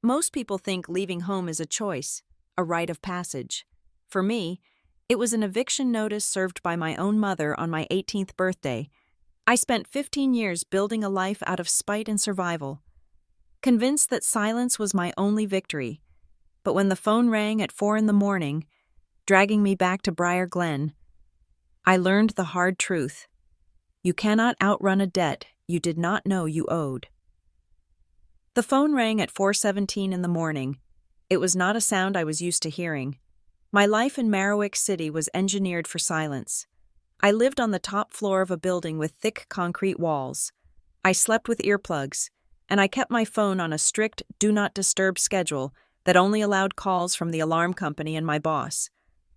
Most people think leaving home is a choice, a rite of passage. For me, it was an eviction notice served by my own mother on my 18th birthday. I spent 15 years building a life out of spite and survival, convinced that silence was my only victory. But when the phone rang at 4 in the morning, dragging me back to Briar Glen, I learned the hard truth. You cannot outrun a debt you did not know you owed. The phone rang at 4:17 in the morning. It was not a sound I was used to hearing. My life in Marowak City was engineered for silence. I lived on the top floor of a building with thick concrete walls. I slept with earplugs, and I kept my phone on a strict do not disturb schedule that only allowed calls from the alarm company and my boss,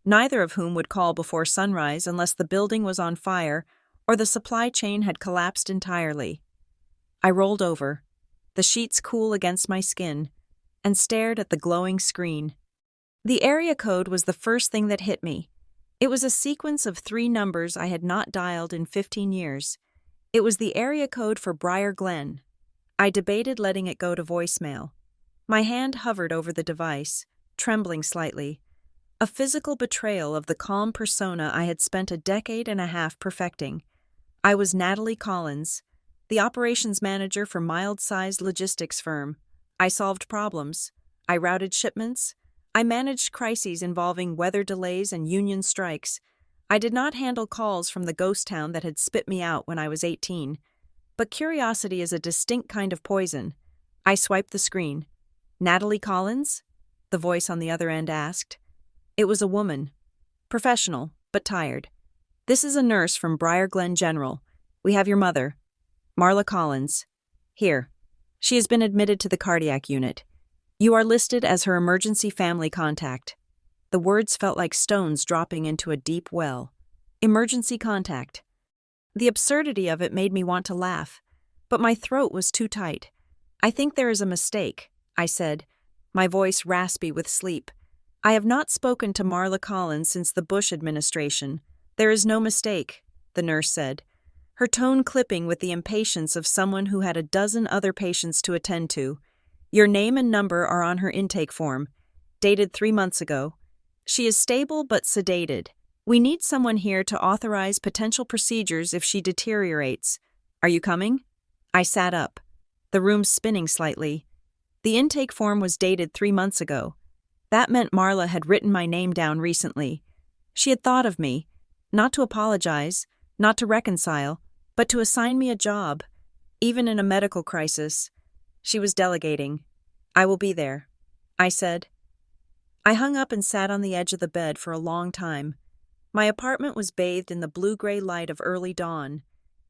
neither of whom would call before sunrise unless the building was on fire or the supply chain had collapsed entirely. I rolled over, the sheets cool against my skin, and stared at the glowing screen. The area code was the first thing that hit me. It was a sequence of 3 numbers I had not dialed in 15 years. It was the area code for Briar Glen. I debated letting it go to voicemail. My hand hovered over the device, trembling slightly. A physical betrayal of the calm persona I had spent a decade and a half perfecting. I was Natalie Collins, the operations manager for mild-sized logistics firm. I solved problems. I routed shipments. I managed crises involving weather delays and union strikes. I did not handle calls from the ghost town that had spit me out when I was 18. But curiosity is a distinct kind of poison. I swiped the screen. "Natalie Collins?" the voice on the other end asked. It was a woman. Professional, but tired. "This is a nurse from Briar Glen General. We have your mother, Marla Collins. Here. She has been admitted to the cardiac unit. You are listed as her emergency family contact." The words felt like stones dropping into a deep well. Emergency contact. The absurdity of it made me want to laugh, but my throat was too tight. "I think there is a mistake," I said, my voice raspy with sleep. "I have not spoken to Marla Collins since the Bush administration." "There is no mistake," the nurse said, her tone clipping with the impatience of someone who had a dozen other patients to attend to. "Your name and number are on her intake form, dated 3 months ago. She is stable but sedated. We need someone here to authorize potential procedures if she deteriorates. Are you coming?" I sat up, the room spinning slightly. The intake form was dated 3 months ago. That meant Marla had written my name down recently. She had thought of me, not to apologize, not to reconcile, but to assign me a job, even in a medical crisis. She was delegating. "I will be there," I said. I hung up and sat on the edge of the bed for a long time. My apartment was bathed in the blue-gray light of early dawn.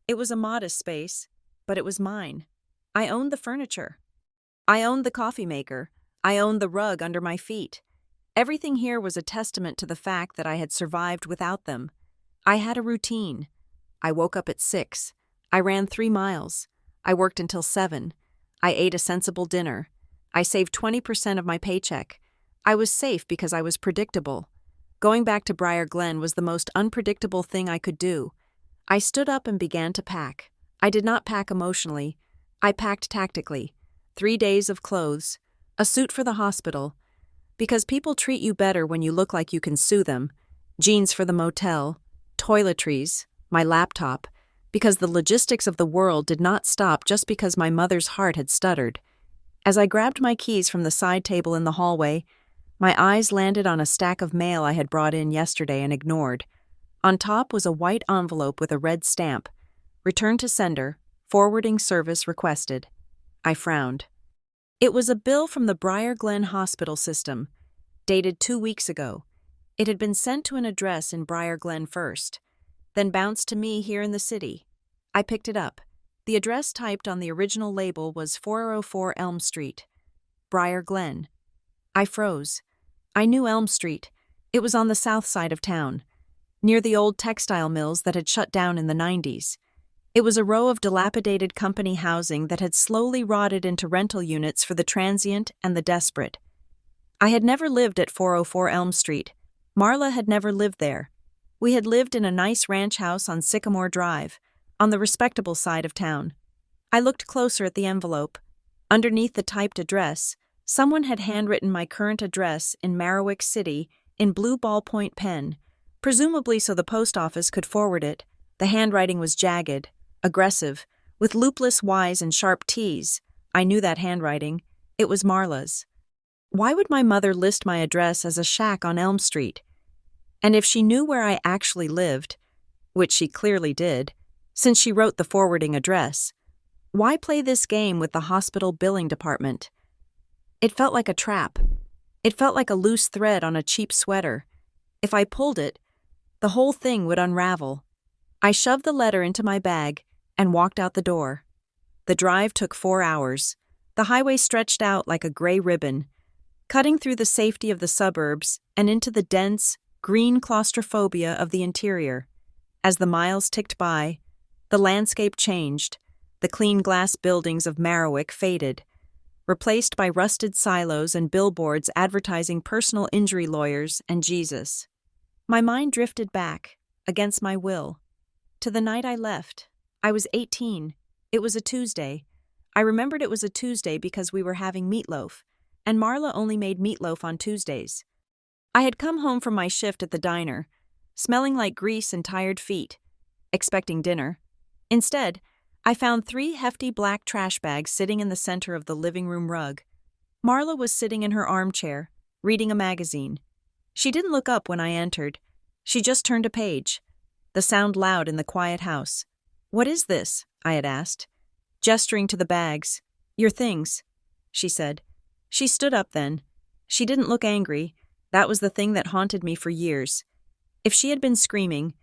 It was a modest space, but it was mine. I owned the furniture. I owned the coffee maker. I owned the rug under my feet. Everything here was a testament to the fact that I had survived without them. I had a routine. I woke up at 6. I ran 3 miles. I worked until 7. I ate a sensible dinner. I saved 20% of my paycheck. I was safe because I was predictable. Going back to Briar Glen was the most unpredictable thing I could do. I stood up and began to pack. I did not pack emotionally. I packed tactically. 3 days of clothes, a suit for the hospital, because people treat you better when you look like you can sue them, jeans for the motel, toiletries, my laptop, because the logistics of the world did not stop just because my mother's heart had stuttered. As I grabbed my keys from the side table in the hallway, my eyes landed on a stack of mail I had brought in yesterday and ignored. On top was a white envelope with a red stamp. "Return to sender. Forwarding service requested." I frowned. It was a bill from the Briar Glen Hospital system, dated 2 weeks ago. It had been sent to an address in Briar Glen first, then bounced to me here in the city. I picked it up. The address typed on the original label was 404 Elm Street, Briar Glen. I froze. I knew Elm Street. It was on the south side of town, near the old textile mills that had shut down in the 90s. It was a row of dilapidated company housing that had slowly rotted into rental units for the transient and the desperate. I had never lived at 404 Elm Street. Marla had never lived there. We had lived in a nice ranch house on Sycamore Drive, on the respectable side of town. I looked closer at the envelope. Underneath the typed address, Someone had handwritten my current address in Marowak City in blue ballpoint pen, presumably so the post office could forward it. The handwriting was jagged, aggressive, with loopless Y's and sharp T's. I knew that handwriting. It was Marla's. Why would my mother list my address as a shack on Elm Street? And if she knew where I actually lived, which she clearly did, since she wrote the forwarding address, why play this game with the hospital billing department? It felt like a trap. It felt like a loose thread on a cheap sweater. If I pulled it, the whole thing would unravel. I shoved the letter into my bag and walked out the door. The drive took 4 hours. The highway stretched out like a gray ribbon, cutting through the safety of the suburbs and into the dense, green claustrophobia of the interior. As the miles ticked by, the landscape changed. The clean glass buildings of Marowak faded, replaced by rusted silos and billboards advertising personal injury lawyers and Jesus. My mind drifted back, against my will, to the night I left. I was 18. It was a Tuesday. I remembered it was a Tuesday because we were having meatloaf, and Marla only made meatloaf on Tuesdays. I had come home from my shift at the diner, smelling like grease and tired feet, expecting dinner. Instead, I found 3 hefty black trash bags sitting in the center of the living room rug. Marla was sitting in her armchair, reading a magazine. She didn't look up when I entered. She just turned a page, the sound loud in the quiet house. "What is this?" I had asked, gesturing to the bags. "Your things," she said. She stood up then. She didn't look angry. That was the thing that haunted me for years. If she had been screaming,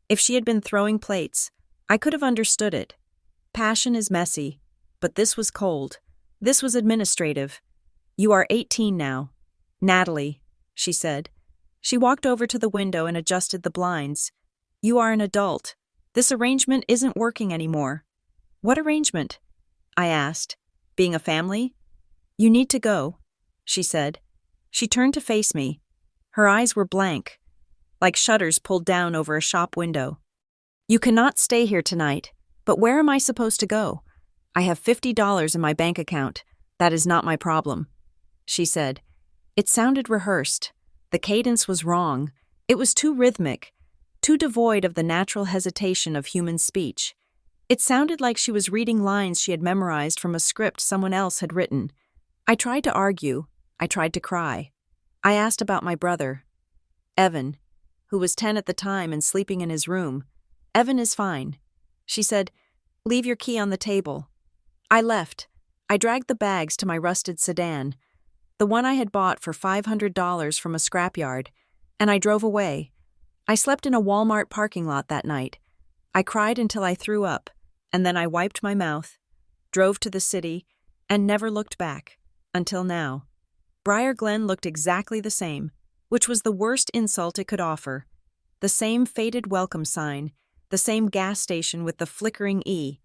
if she had been throwing plates, I could have understood it. Passion is messy, but this was cold. This was administrative. "You are 18 now. Natalie," she said. She walked over to the window and adjusted the blinds. "You are an adult. This arrangement isn't working anymore." "What arrangement?" I asked. "Being a family?" "You need to go," she said. She turned to face me. Her eyes were blank, like shutters pulled down over a shop window. "You cannot stay here tonight, but where am I supposed to go? I have $50 in my bank account. That is not my problem," she said. It sounded rehearsed. The cadence was wrong. It was too rhythmic, too devoid of the natural hesitation of human speech. It sounded like she was reading lines she had memorized from a script someone else had written. I tried to argue. I tried to cry. I asked about my brother, Evan, who was 10 at the time and sleeping in his room. "Evan is fine." She said, "Leave your key on the table." I left. I dragged the bags to my rusted sedan, the one I had bought for $500 from a scrapyard, and I drove away. I slept in a Walmart parking lot that night. I cried until I threw up, and then I wiped my mouth, drove to the city, and never looked back, until now. Briar Glen looked exactly the same, which was the worst insult it could offer. The same faded welcome sign, the same gas station with the flickering E.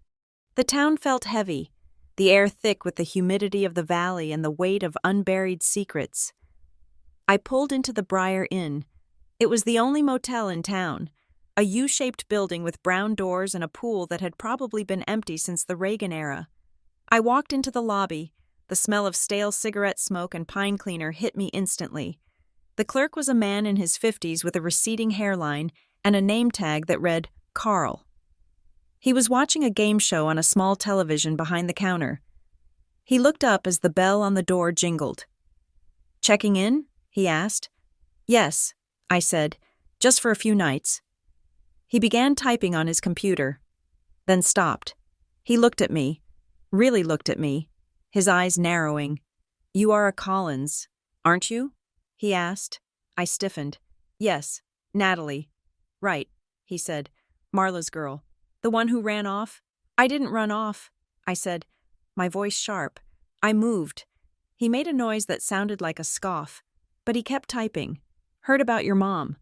The town felt heavy, the air thick with the humidity of the valley and the weight of unburied secrets. I pulled into the Briar Inn. It was the only motel in town, a U-shaped building with brown doors and a pool that had probably been empty since the Reagan era. I walked into the lobby. The smell of stale cigarette smoke and pine cleaner hit me instantly. The clerk was a man in his 50s with a receding hairline and a name tag that read Carl. He was watching a game show on a small television behind the counter. He looked up as the bell on the door jingled. "Checking in?" he asked. "Yes," I said, "just for a few nights." He began typing on his computer, then stopped. He looked at me, really looked at me, his eyes narrowing. "You are a Collins, aren't you?" he asked. I stiffened. "Yes, Natalie." "Right," he said. "Marla's girl. The one who ran off?" "I didn't run off," I said, my voice sharp. "I moved." He made a noise that sounded like a scoff, but he kept typing. "Heard about your mom.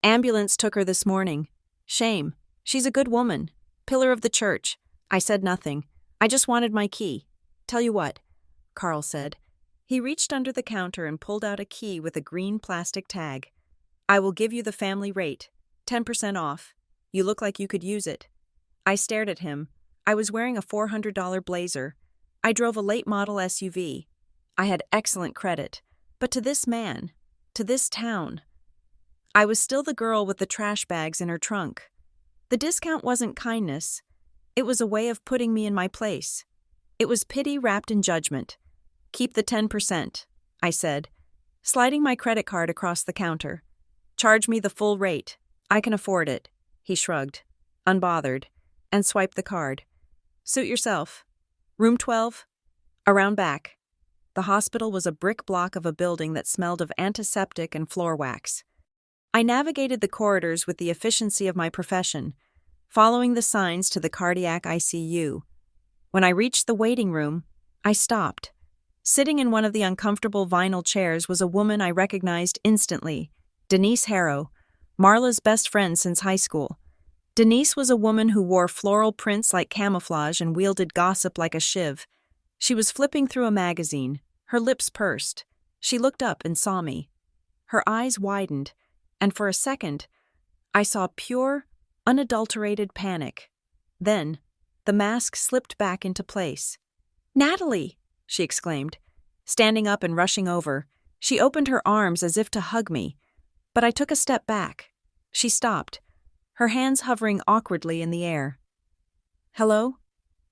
Ambulance took her this morning. Shame. She's a good woman. Pillar of the church." I said nothing. I just wanted my key. "Tell you what," Carl said. He reached under the counter and pulled out a key with a green plastic tag. "I will give you the family rate, 10% off. You look like you could use it." I stared at him. I was wearing a $400 blazer. I drove a late model SUV. I had excellent credit, but to this man, to this town, I was still the girl with the trash bags in her trunk. The discount wasn't kindness. It was a way of putting me in my place. It was pity wrapped in judgment. "Keep the 10%, I said, sliding my credit card across the counter. "Charge me the full rate. I can afford it," he shrugged, unbothered, and swiped the card. "Suit yourself. Room 12? Around back." The hospital was a brick block of a building that smelled of antiseptic and floor wax. I navigated the corridors with the efficiency of my profession, following the signs to the cardiac ICU. When I reached the waiting room, I stopped. Sitting in one of the uncomfortable vinyl chairs was a woman I recognized instantly, Denise Harrow, Marla's best friend since high school. Denise was a woman who wore floral prints like camouflage and wielded gossip like a shiv. She was flipping through a magazine, her lips pursed. She looked up and saw me. Her eyes widened, and for a second, I saw pure, unadulterated panic. Then, the mask slipped back into place. "Natalie!" she exclaimed. Standing up and rushing over, she opened her arms as if to hug me, but I took a step back. She stopped, her hands hovering awkwardly in the air. "Hello?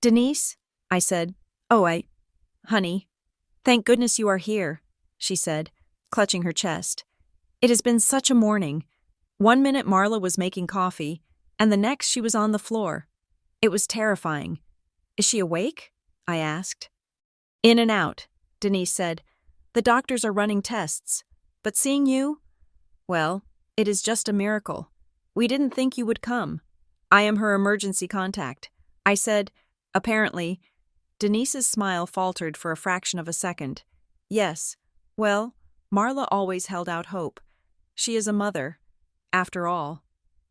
Denise?" I said. Honey. "Thank goodness you are here," she said, clutching her chest. "It has been such a morning. One minute Marla was making coffee, and the next she was on the floor. It was terrifying." "Is she awake?" I asked. "In and out," Denise said. "The doctors are running tests. But seeing you? Well, it is just a miracle. We didn't think you would come. I am her emergency contact." I said, "Apparently." Denise's smile faltered for a fraction of a second. "Yes. Well, Marla always held out hope. She is a mother. After all."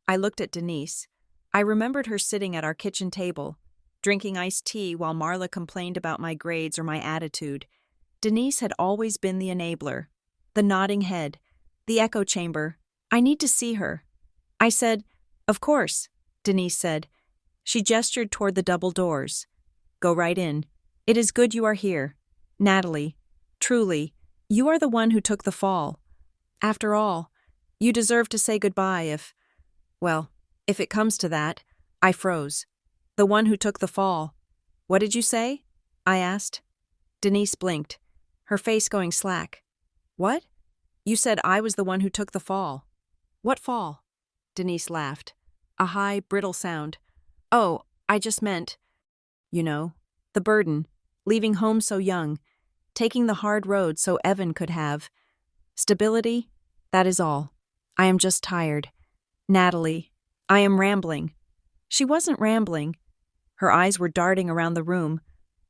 I looked at Denise. I remembered her sitting at our kitchen table, drinking iced tea while Marla complained about my grades or my attitude. Denise had always been the enabler, the nodding head, the echo chamber. "I need to see her." I said, "Of course," Denise said. She gestured toward the double doors. "Go right in. It is good you are here. Natalie, truly, you are the one who took the fall. After all, you deserve to say goodbye if it comes to that." I froze. "The one who took the fall. What did you say?" I asked. Denise blinked, her face going slack. "What? You said I was the one who took the fall." "What fall?" Denise laughed. A high, brittle sound. "Oh, I just meant, the burden, leaving home so young, taking the hard road so Evan could have. Stability, that is all. I am just tired. Natalie, I am rambling." She wasn't rambling. Her eyes were darting around the room,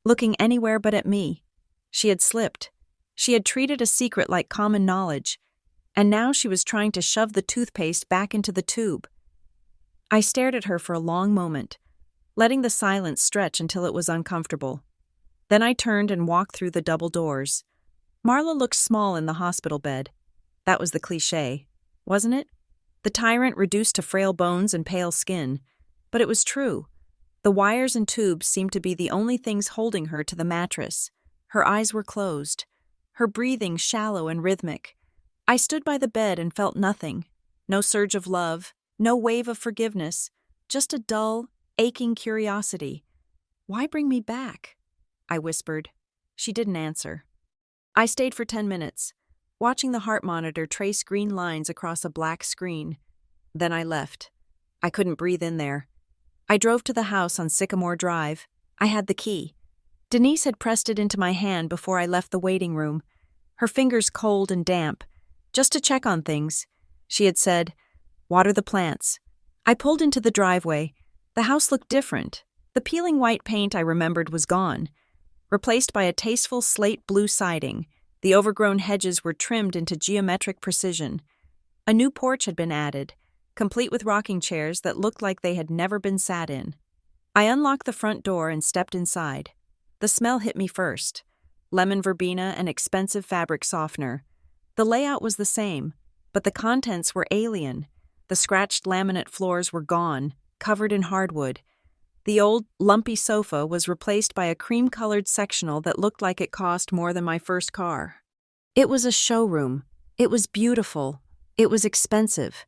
looking anywhere but at me. She had slipped. She had treated a secret like common knowledge, and now she was trying to shove the toothpaste back into the tube. I stared at her for a long moment, letting the silence stretch until it was uncomfortable. Then I turned and walked through the double doors. Marla looked small in the hospital bed. That was the cliché, wasn't it? The tyrant reduced to frail bones and pale skin. But it was true. The wires and tubes seemed to be the only things holding her to the mattress. Her eyes were closed, her breathing shallow and rhythmic. I stood by the bed and felt nothing. No surge of love, no wave of forgiveness, just a dull, aching curiosity. "Why bring me back?" I whispered. She didn't answer. I stayed for 10 minutes, watching the heart monitor trace green lines across a black screen. Then I left. I couldn't breathe in there. I drove to the house on Sycamore Drive. I had the key. Denise had pressed it into my hand before I left the waiting room, her fingers cold and damp. "Just to check on things," she had said. "Water the plants." I pulled into the driveway. The house looked different. The peeling white paint I remembered was gone, replaced by a tasteful slate blue siding. The overgrown hedges were trimmed into geometric precision. A new porch had been added, complete with rocking chairs that looked like they had never been sat in. I unlocked the front door and stepped inside. The smell hit me first. Lemon verbena and expensive fabric softener. The layout was the same, but the contents were alien. The scratched laminate floors were gone, covered in hardwood. The old, lumpy sofa was replaced by a cream-colored sectional that looked like it cost more than my first car. It was a showroom. It was beautiful. It was expensive.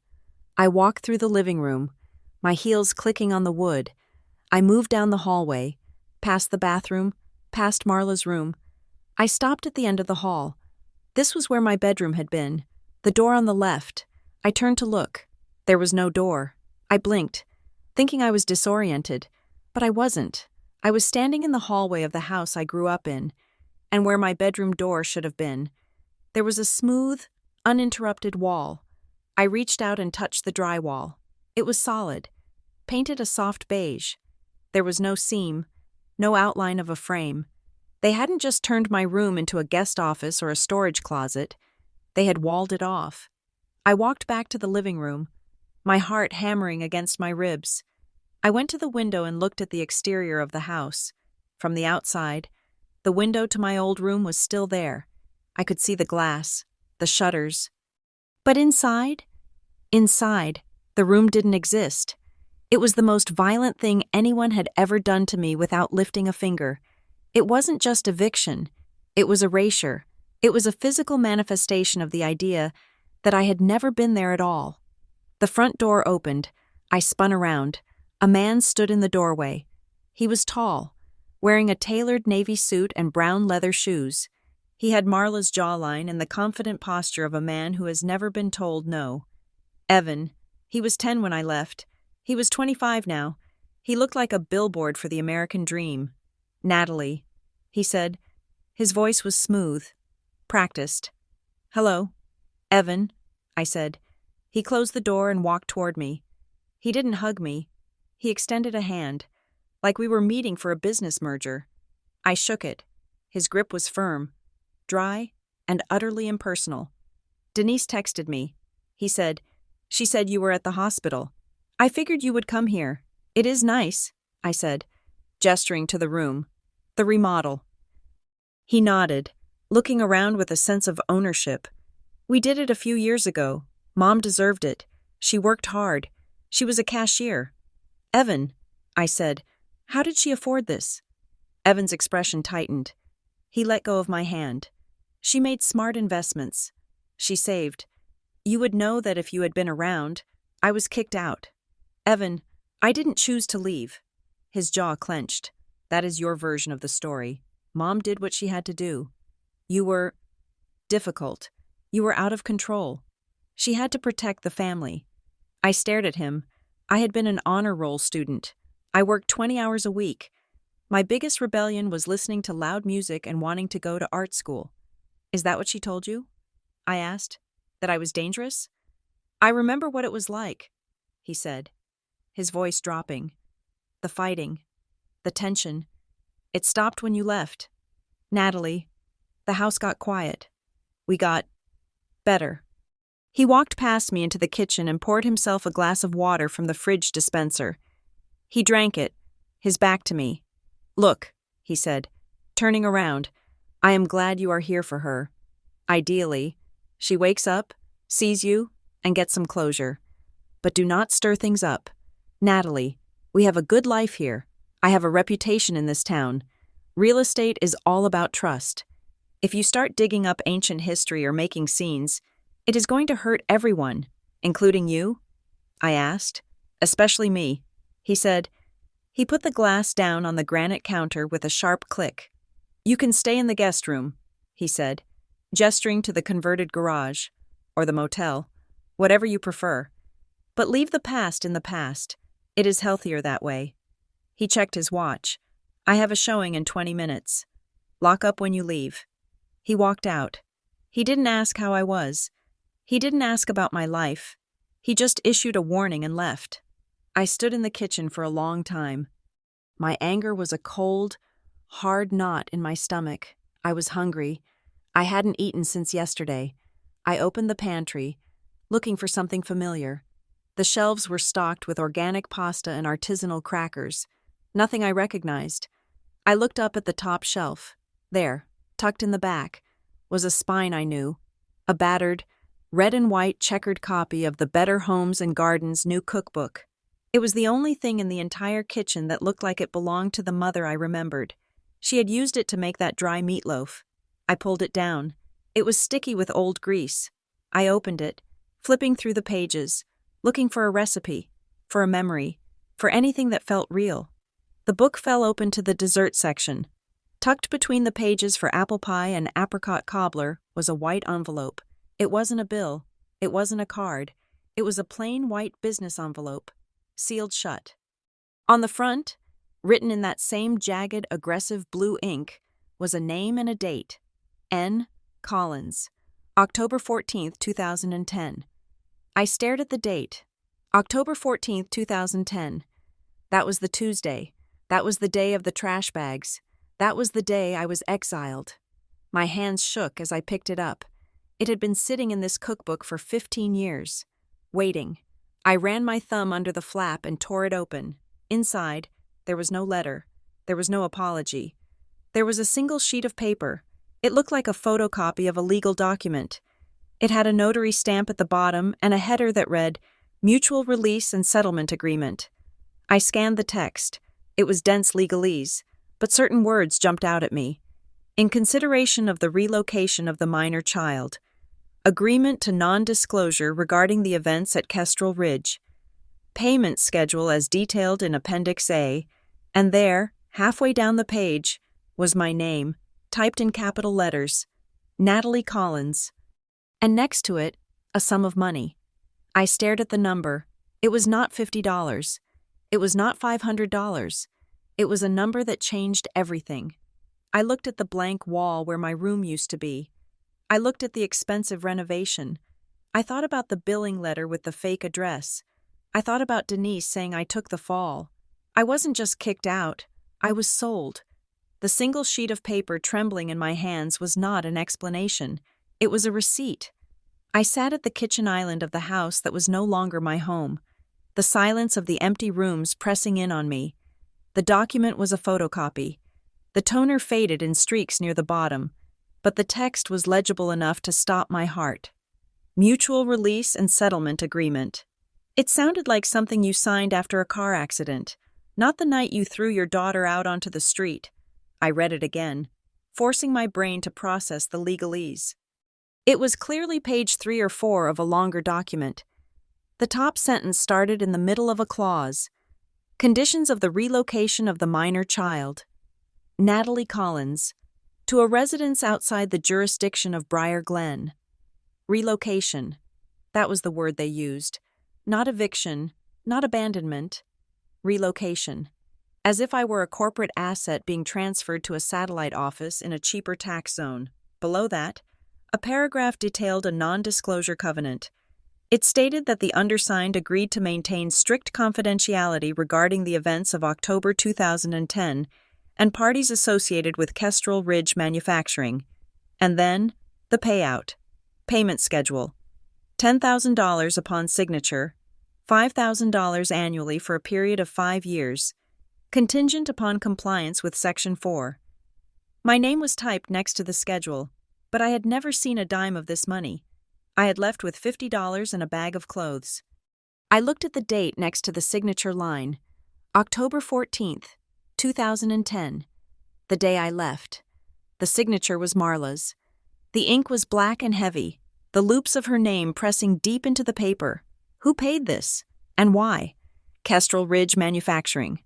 I walked through the living room, my heels clicking on the wood. I moved down the hallway, past the bathroom, past Marla's room. I stopped at the end of the hall. This was where my bedroom had been, the door on the left. I turned to look. There was no door. I blinked, thinking I was disoriented, but I wasn't. I was standing in the hallway of the house I grew up in, and where my bedroom door should have been. There was a smooth, uninterrupted wall. I reached out and touched the drywall. It was solid, painted a soft beige. There was no seam, no outline of a frame. They hadn't just turned my room into a guest office or a storage closet. They had walled it off. I walked back to the living room, my heart hammering against my ribs. I went to the window and looked at the exterior of the house. From the outside, the window to my old room was still there. I could see the glass, the shutters. But inside, the room didn't exist. It was the most violent thing anyone had ever done to me without lifting a finger. It wasn't just eviction. It was erasure. It was a physical manifestation of the idea that I had never been there at all. The front door opened. I spun around. A man stood in the doorway. He was tall, wearing a tailored navy suit and brown leather shoes. He had Marla's jawline and the confident posture of a man who has never been told no. Evan. He was 10 when I left. He was 25 now. He looked like a billboard for the American dream. Natalie, he said. His voice was smooth, practiced. Hello. Evan, I said. He closed the door and walked toward me. He didn't hug me. He extended a hand, like we were meeting for a business merger. I shook it. His grip was firm, dry, and utterly impersonal. Denise texted me. He said, "She said you were at the hospital. I figured you would come here. It is nice," I said, gesturing to the room. The remodel. He nodded, looking around with a sense of ownership. We did it a few years ago. Mom deserved it. She worked hard. She was a cashier. Evan, I said, how did she afford this? Evan's expression tightened. He let go of my hand. She made smart investments. She saved. You would know that if you had been around. I was kicked out. Evan, I didn't choose to leave. His jaw clenched. That is your version of the story. Mom did what she had to do. You were difficult. You were out of control. She had to protect the family. I stared at him. I had been an honor roll student. I worked 20 hours a week. My biggest rebellion was listening to loud music and wanting to go to art school. Is that what she told you? I asked. That I was dangerous? I remember what it was like, he said, his voice dropping. The fighting. The tension. It stopped when you left. Natalie. The house got quiet. We got better. He walked past me into the kitchen and poured himself a glass of water from the fridge dispenser. He drank it, his back to me. Look, he said, turning around. I am glad you are here for her. Ideally, she wakes up, sees you, and gets some closure. But do not stir things up. Natalie, we have a good life here. I have a reputation in this town. Real estate is all about trust. If you start digging up ancient history or making scenes, it is going to hurt everyone, including you? I asked. Especially me, he said. He put the glass down on the granite counter with a sharp click. You can stay in the guest room, he said, gesturing to the converted garage, or the motel, whatever you prefer. But leave the past in the past. It is healthier that way. He checked his watch. I have a showing in 20 minutes. Lock up when you leave. He walked out. He didn't ask how I was. He didn't ask about my life. He just issued a warning and left. I stood in the kitchen for a long time. My anger was a cold, hard knot in my stomach. I was hungry. I hadn't eaten since yesterday. I opened the pantry, looking for something familiar. The shelves were stocked with organic pasta and artisanal crackers. Nothing I recognized. I looked up at the top shelf. There, tucked in the back, was a spine I knew. A battered, red and white checkered copy of the Better Homes and Gardens new cookbook. It was the only thing in the entire kitchen that looked like it belonged to the mother I remembered. She had used it to make that dry meatloaf. I pulled it down. It was sticky with old grease. I opened it, flipping through the pages, looking for a recipe, for a memory, for anything that felt real. The book fell open to the dessert section. Tucked between the pages for apple pie and apricot cobbler was a white envelope. It wasn't a bill. It wasn't a card. It was a plain white business envelope, sealed shut. On the front, written in that same jagged, aggressive blue ink, was a name and a date. N. Collins, October 14th, 2010. I stared at the date. October 14th, 2010. That was the Tuesday. That was the day of the trash bags. That was the day I was exiled. My hands shook as I picked it up. It had been sitting in this cookbook for 15 years, waiting. I ran my thumb under the flap and tore it open. Inside, there was no letter. There was no apology. There was a single sheet of paper. It looked like a photocopy of a legal document. It had a notary stamp at the bottom and a header that read, Mutual Release and Settlement Agreement. I scanned the text. It was dense legalese, but certain words jumped out at me. In consideration of the relocation of the minor child. Agreement to non-disclosure regarding the events at Kestrel Ridge. Payment schedule as detailed in Appendix A, and there, halfway down the page, was my name, typed in capital letters, Natalie Collins. And next to it, a sum of money. I stared at the number. It was not $50. It was not $500. It was a number that changed everything. I looked at the blank wall where my room used to be. I looked at the expensive renovation. I thought about the billing letter with the fake address. I thought about Denise saying I took the fall. I wasn't just kicked out. I was sold. The single sheet of paper trembling in my hands was not an explanation. It was a receipt. I sat at the kitchen island of the house that was no longer my home. The silence of the empty rooms pressing in on me. The document was a photocopy. The toner faded in streaks near the bottom, but the text was legible enough to stop my heart. Mutual Release and Settlement Agreement. It sounded like something you signed after a car accident, not the night you threw your daughter out onto the street. I read it again, forcing my brain to process the legalese. It was clearly page 3 or 4 of a longer document. The top sentence started in the middle of a clause. Conditions of the relocation of the minor child. Natalie Collins, to a residence outside the jurisdiction of Briar Glen. Relocation. That was the word they used. Not eviction, not abandonment. Relocation. As if I were a corporate asset being transferred to a satellite office in a cheaper tax zone. Below that, a paragraph detailed a non-disclosure covenant. It stated that the undersigned agreed to maintain strict confidentiality regarding the events of October 2010 and parties associated with Kestrel Ridge Manufacturing. And then, the payout. Payment schedule. $10,000 upon signature, $5,000 annually for a period of 5 years, contingent upon compliance with Section 4. My name was typed next to the schedule, but I had never seen a dime of this money. I had left with $50 and a bag of clothes. I looked at the date next to the signature line, October 14th, 2010, the day I left. The signature was Marla's. The ink was black and heavy, the loops of her name pressing deep into the paper. Who paid this? And why? Kestrel Ridge Manufacturing.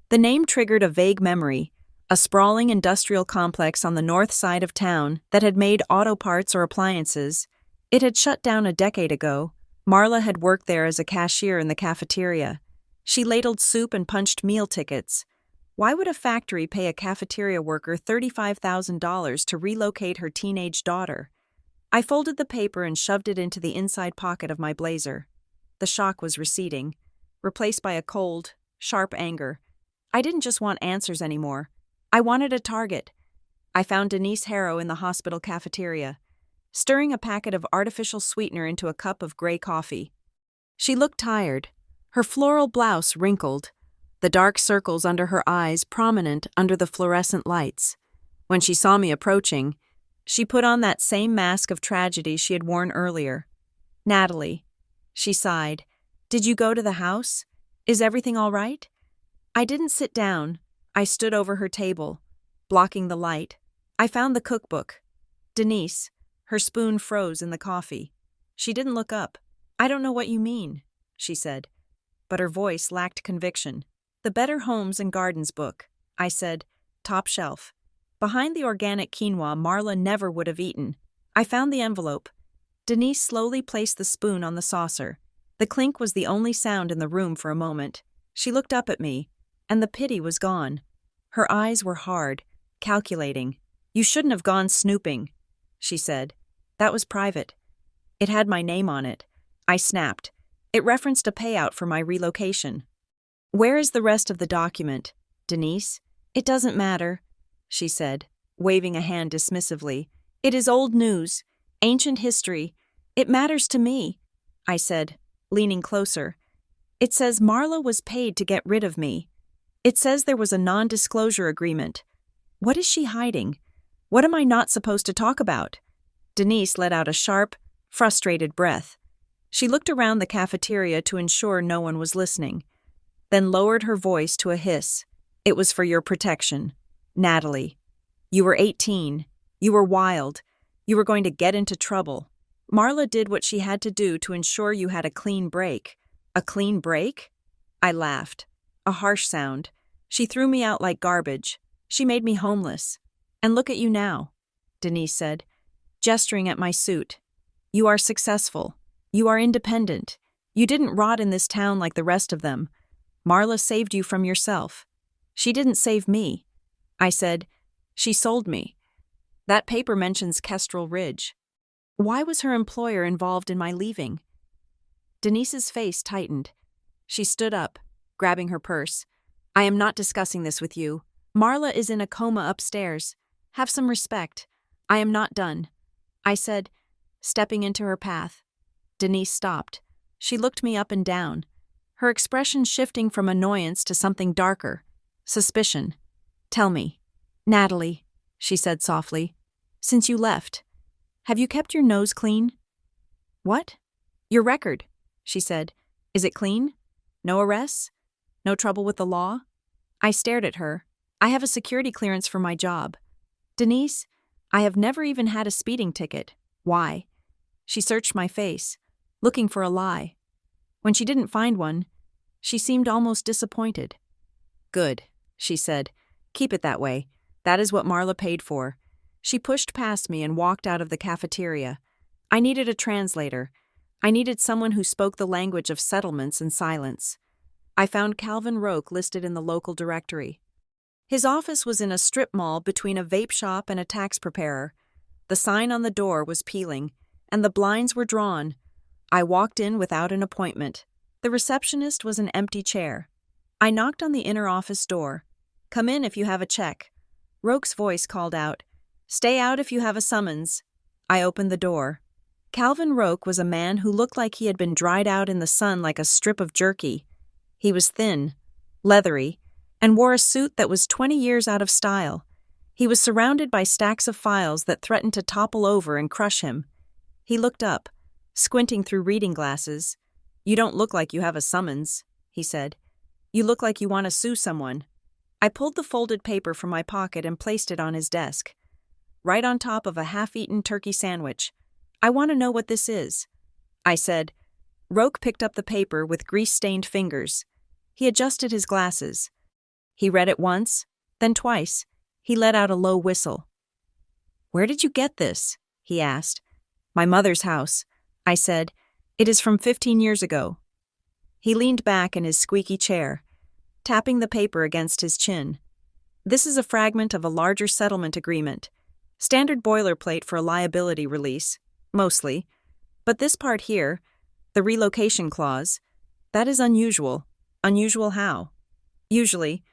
The name triggered a vague memory, a sprawling industrial complex on the north side of town that had made auto parts or appliances. It had shut down a decade ago. Marla had worked there as a cashier in the cafeteria. She ladled soup and punched meal tickets. Why would a factory pay a cafeteria worker $35,000 to relocate her teenage daughter? I folded the paper and shoved it into the inside pocket of my blazer. The shock was receding, replaced by a cold, sharp anger. I didn't just want answers anymore. I wanted a target. I found Denise Harrow in the hospital cafeteria, stirring a packet of artificial sweetener into a cup of gray coffee. She looked tired, her floral blouse wrinkled, the dark circles under her eyes prominent under the fluorescent lights. When she saw me approaching, she put on that same mask of tragedy she had worn earlier. "Natalie," she sighed, "did you go to the house? Is everything all right? I didn't sit down. I stood over her table, blocking the light. I found the cookbook. Denise, her spoon froze in the coffee. She didn't look up. I don't know what you mean, she said, but her voice lacked conviction. The Better Homes and Gardens book, I said, top shelf. Behind the organic quinoa Marla never would have eaten. I found the envelope. Denise slowly placed the spoon on the saucer. The clink was the only sound in the room for a moment. She looked up at me, and the pity was gone. Her eyes were hard, calculating. You shouldn't have gone snooping, she said. That was private. It had my name on it. I snapped. It referenced a payout for my relocation. Where is the rest of the document, Denise? It doesn't matter, she said, waving a hand dismissively. It is old news, ancient history. It matters to me, I said, leaning closer. It says Marla was paid to get rid of me. It says there was a non-disclosure agreement. What is she hiding? What am I not supposed to talk about? Denise let out a sharp, frustrated breath. She looked around the cafeteria to ensure no one was listening, then lowered her voice to a hiss. It was for your protection, Natalie. You were 18. You were wild. You were going to get into trouble. Marla did what she had to do to ensure you had a clean break. A clean break? I laughed. A harsh sound. She threw me out like garbage. She made me homeless. And look at you now, Denise said, gesturing at my suit. You are successful. You are independent. You didn't rot in this town like the rest of them. Marla saved you from yourself. She didn't save me. I said, she sold me. That paper mentions Kestrel Ridge. Why was her employer involved in my leaving? Denise's face tightened. She stood up, grabbing her purse. I am not discussing this with you. Marla is in a coma upstairs. Have some respect. I am not done, I said, stepping into her path. Denise stopped. She looked me up and down, her expression shifting from annoyance to something darker, suspicion. Tell me, Natalie, she said softly, since you left, have you kept your nose clean? What? Your record, she said. Is it clean? No arrests? No trouble with the law? I stared at her. I have a security clearance for my job. Denise, I have never even had a speeding ticket. Why? She searched my face, looking for a lie. When she didn't find one, she seemed almost disappointed. Good, she said. Keep it that way. That is what Marla paid for. She pushed past me and walked out of the cafeteria. I needed a translator. I needed someone who spoke the language of settlements and silence. I found Calvin Roque listed in the local directory. His office was in a strip mall between a vape shop and a tax preparer. The sign on the door was peeling, and the blinds were drawn. I walked in without an appointment. The receptionist was an empty chair. I knocked on the inner office door. Come in if you have a check. Roque's voice called out, Stay out if you have a summons. I opened the door. Calvin Roque was a man who looked like he had been dried out in the sun like a strip of jerky. He was thin, leathery, and wore a suit that was 20 years out of style. He was surrounded by stacks of files that threatened to topple over and crush him. He looked up, squinting through reading glasses. You don't look like you have a summons, he said. You look like you want to sue someone. I pulled the folded paper from my pocket and placed it on his desk, right on top of a half-eaten turkey sandwich. I want to know what this is, I said. Roque picked up the paper with grease-stained fingers. He adjusted his glasses. He read it once, then twice. He let out a low whistle. Where did you get this? He asked. My mother's house, I said. It is from 15 years ago. He leaned back in his squeaky chair, tapping the paper against his chin. This is a fragment of a larger settlement agreement. Standard boilerplate for a liability release, mostly. But this part here, the relocation clause, that is unusual. Unusual how? Usually,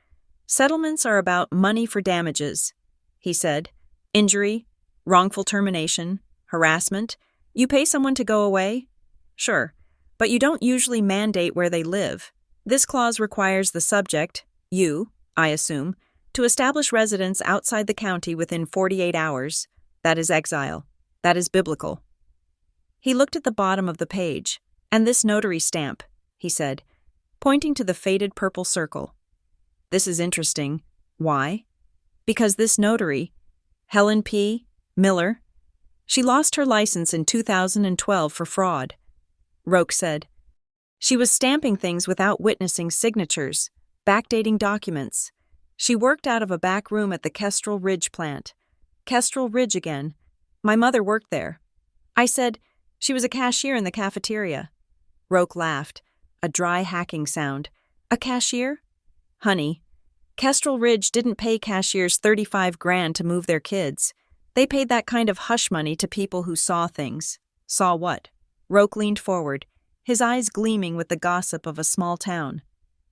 settlements are about money for damages, he said. Injury, wrongful termination, harassment. You pay someone to go away? Sure, but you don't usually mandate where they live. This clause requires the subject, you, I assume, to establish residence outside the county within 48 hours. That is exile. That is biblical. He looked at the bottom of the page. And this notary stamp, he said. pointing to the faded purple circle. "This is interesting. Why? Because this notary, Helen P. Miller, she lost her license in 2012 for fraud," Roque said. "She was stamping things without witnessing signatures, backdating documents. She worked out of a back room at the Kestrel Ridge plant. Kestrel Ridge again. My mother worked there." I said, "She was a cashier in the cafeteria." Roque laughed, a dry hacking sound. "A cashier? Honey, Kestrel Ridge didn't pay cashiers 35 grand to move their kids. They paid that kind of hush money to people who saw things." "Saw what?" Roque leaned forward, his eyes gleaming with the gossip of a small town.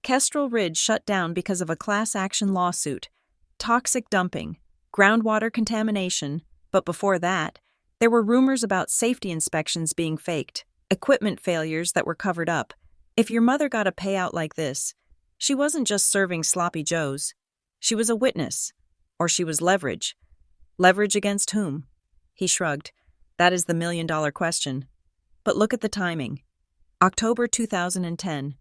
"Kestrel Ridge shut down because of a class action lawsuit. Toxic dumping, groundwater contamination, but before that, there were rumors about safety inspections being faked, equipment failures that were covered up. If your mother got a payout like this, she wasn't just serving sloppy joes. She was a witness, or she was leverage. Leverage against whom?" He shrugged. "That is the million-dollar question. But look at the timing. October 2010.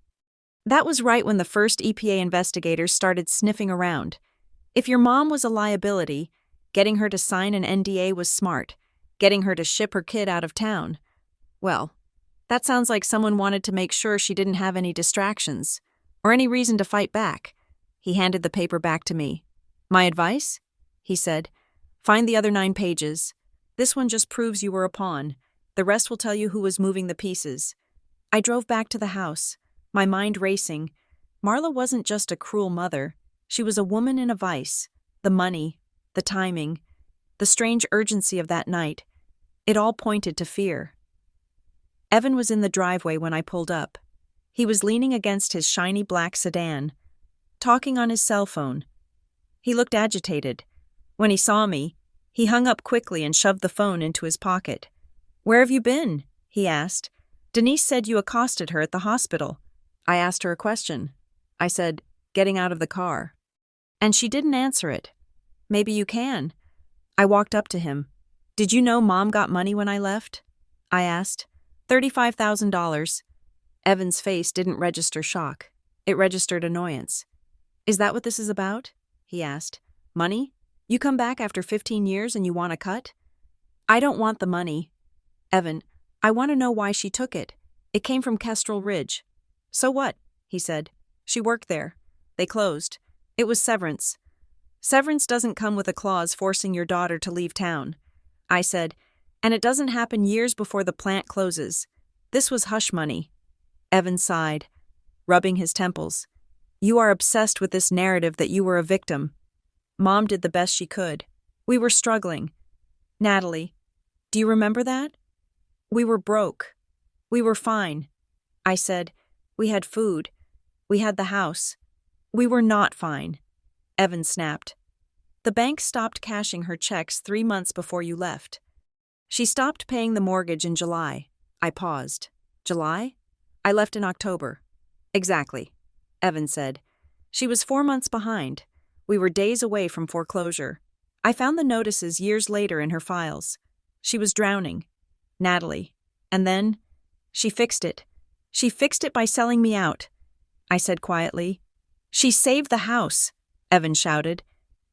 That was right when the first EPA investigators started sniffing around. If your mom was a liability, getting her to sign an NDA was smart. Getting her to ship her kid out of town. Well, that sounds like someone wanted to make sure she didn't have any distractions, or any reason to fight back." He handed the paper back to me. "My advice?" he said. "Find the other 9 pages. This one just proves you were a pawn. The rest will tell you who was moving the pieces." I drove back to the house, my mind racing. Marla wasn't just a cruel mother. She was a woman in a vice. The money, the timing, the strange urgency of that night. It all pointed to fear. Evan was in the driveway when I pulled up. He was leaning against his shiny black sedan, talking on his cell phone. He looked agitated. When he saw me, he hung up quickly and shoved the phone into his pocket. "Where have you been?" he asked. "Denise said you accosted her at the hospital." I asked her a question. I said, "Getting out of the car." And she didn't answer it. "Maybe you can." I walked up to him. "Did you know Mom got money when I left?" I asked. $35,000. Evan's face didn't register shock. It registered annoyance. "Is that what this is about?" he asked. "Money? You come back after 15 years and you want a cut?" "I don't want the money. Evan, I want to know why she took it. It came from Kestrel Ridge." "So what?" he said. "She worked there. They closed. It was severance. Severance doesn't come with a clause forcing your daughter to leave town." I said, "And it doesn't happen years before the plant closes. This was hush money." Evan sighed, rubbing his temples. "You are obsessed with this narrative that you were a victim. Mom did the best she could. We were struggling. Natalie, do you remember that? We were broke. We were fine." I said, "We had food. We had the house. We were not fine." Evan snapped. "The bank stopped cashing her checks 3 months before you left. She stopped paying the mortgage in July." I paused. "July? I left in October." "Exactly," Evan said. "She was 4 months behind. We were days away from foreclosure. I found the notices years later in her files. She was drowning. Natalie. And then, she fixed it. She fixed it by selling me out." I said quietly. "She saved the house," Evan shouted,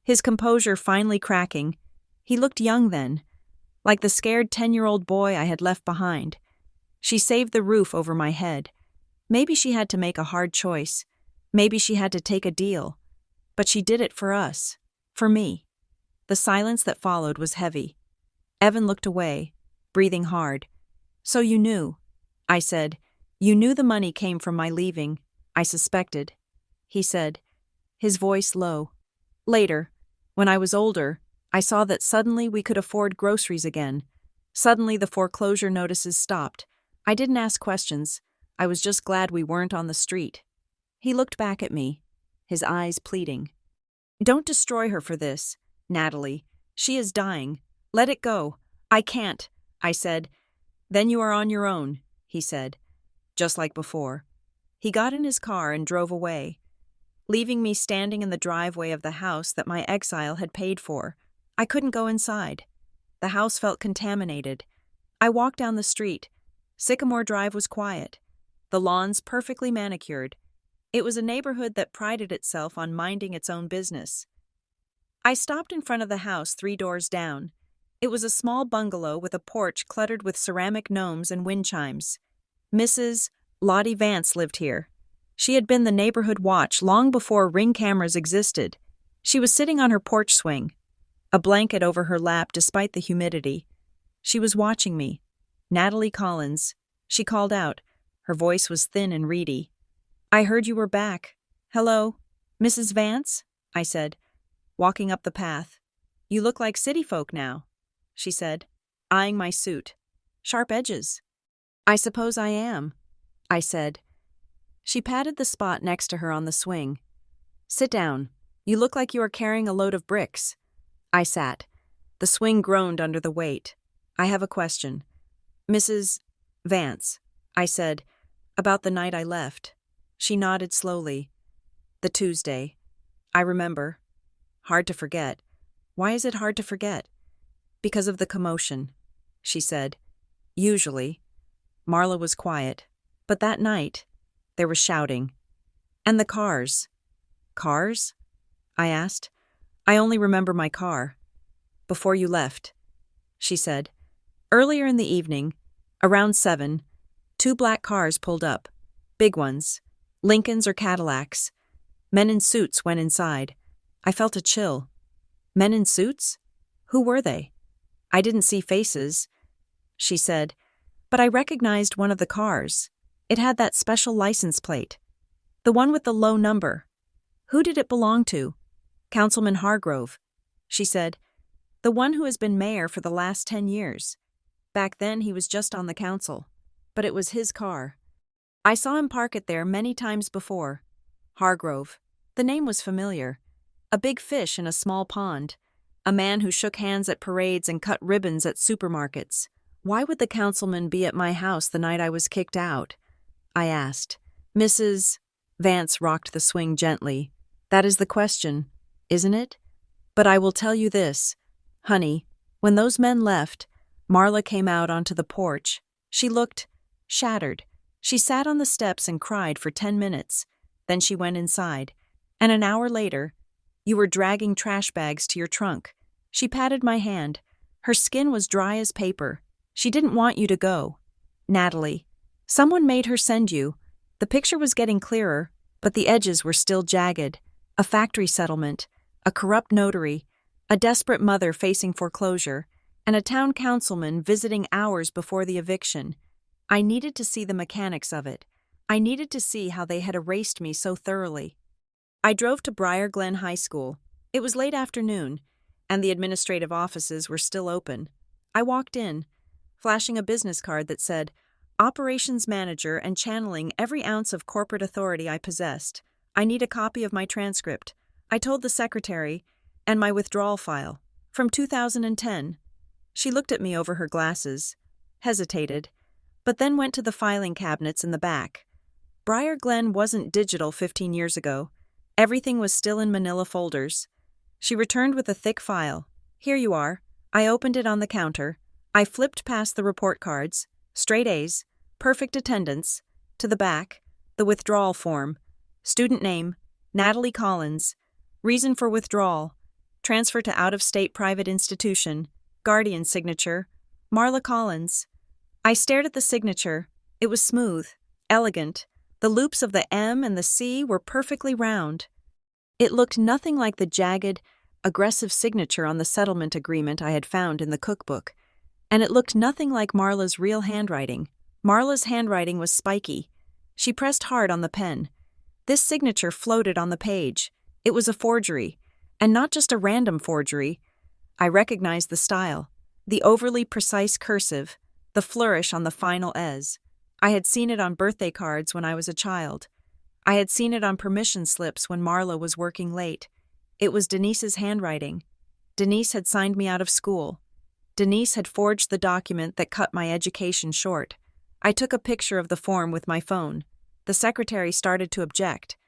his composure finally cracking. He looked young then, like the scared 10-year-old boy I had left behind. "She saved the roof over my head. Maybe she had to make a hard choice. Maybe she had to take a deal. But she did it for us. For me." The silence that followed was heavy. Evan looked away, breathing hard. "So you knew," I said. "You knew the money came from my leaving. I suspected." He said, his voice low. "Later, when I was older, I saw that suddenly we could afford groceries again. Suddenly the foreclosure notices stopped. I didn't ask questions. I was just glad we weren't on the street." He looked back at me, his eyes pleading. "Don't destroy her for this, Natalie. She is dying. Let it go." "I can't," I said. "Then you are on your own," he said, just like before. He got in his car and drove away, leaving me standing in the driveway of the house that my exile had paid for. I couldn't go inside. The house felt contaminated. I walked down the street. Sycamore Drive was quiet. The lawns perfectly manicured. It was a neighborhood that prided itself on minding its own business. I stopped in front of the house 3 doors down. It was a small bungalow with a porch cluttered with ceramic gnomes and wind chimes. Mrs. Lottie Vance lived here. She had been the neighborhood watch long before Ring cameras existed. She was sitting on her porch swing, a blanket over her lap despite the humidity. She was watching me. "Natalie Collins," she called out. Her voice was thin and reedy. "I heard you were back." "Hello, Mrs. Vance?" I said, walking up the path. "You look like city folk now," she said, eyeing my suit. "Sharp edges." "I suppose I am," I said. She patted the spot next to her on the swing. "Sit down. You look like you are carrying a load of bricks." I sat. The swing groaned under the weight. "I have a question." "Mrs. Vance," I said, "about the night I left." She nodded slowly. "The Tuesday. I remember. Hard to forget." "Why is it hard to forget?" "Because of the commotion," she said. "Usually." Marla was quiet. But that night, there was shouting. "And the cars." "Cars?" I asked. "I only remember my car." "Before you left," she said. "Earlier in the evening, around 7, 2 black cars pulled up. Big ones. Lincolns or Cadillacs. Men in suits went inside. I felt a chill." "Men in suits? Who were they?" "I didn't see faces," she said, "but I recognized one of the cars. It had that special license plate. The one with the low number. Who did it belong to?" "Councilman Hargrove," she said. "The one who has been mayor for the last 10 years. Back then he was just on the council. But it was his car. I saw him park it there many times before. Hargrove. The name was familiar. A big fish in a small pond. A man who shook hands at parades and cut ribbons at supermarkets. Why would the councilman be at my house the night I was kicked out?" I asked. Mrs. Vance rocked the swing gently. "That is the question, isn't it? But I will tell you this. Honey, when those men left, Marla came out onto the porch. She looked shattered. She sat on the steps and cried for 10 minutes. Then she went inside. And an hour later, you were dragging trash bags to your trunk. She patted my hand. Her skin was dry as paper. She didn't want you to go. Natalie. Someone made her send you. The picture was getting clearer, but the edges were still jagged. A factory settlement, a corrupt notary, a desperate mother facing foreclosure, and a town councilman visiting hours before the eviction. I needed to see the mechanics of it. I needed to see how they had erased me so thoroughly. I drove to Briar Glen High School. It was late afternoon, and the administrative offices were still open. I walked in, flashing a business card that said, "Operations Manager and channeling every ounce of corporate authority I possessed. I need a copy of my transcript." I told the secretary, "and my withdrawal file, from 2010. She looked at me over her glasses, hesitated, but then went to the filing cabinets in the back. Briar Glen wasn't digital 15 years ago. Everything was still in manila folders. She returned with a thick file. "Here you are." I opened it on the counter. I flipped past the report cards, straight A's, perfect attendance, to the back, the withdrawal form. Student name, Natalie Collins. Reason for withdrawal, transfer to out-of-state private institution. Guardian signature, Marla Collins. I stared at the signature. It was smooth, elegant. The loops of the M and the C were perfectly round. It looked nothing like the jagged, aggressive signature on the settlement agreement I had found in the cookbook. And it looked nothing like Marla's real handwriting. Marla's handwriting was spiky. She pressed hard on the pen. This signature floated on the page. It was a forgery, and not just a random forgery. I recognized the style, the overly precise cursive, the flourish on the final S. I had seen it on birthday cards when I was a child. I had seen it on permission slips when Marla was working late. It was Denise's handwriting. Denise had signed me out of school. Denise had forged the document that cut my education short. I took a picture of the form with my phone. The secretary started to object,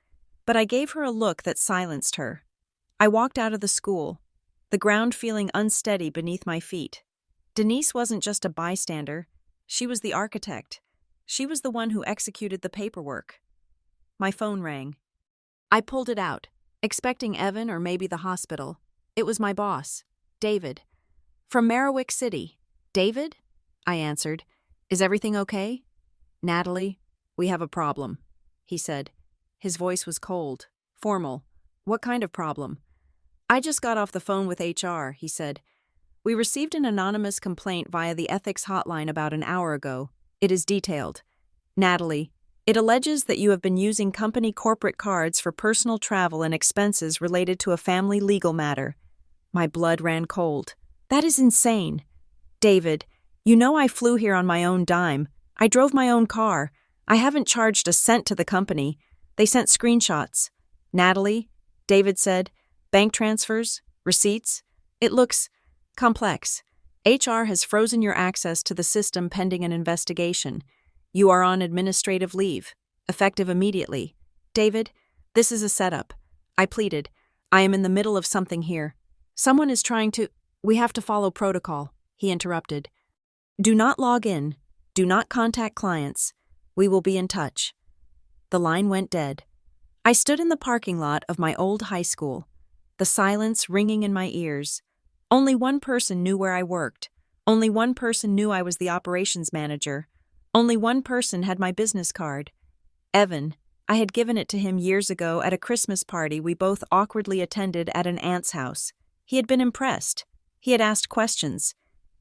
but I gave her a look that silenced her. I walked out of the school, the ground feeling unsteady beneath my feet. Denise wasn't just a bystander. She was the architect. She was the one who executed the paperwork. My phone rang. I pulled it out, expecting Evan or maybe the hospital. It was my boss, David. From Merriwick City. David? I answered. Is everything okay? Natalie, we have a problem, he said. His voice was cold, formal. What kind of problem? I just got off the phone with HR, he said. We received an anonymous complaint via the ethics hotline about an hour ago. It is detailed. Natalie, it alleges that you have been using company corporate cards for personal travel and expenses related to a family legal matter. My blood ran cold. That is insane. David, you know I flew here on my own dime. I drove my own car. I haven't charged a cent to the company. They sent screenshots. Natalie, David said, bank transfers, receipts. It looks complex. HR has frozen your access to the system pending an investigation. You are on administrative leave, effective immediately. David, this is a setup. I pleaded. I am in the middle of something here. Someone is trying to... We have to follow protocol, he interrupted. Do not log in. Do not contact clients. We will be in touch. The line went dead. I stood in the parking lot of my old high school, the silence ringing in my ears. Only one person knew where I worked. Only one person knew I was the operations manager. Only one person had my business card. Evan. I had given it to him years ago at a Christmas party we both awkwardly attended at an aunt's house. He had been impressed. He had asked questions.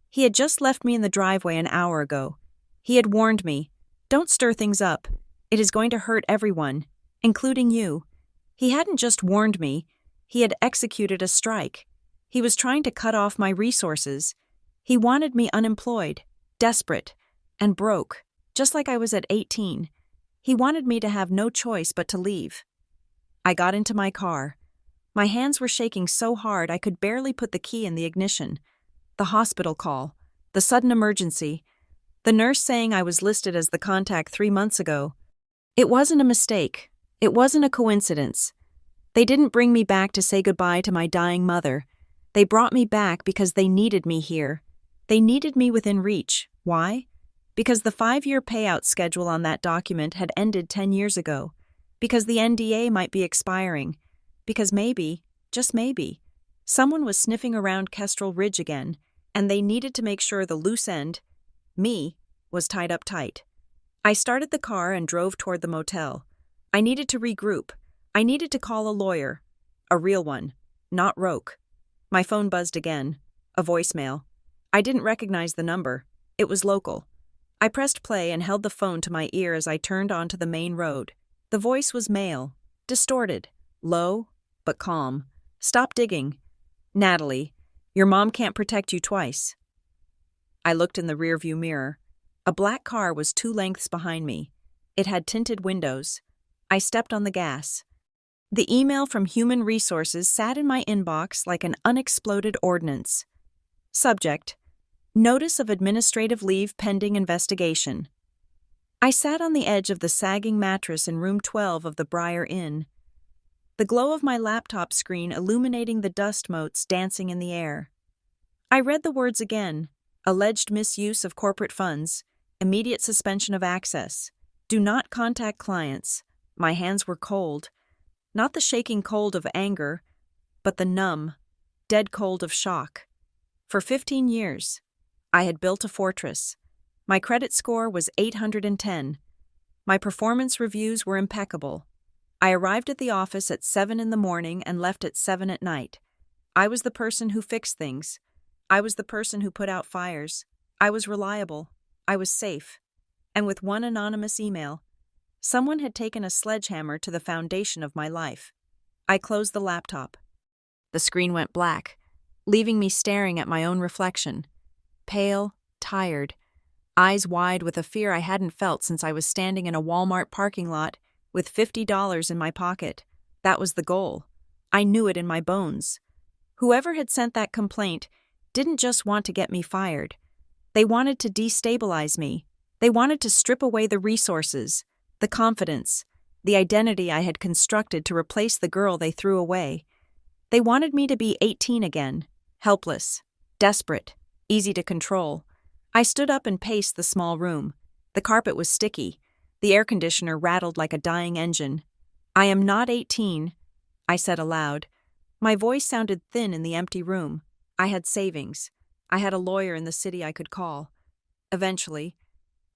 He had just left me in the driveway an hour ago. He had warned me, don't stir things up. It is going to hurt everyone, including you. He hadn't just warned me, he had executed a strike. He was trying to cut off my resources. He wanted me unemployed, desperate, and broke, just like I was at 18. He wanted me to have no choice but to leave. I got into my car. My hands were shaking so hard I could barely put the key in the ignition. The hospital call, the sudden emergency, the nurse saying I was listed as the contact 3 months ago. It wasn't a mistake. It wasn't a coincidence. They didn't bring me back to say goodbye to my dying mother. They brought me back because they needed me here. They needed me within reach. Why? Because the 5-year payout schedule on that document had ended 10 years ago. Because the NDA might be expiring. Because maybe, just maybe, someone was sniffing around Kestrel Ridge again, and they needed to make sure the loose end, me, was tied up tight. I started the car and drove toward the motel. I needed to regroup. I needed to call a lawyer. A real one, not Roke. My phone buzzed again. A voicemail. I didn't recognize the number. It was local. I pressed play and held the phone to my ear as I turned onto the main road. The voice was male, distorted, low, but calm. Stop digging. Natalie, your mom can't protect you twice. I looked in the rearview mirror. A black car was 2 lengths behind me. It had tinted windows. I stepped on the gas. The email from Human Resources sat in my inbox like an unexploded ordnance. Subject: Notice of administrative leave pending investigation. I sat on the edge of the sagging mattress in room 12 of the Briar Inn, the glow of my laptop screen illuminating the dust motes dancing in the air. I read the words again: alleged misuse of corporate funds, immediate suspension of access, do not contact clients. My hands were cold. Not the shaking cold of anger, but the numb, dead cold of shock. For 15 years, I had built a fortress. My credit score was 810. My performance reviews were impeccable. I arrived at the office at 7 in the morning and left at 7 at night. I was the person who fixed things. I was the person who put out fires. I was reliable. I was safe. And with one anonymous email, someone had taken a sledgehammer to the foundation of my life. I closed the laptop. The screen went black, leaving me staring at my own reflection. Pale, tired, eyes wide with a fear I hadn't felt since I was standing in a Walmart parking lot with $50 in my pocket. That was the goal. I knew it in my bones. Whoever had sent that complaint didn't just want to get me fired. They wanted to destabilize me. They wanted to strip away the resources, the confidence, the identity I had constructed to replace the girl they threw away. They wanted me to be 18 again, helpless, desperate, easy to control. I stood up and paced the small room. The carpet was sticky. The air conditioner rattled like a dying engine. I am not 18, I said aloud. My voice sounded thin in the empty room. I had savings. I had a lawyer in the city I could call. Eventually.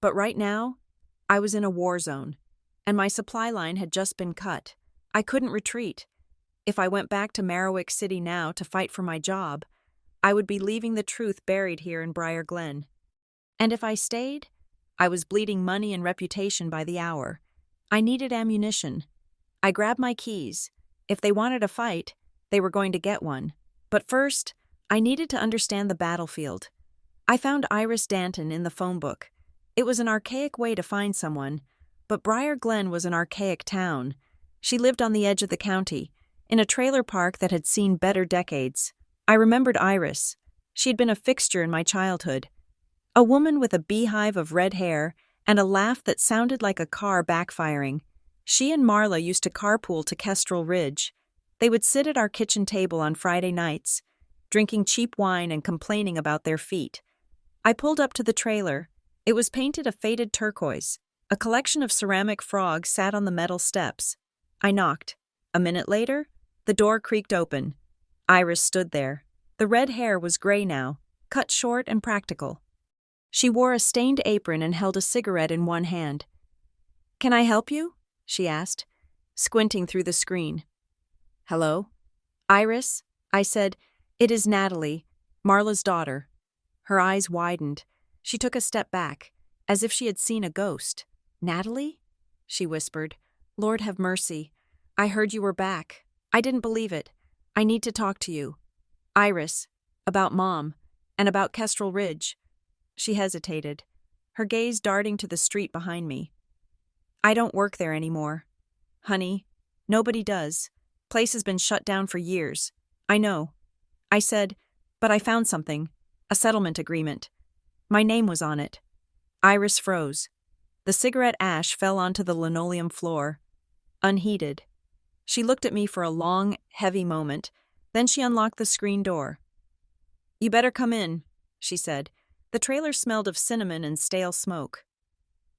But right now, I was in a war zone, and my supply line had just been cut. I couldn't retreat. If I went back to Merriwick City now to fight for my job, I would be leaving the truth buried here in Briar Glen. And if I stayed, I was bleeding money and reputation by the hour. I needed ammunition. I grabbed my keys. If they wanted a fight, they were going to get one. But first, I needed to understand the battlefield. I found Iris Danton in the phone book. It was an archaic way to find someone, but Briar Glen was an archaic town. She lived on the edge of the county, in a trailer park that had seen better decades. I remembered Iris. She had been a fixture in my childhood. A woman with a beehive of red hair and a laugh that sounded like a car backfiring. She and Marla used to carpool to Kestrel Ridge. They would sit at our kitchen table on Friday nights, drinking cheap wine and complaining about their feet. I pulled up to the trailer. It was painted a faded turquoise. A collection of ceramic frogs sat on the metal steps. I knocked. A minute later, the door creaked open. Iris stood there. The red hair was gray now, cut short and practical. She wore a stained apron and held a cigarette in one hand. "Can I help you?" she asked, squinting through the screen. "Hello?" "Iris," I said. "It is Natalie, Marla's daughter." Her eyes widened. She took a step back, as if she had seen a ghost. "Natalie?" she whispered. "Lord have mercy. I heard you were back. I didn't believe it. I need to talk to you. Iris, about Mom, and about Kestrel Ridge." She hesitated, her gaze darting to the street behind me. "I don't work there anymore. Honey, nobody does. Place has been shut down for years. I know." I said, "But I found something. A settlement agreement. My name was on it." Iris froze. The cigarette ash fell onto the linoleum floor, unheeded. She looked at me for a long, heavy moment, then she unlocked the screen door. "You better come in," she said. The trailer smelled of cinnamon and stale smoke.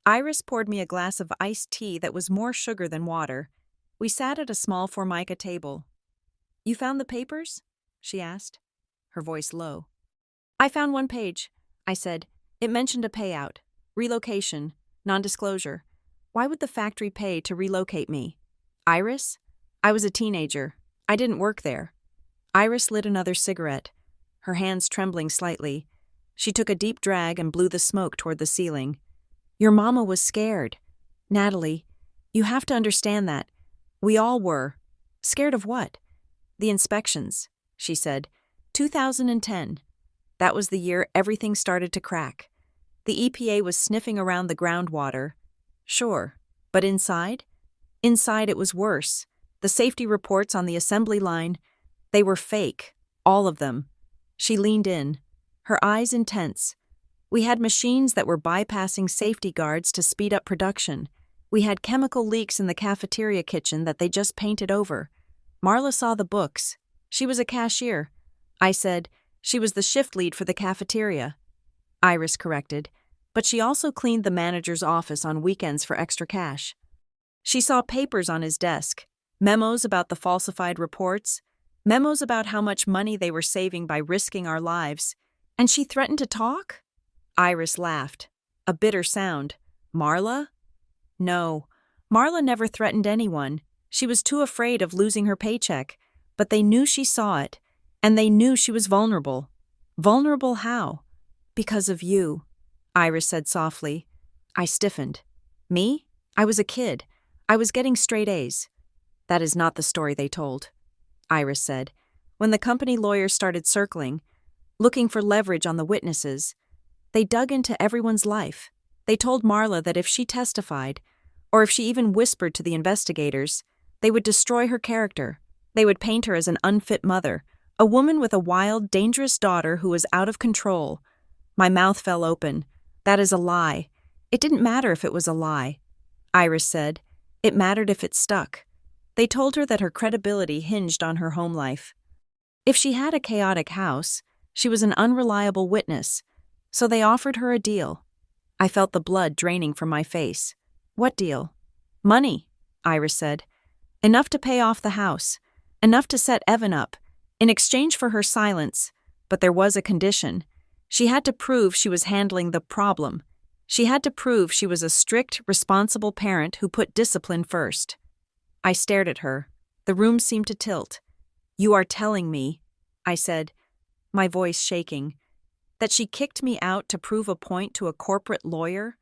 Iris poured me a glass of iced tea that was more sugar than water. We sat at a small formica table. "You found the papers?" she asked, her voice low. "I found one page," I said. "It mentioned a payout, relocation, non-disclosure. Why would the factory pay to relocate me?" "Iris? I was a teenager. I didn't work there." Iris lit another cigarette, her hands trembling slightly. She took a deep drag and blew the smoke toward the ceiling. "Your mama was scared. Natalie, you have to understand that. We all were." "Scared of what?" "The inspections," she said. 2010. That was the year everything started to crack. The EPA was sniffing around the groundwater. Sure, but inside? Inside it was worse. The safety reports on the assembly line, they were fake, all of them. She leaned in, her eyes intense. We had machines that were bypassing safety guards to speed up production. We had chemical leaks in the cafeteria kitchen that they just painted over. Marla saw the books. She was a cashier. I said, "She was the shift lead for the cafeteria." Iris corrected, "But she also cleaned the manager's office on weekends for extra cash." She saw papers on his desk, memos about the falsified reports, memos about how much money they were saving by risking our lives. And she threatened to talk? Iris laughed. A bitter sound. "Marla?" "No. Marla never threatened anyone. She was too afraid of losing her paycheck. But they knew she saw it, and they knew she was vulnerable." "Vulnerable how?" "Because of you," Iris said softly. I stiffened. "Me? I was a kid. I was getting straight A's." "That is not the story they told," Iris said. "When the company lawyers started circling, looking for leverage on the witnesses, they dug into everyone's life. They told Marla that if she testified, or if she even whispered to the investigators, they would destroy her character. They would paint her as an unfit mother, a woman with a wild, dangerous daughter who was out of control." My mouth fell open. "That is a lie." "It didn't matter if it was a lie," Iris said. "It mattered if it stuck." They told her that her credibility hinged on her home life. If she had a chaotic house, she was an unreliable witness, so they offered her a deal. I felt the blood draining from my face. "What deal?" "Money," Iris said. Enough to pay off the house. Enough to set Evan up, in exchange for her silence. But there was a condition. She had to prove she was handling the problem. She had to prove she was a strict, responsible parent who put discipline first. I stared at her. The room seemed to tilt. "You are telling me," I said, my voice shaking, "that she kicked me out to prove a point to a corporate lawyer?"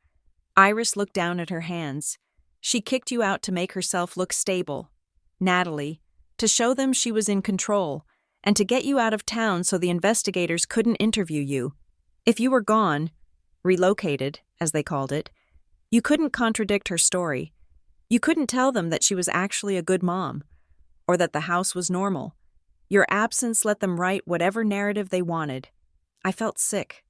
Iris looked down at her hands. "She kicked you out to make herself look stable. Natalie, to show them she was in control, and to get you out of town so the investigators couldn't interview you. If you were gone, relocated, as they called it, you couldn't contradict her story. You couldn't tell them that she was actually a good mom, or that the house was normal. Your absence let them write whatever narrative they wanted." I felt sick.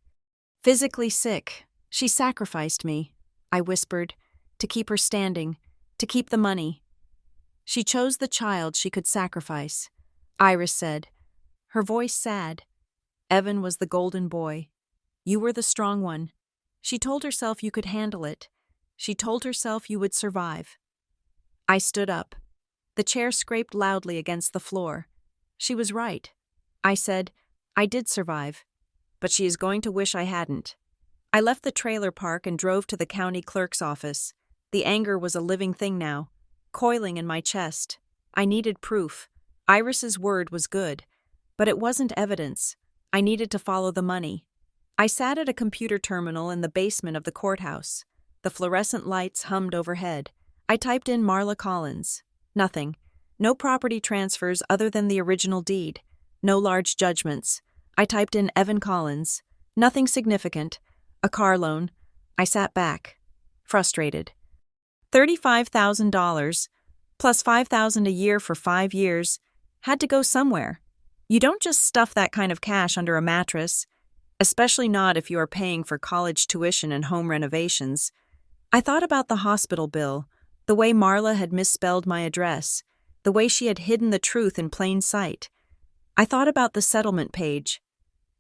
Physically sick. "She sacrificed me," I whispered, "to keep her standing, to keep the money." "She chose the child she could sacrifice," Iris said, her voice sad. "Evan was the golden boy. You were the strong one. She told herself you could handle it. She told herself you would survive." I stood up. The chair scraped loudly against the floor. She was right. I said, "I did survive, but she is going to wish I hadn't." I left the trailer park and drove to the county clerk's office. The anger was a living thing now, coiling in my chest. I needed proof. Iris's word was good, but it wasn't evidence. I needed to follow the money. I sat at a computer terminal in the basement of the courthouse. The fluorescent lights hummed overhead. I typed in Marla Collins. Nothing. No property transfers other than the original deed. No large judgments. I typed in Evan Collins. Nothing significant. A car loan. I sat back, frustrated. $35,000, plus $5,000 a year for 5 years, had to go somewhere. You don't just stuff that kind of cash under a mattress, especially not if you are paying for college tuition and home renovations. I thought about the hospital bill, the way Marla had misspelled my address, the way she had hidden the truth in plain sight. I thought about the settlement page.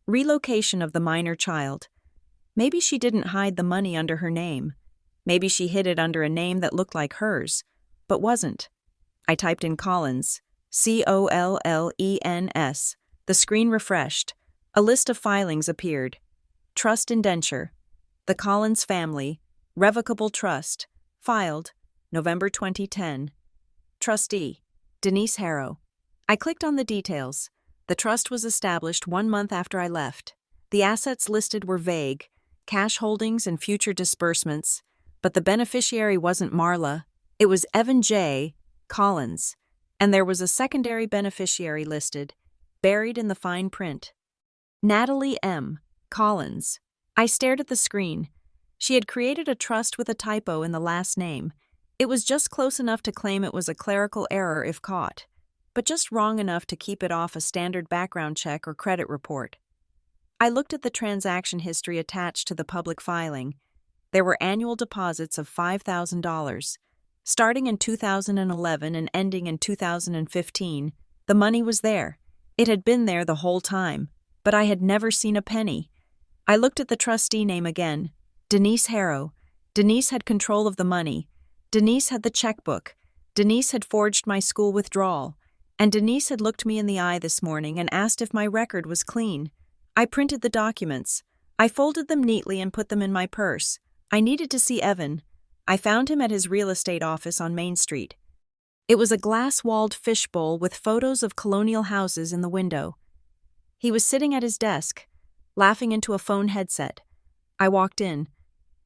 Relocation of the minor child. Maybe she didn't hide the money under her name. Maybe she hid it under a name that looked like hers, but wasn't. I typed in Collins, Collens. The screen refreshed. A list of filings appeared. Trust indenture. The Collins family. Revocable trust. Filed. November 2010. Trustee. Denise Harrow. I clicked on the details. The trust was established 1 month after I left. The assets listed were vague, cash holdings and future disbursements, but the beneficiary wasn't Marla. It was Evan J. Collins, and there was a secondary beneficiary listed, buried in the fine print. Natalie M. Collins. I stared at the screen. She had created a trust with a typo in the last name. It was just close enough to claim it was a clerical error if caught, but just wrong enough to keep it off a standard background check or credit report. I looked at the transaction history attached to the public filing. There were annual deposits of $5,000. Starting in 2011 and ending in 2015, the money was there. It had been there the whole time, but I had never seen a penny. I looked at the trustee name again. Denise Harrow. Denise had control of the money. Denise had the checkbook. Denise had forged my school withdrawal. And Denise had looked me in the eye this morning and asked if my record was clean. I printed the documents. I folded them neatly and put them in my purse. I needed to see Evan. I found him at his real estate office on Main Street. It was a glass-walled fishbowl with photos of colonial houses in the window. He was sitting at his desk, laughing into a phone headset. I walked in.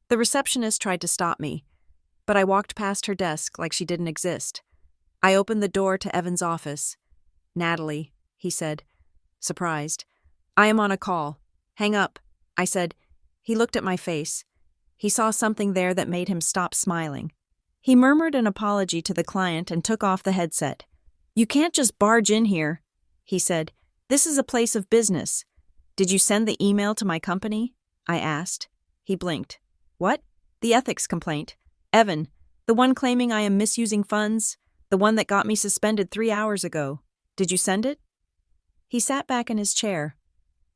The receptionist tried to stop me, but I walked past her desk like she didn't exist. I opened the door to Evan's office. "Natalie," he said, surprised. "I am on a call. Hang up," I said. He looked at my face. He saw something there that made him stop smiling. He murmured an apology to the client and took off the headset. "You can't just barge in here," he said. "This is a place of business." "Did you send the email to my company?" I asked. He blinked. "What?" "The ethics complaint. Evan, the one claiming I am misusing funds, the one that got me suspended 3 hours ago. Did you send it?" He sat back in his chair,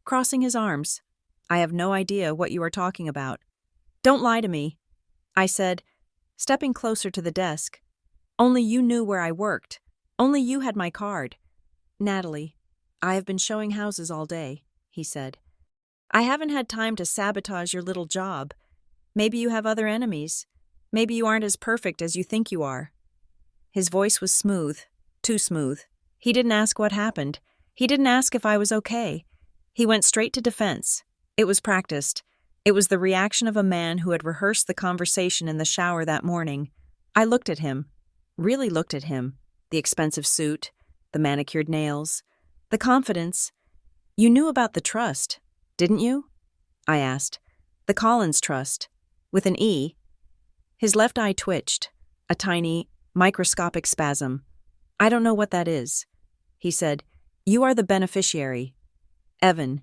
crossing his arms. "I have no idea what you are talking about." "Don't lie to me," I said, stepping closer to the desk. Only you knew where I worked. Only you had my card. Natalie, I have been showing houses all day, he said. I haven't had time to sabotage your little job. Maybe you have other enemies. Maybe you aren't as perfect as you think you are. His voice was smooth, too smooth. He didn't ask what happened. He didn't ask if I was okay. He went straight to defense. It was practiced. It was the reaction of a man who had rehearsed the conversation in the shower that morning. I looked at him, really looked at him. The expensive suit, the manicured nails, the confidence. You knew about the trust, didn't you? I asked. The Collins Trust, with an E. His left eye twitched, a tiny, microscopic spasm. I don't know what that is. He said, You are the beneficiary. Evan,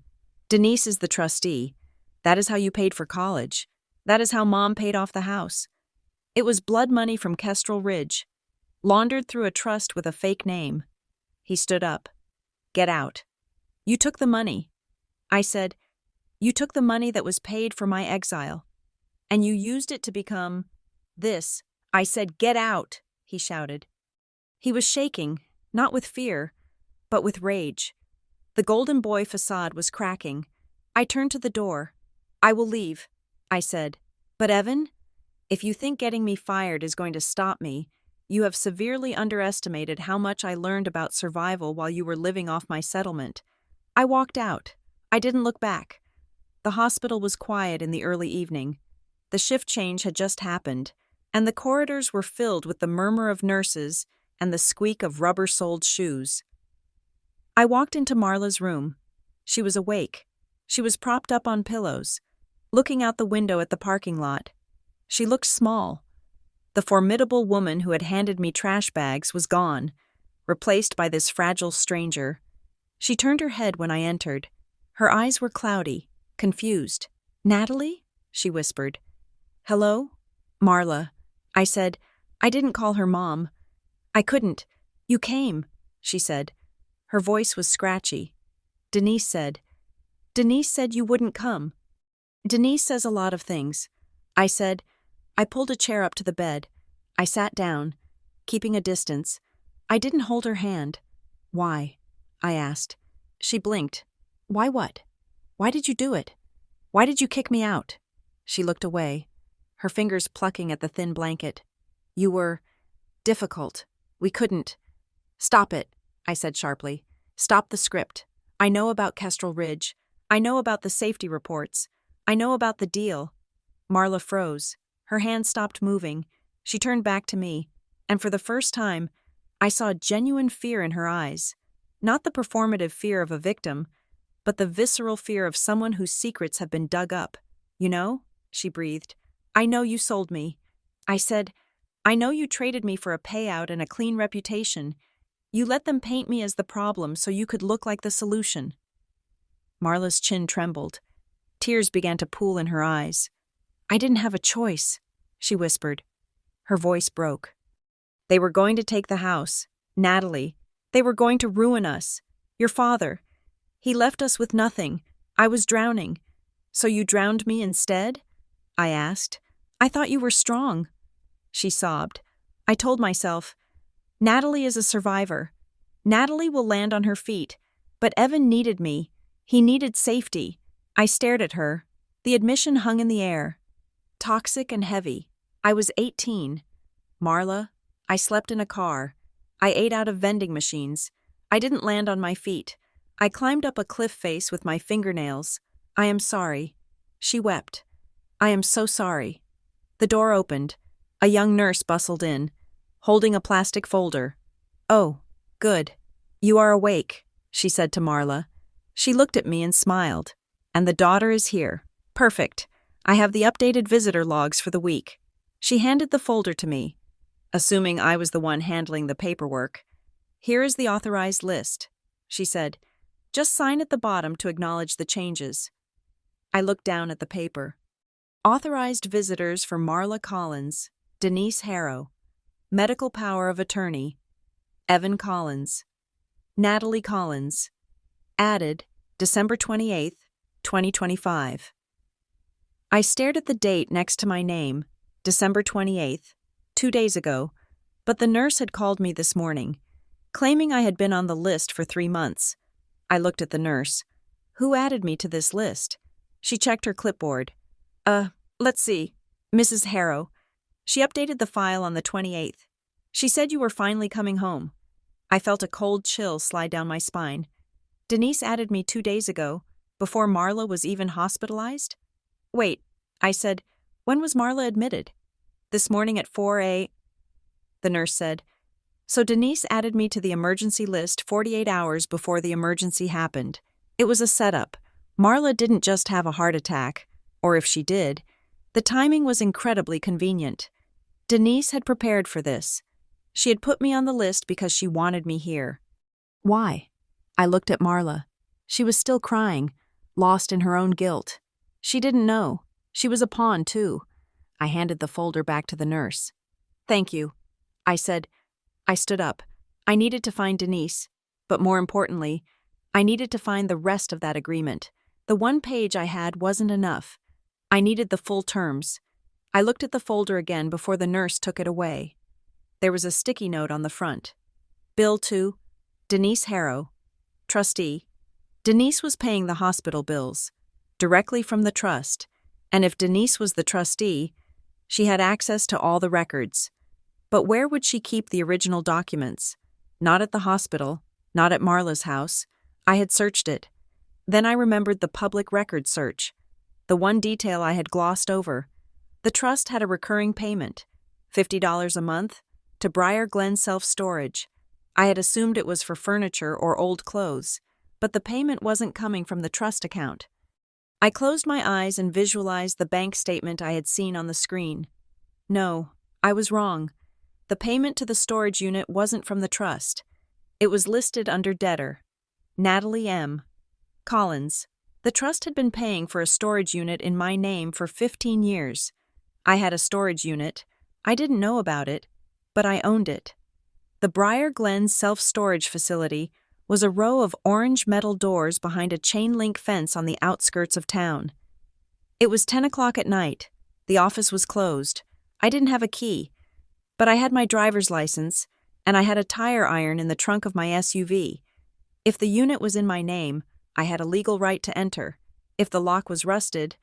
Denise is the trustee. That is how you paid for college. That is how Mom paid off the house. It was blood money from Kestrel Ridge, laundered through a trust with a fake name. He stood up. Get out. You took the money. I said, You took the money that was paid for my exile, and you used it to become this. I said, Get out, he shouted. He was shaking, not with fear, but with rage. The Golden Boy facade was cracking. I turned to the door. I will leave, I said. But Evan, if you think getting me fired is going to stop me, you have severely underestimated how much I learned about survival while you were living off my settlement. I walked out. I didn't look back. The hospital was quiet in the early evening. The shift change had just happened, and the corridors were filled with the murmur of nurses and the squeak of rubber-soled shoes. I walked into Marla's room. She was awake. She was propped up on pillows, looking out the window at the parking lot. She looked small. The formidable woman who had handed me trash bags was gone, replaced by this fragile stranger. She turned her head when I entered. Her eyes were cloudy, confused. Natalie? She whispered. Hello? Marla. I said. I didn't call her Mom. I couldn't. You came, she said. Her voice was scratchy. Denise said you wouldn't come. Denise says a lot of things. I said. I pulled a chair up to the bed. I sat down, keeping a distance. I didn't hold her hand. Why? I asked. She blinked. Why what? Why did you do it? Why did you kick me out? She looked away, her fingers plucking at the thin blanket. You were difficult. We couldn't. Stop it, I said sharply. Stop the script. I know about Kestrel Ridge. I know about the safety reports. I know about the deal. Marla froze. Her hand stopped moving. She turned back to me, and for the first time, I saw genuine fear in her eyes. Not the performative fear of a victim, but the visceral fear of someone whose secrets have been dug up. You know, she breathed. I know you sold me. I said, I know you traded me for a payout and a clean reputation. You let them paint me as the problem so you could look like the solution. Marla's chin trembled. Tears began to pool in her eyes. I didn't have a choice, she whispered. Her voice broke. They were going to take the house. Natalie. They were going to ruin us. Your father. He left us with nothing. I was drowning. So you drowned me instead? I asked. I thought you were strong. She sobbed. I told myself, Natalie is a survivor. Natalie will land on her feet. But Evan needed me. He needed safety. I stared at her. The admission hung in the air. Toxic and heavy. I was 18. Marla, I slept in a car. I ate out of vending machines. I didn't land on my feet. I climbed up a cliff face with my fingernails. I am sorry. She wept. I am so sorry. The door opened. A young nurse bustled in, holding a plastic folder. Oh, good. You are awake, she said to Marla. She looked at me and smiled. And the daughter is here. Perfect. I have the updated visitor logs for the week. She handed the folder to me, assuming I was the one handling the paperwork. Here is the authorized list, she said. Just sign at the bottom to acknowledge the changes. I looked down at the paper. Authorized visitors for Marla Collins, Denise Harrow. Medical power of attorney, Evan Collins. Natalie Collins. Added, December 28th, 2025. I stared at the date next to my name, December 28th, 2 days ago, But the nurse had called me this morning, claiming I had been on the list for 3 months. I looked at the nurse. Who added me to this list? She checked her clipboard. Let's see. Mrs. Harrow. She updated the file on the 28th. She said you were finally coming home. I felt a cold chill slide down my spine. Denise added me 2 days ago, before Marla was even hospitalized? Wait, I said, when was Marla admitted? This morning at 4 a.m. The nurse said, so Denise added me to the emergency list 48 hours before the emergency happened. It was a setup. Marla didn't just have a heart attack, or if she did, the timing was incredibly convenient. Denise had prepared for this. She had put me on the list because she wanted me here. Why? I looked at Marla. She was still crying, lost in her own guilt. She didn't know. She was a pawn, too. I handed the folder back to the nurse. Thank you, I said. I stood up. I needed to find Denise, but more importantly, I needed to find the rest of that agreement. The 1 page I had wasn't enough. I needed the full terms. I looked at the folder again before the nurse took it away. There was a sticky note on the front. Bill to Denise Harrow, trustee. Denise was paying the hospital bills, directly from the trust, and if Denise was the trustee, she had access to all the records. But where would she keep the original documents? Not at the hospital, not at Marla's house. I had searched it. Then I remembered the public records search. The one detail I had glossed over. The trust had a recurring payment, $50 a month, to Briar Glen Self-Storage. I had assumed it was for furniture or old clothes, but the payment wasn't coming from the trust account. I closed my eyes and visualized the bank statement I had seen on the screen. No, I was wrong. The payment to the storage unit wasn't from the trust. It was listed under debtor. Natalie M. Collins. The trust had been paying for a storage unit in my name for 15 years. I had a storage unit. I didn't know about it, but I owned it. The Briar Glen Self-Storage Facility was a row of orange metal doors behind a chain-link fence on the outskirts of town. It was 10 o'clock at night. The office was closed. I didn't have a key, but I had my driver's license, and I had a tire iron in the trunk of my SUV. If the unit was in my name, I had a legal right to enter. If the lock was rusted,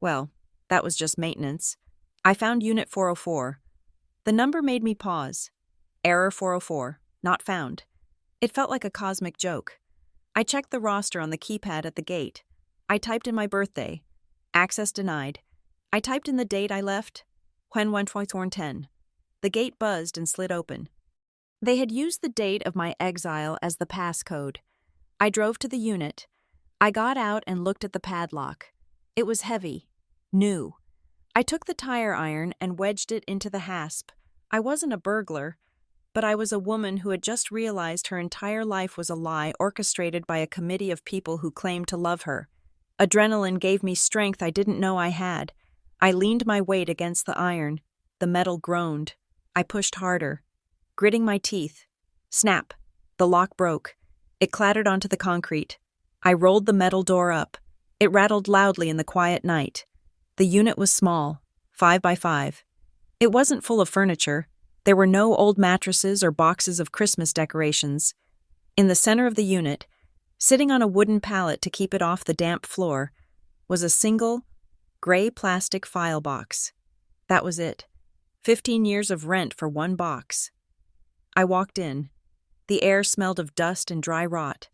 well, that was just maintenance. I found Unit 404. The number made me pause. Error 404, not found. It felt like a cosmic joke. I checked the roster on the keypad at the gate. I typed in my birthday. Access denied. I typed in the date I left. When 10. The gate buzzed and slid open. They had used the date of my exile as the passcode. I drove to the unit. I got out and looked at the padlock. It was heavy, new. I took the tire iron and wedged it into the hasp. I wasn't a burglar, but I was a woman who had just realized her entire life was a lie orchestrated by a committee of people who claimed to love her. Adrenaline gave me strength I didn't know I had. I leaned my weight against the iron. The metal groaned. I pushed harder, gritting my teeth. Snap! The lock broke. It clattered onto the concrete. I rolled the metal door up. It rattled loudly in the quiet night. The unit was small, 5 by 5. It wasn't full of furniture. There were no old mattresses or boxes of Christmas decorations. In the center of the unit, sitting on a wooden pallet to keep it off the damp floor, was a single, gray plastic file box. That was it. 15 years of rent for one box. I walked in. The air smelled of dust and dry rot.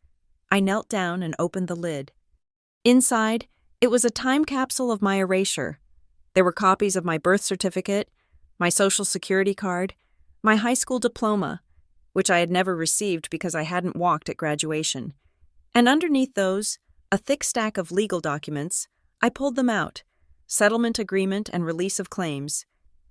I knelt down and opened the lid. Inside, it was a time capsule of my erasure. There were copies of my birth certificate, my social security card, my high school diploma, which I had never received because I hadn't walked at graduation. And underneath those, a thick stack of legal documents. I pulled them out. Settlement agreement and release of claims.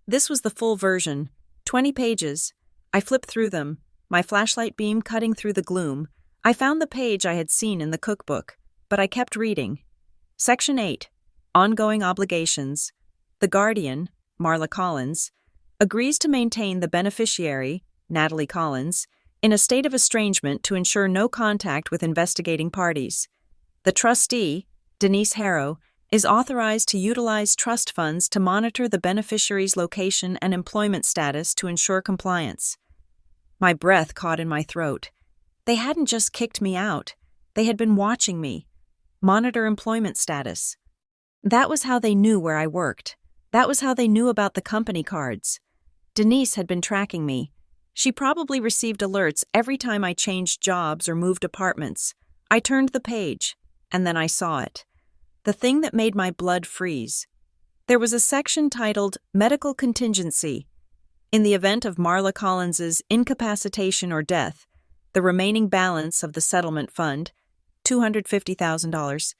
This was the full version, 20 pages. I flipped through them, my flashlight beam cutting through the gloom. I found the page I had seen in the cookbook, but I kept reading. Section 8, Ongoing Obligations. The guardian, Marla Collins, agrees to maintain the beneficiary, Natalie Collins, in a state of estrangement to ensure no contact with investigating parties. The trustee, Denise Harrow, is authorized to utilize trust funds to monitor the beneficiary's location and employment status to ensure compliance. My breath caught in my throat. They hadn't just kicked me out. They had been watching me. Monitor employment status. That was how they knew where I worked. That was how they knew about the company cards. Denise had been tracking me. She probably received alerts every time I changed jobs or moved apartments. I turned the page, and then I saw it. The thing that made my blood freeze. There was a section titled Medical Contingency. In the event of Marla Collins's incapacitation or death, the remaining balance of the settlement fund, $250,000,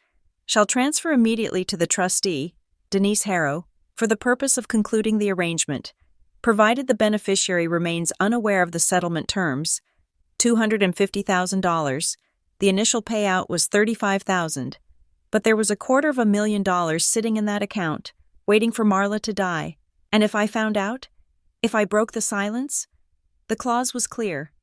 shall transfer immediately to the trustee, Denise Harrow, for the purpose of concluding the arrangement, provided the beneficiary remains unaware of the settlement terms, $250,000. The initial payout was $35,000, but there was $250,000 sitting in that account, waiting for Marla to die. And if I found out? If I broke the silence? The clause was clear.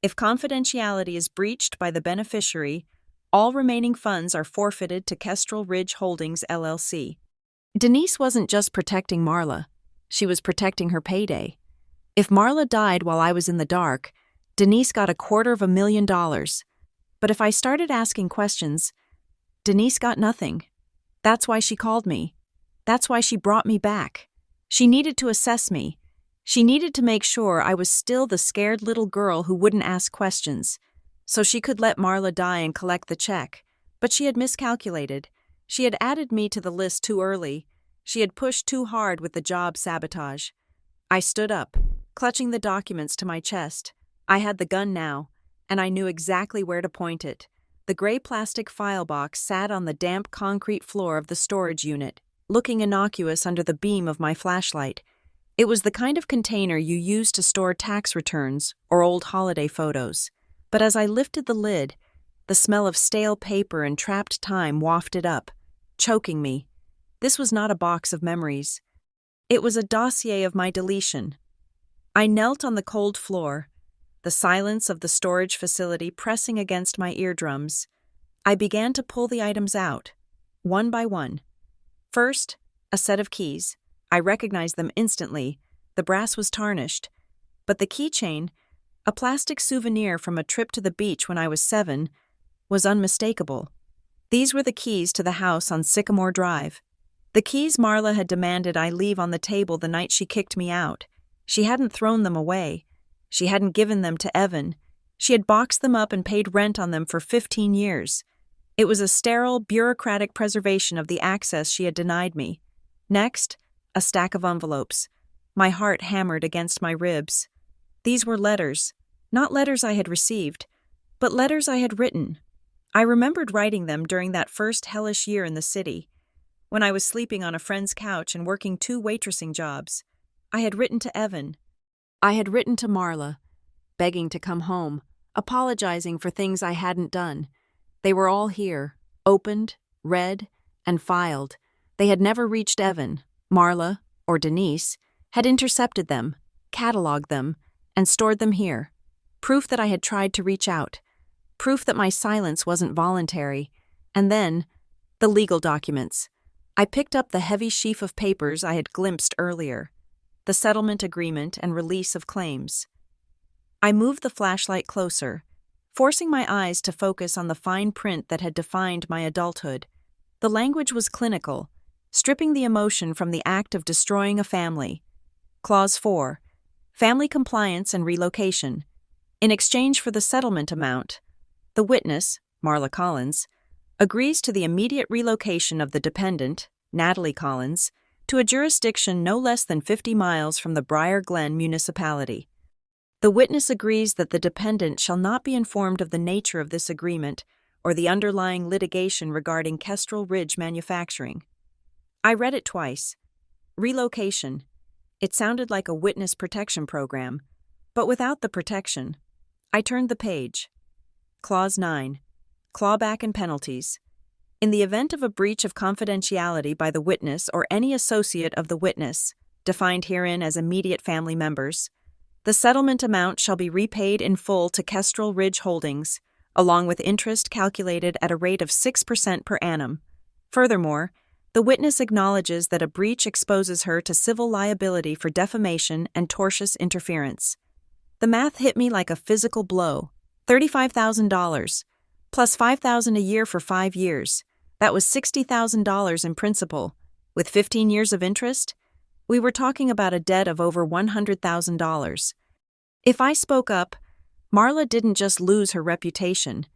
If confidentiality is breached by the beneficiary, all remaining funds are forfeited to Kestrel Ridge Holdings, LLC. Denise wasn't just protecting Marla. She was protecting her payday. If Marla died while I was in the dark, Denise got $250,000. But if I started asking questions, Denise got nothing. That's why she called me. That's why she brought me back. She needed to assess me. She needed to make sure I was still the scared little girl who wouldn't ask questions, so she could let Marla die and collect the check. But she had miscalculated. She had added me to the list too early. She had pushed too hard with the job sabotage. I stood up, clutching the documents to my chest. I had the gun now, and I knew exactly where to point it. The gray plastic file box sat on the damp concrete floor of the storage unit, looking innocuous under the beam of my flashlight. It was the kind of container you use to store tax returns or old holiday photos. But as I lifted the lid, the smell of stale paper and trapped time wafted up, choking me. This was not a box of memories. It was a dossier of my deletion. I knelt on the cold floor, the silence of the storage facility pressing against my eardrums. I began to pull the items out, one by one. First, a set of keys. I recognized them instantly. The brass was tarnished. But the keychain, a plastic souvenir from a trip to the beach when I was 7, was unmistakable. These were the keys to the house on Sycamore Drive. The keys Marla had demanded I leave on the table the night she kicked me out. She hadn't thrown them away. She hadn't given them to Evan. She had boxed them up and paid rent on them for 15 years. It was a sterile, bureaucratic preservation of the access she had denied me. Next, a stack of envelopes. My heart hammered against my ribs. These were letters. Not letters I had received, but letters I had written. I remembered writing them during that first hellish year in the city, when I was sleeping on a friend's couch and working 2 waitressing jobs. I had written to Evan. I had written to Marla, begging to come home, apologizing for things I hadn't done. They were all here, opened, read, and filed. They had never reached Evan. Marla, or Denise, had intercepted them, cataloged them, and stored them here. Proof that I had tried to reach out. Proof that my silence wasn't voluntary. And then, the legal documents. I picked up the heavy sheaf of papers I had glimpsed earlier. The settlement agreement and release of claims. I moved the flashlight closer, forcing my eyes to focus on the fine print that had defined my adulthood. The language was clinical, stripping the emotion from the act of destroying a family. Clause 4. Family compliance and relocation. In exchange for the settlement amount, the witness, Marla Collins, agrees to the immediate relocation of the dependent, Natalie Collins, to a jurisdiction no less than 50 miles from the Briar Glen municipality. The witness agrees that the dependent shall not be informed of the nature of this agreement or the underlying litigation regarding Kestrel Ridge Manufacturing. I read it twice. Relocation. It sounded like a witness protection program, but without the protection. I turned the page. Clause 9. Clawback and penalties. In the event of a breach of confidentiality by the witness or any associate of the witness, defined herein as immediate family members, the settlement amount shall be repaid in full to Kestrel Ridge Holdings, along with interest calculated at a rate of 6% per annum. Furthermore, the The witness acknowledges that a breach exposes her to civil liability for defamation and tortious interference. The math hit me like a physical blow. $35,000, plus $5,000 a year for 5 years. That was $60,000 in principal. With 15 years of interest, we were talking about a debt of over $100,000. If I spoke up, Marla didn't just lose her reputation.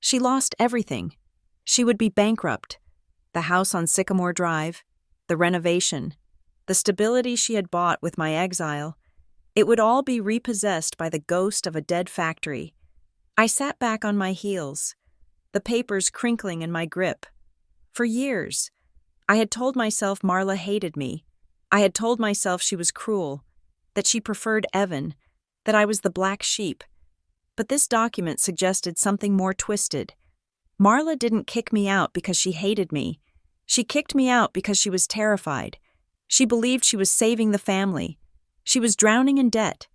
She lost everything. She would be bankrupt. The house on Sycamore Drive, the renovation, the stability she had bought with my exile, it would all be repossessed by the ghost of a dead factory. I sat back on my heels, the papers crinkling in my grip. For years, I had told myself Marla hated me. I had told myself she was cruel, that she preferred Evan, that I was the black sheep. But this document suggested something more twisted. Marla didn't kick me out because she hated me. She kicked me out because she was terrified. She believed she was saving the family. She was drowning in debt,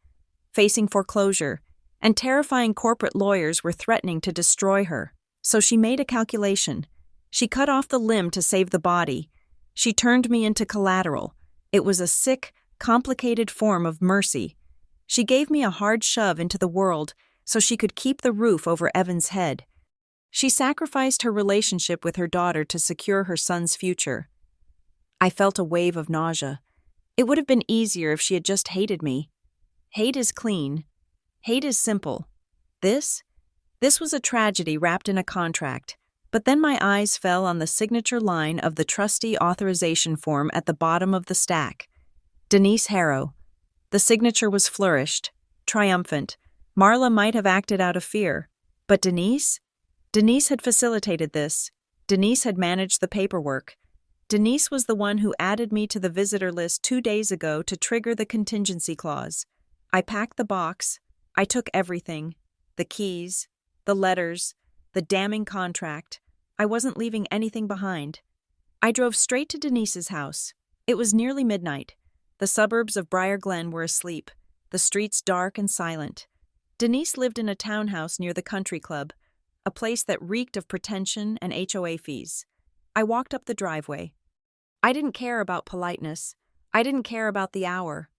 facing foreclosure, and terrifying corporate lawyers were threatening to destroy her. So she made a calculation. She cut off the limb to save the body. She turned me into collateral. It was a sick, complicated form of mercy. She gave me a hard shove into the world so she could keep the roof over Evan's head. She sacrificed her relationship with her daughter to secure her son's future. I felt a wave of nausea. It would have been easier if she had just hated me. Hate is clean. Hate is simple. This was a tragedy wrapped in a contract. But then my eyes fell on the signature line of the trustee authorization form at the bottom of the stack. Denise Harrow. The signature was flourished, triumphant. Marla might have acted out of fear. But Denise? Denise had facilitated this. Denise had managed the paperwork. Denise was the one who added me to the visitor list 2 days ago to trigger the contingency clause. I packed the box. I took everything. The keys, the letters, the damning contract. I wasn't leaving anything behind. I drove straight to Denise's house. It was nearly midnight. The suburbs of Briar Glen were asleep, the streets dark and silent. Denise lived in a townhouse near the country club, a place that reeked of pretension and HOA fees. I walked up the driveway. I didn't care about politeness. I didn't care about the hour.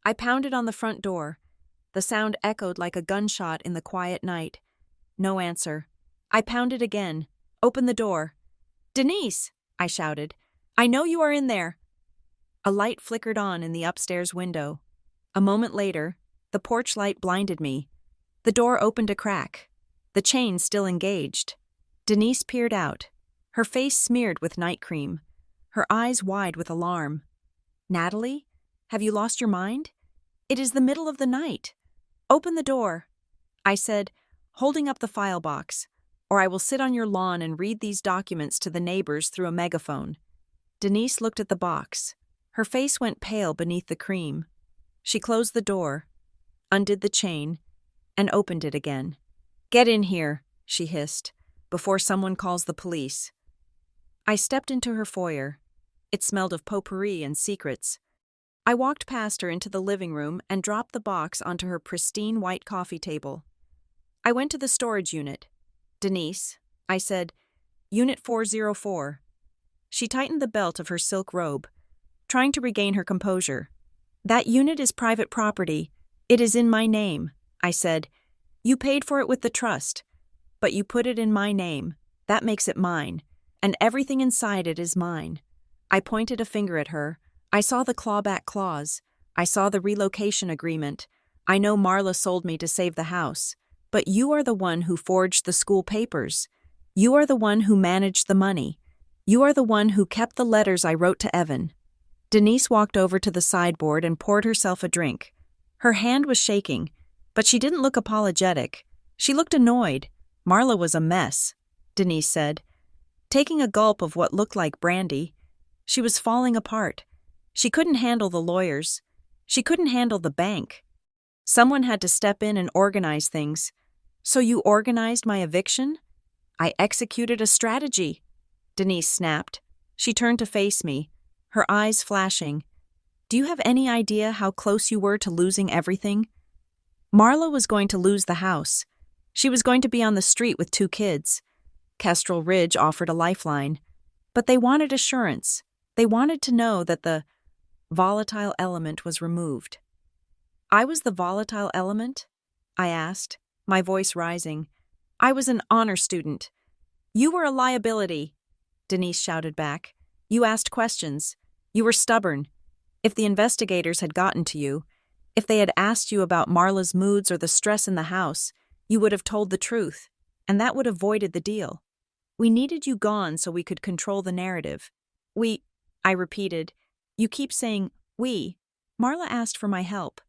I pounded on the front door. The sound echoed like a gunshot in the quiet night. No answer. I pounded again. Open the door. "Denise!" I shouted. "I know you are in there." A light flickered on in the upstairs window. A moment later, the porch light blinded me. The door opened a crack. The chain still engaged. Denise peered out, her face smeared with night cream, her eyes wide with alarm. "Natalie, have you lost your mind? It is the middle of the night. Open the door," I said, holding up the file box, "or I will sit on your lawn and read these documents to the neighbors through a megaphone." Denise looked at the box. Her face went pale beneath the cream. She closed the door, undid the chain, and opened it again. "Get in here," she hissed, "before someone calls the police." I stepped into her foyer. It smelled of potpourri and secrets. I walked past her into the living room and dropped the box onto her pristine white coffee table. I went to the storage unit. "Denise," I said, "Unit 404. She tightened the belt of her silk robe, trying to regain her composure. "That unit is private property. It is in my name," I said. "You paid for it with the trust, but you put it in my name. That makes it mine, and everything inside it is mine." I pointed a finger at her. I saw the clawback clause. I saw the relocation agreement. I know Marla sold me to save the house, but you are the one who forged the school papers. You are the one who managed the money. You are the one who kept the letters I wrote to Evan. Denise walked over to the sideboard and poured herself a drink. Her hand was shaking, but she didn't look apologetic. She looked annoyed. "Marla was a mess," Denise said, taking a gulp of what looked like brandy. She was falling apart. She couldn't handle the lawyers. She couldn't handle the bank. Someone had to step in and organize things. "So you organized my eviction?" "I executed a strategy," Denise snapped. She turned to face me, her eyes flashing. "Do you have any idea how close you were to losing everything?" Marla was going to lose the house. She was going to be on the street with 2 kids. Kestrel Ridge offered a lifeline. But they wanted assurance. They wanted to know that the volatile element was removed. I was the volatile element? I asked, my voice rising. I was an honor student. You were a liability, Denise shouted back. You asked questions. You were stubborn. If the investigators had gotten to you, if they had asked you about Marla's moods or the stress in the house, you would have told the truth, and that would have voided the deal. We needed you gone so we could control the narrative. I repeated. You keep saying, we. Marla asked for my help,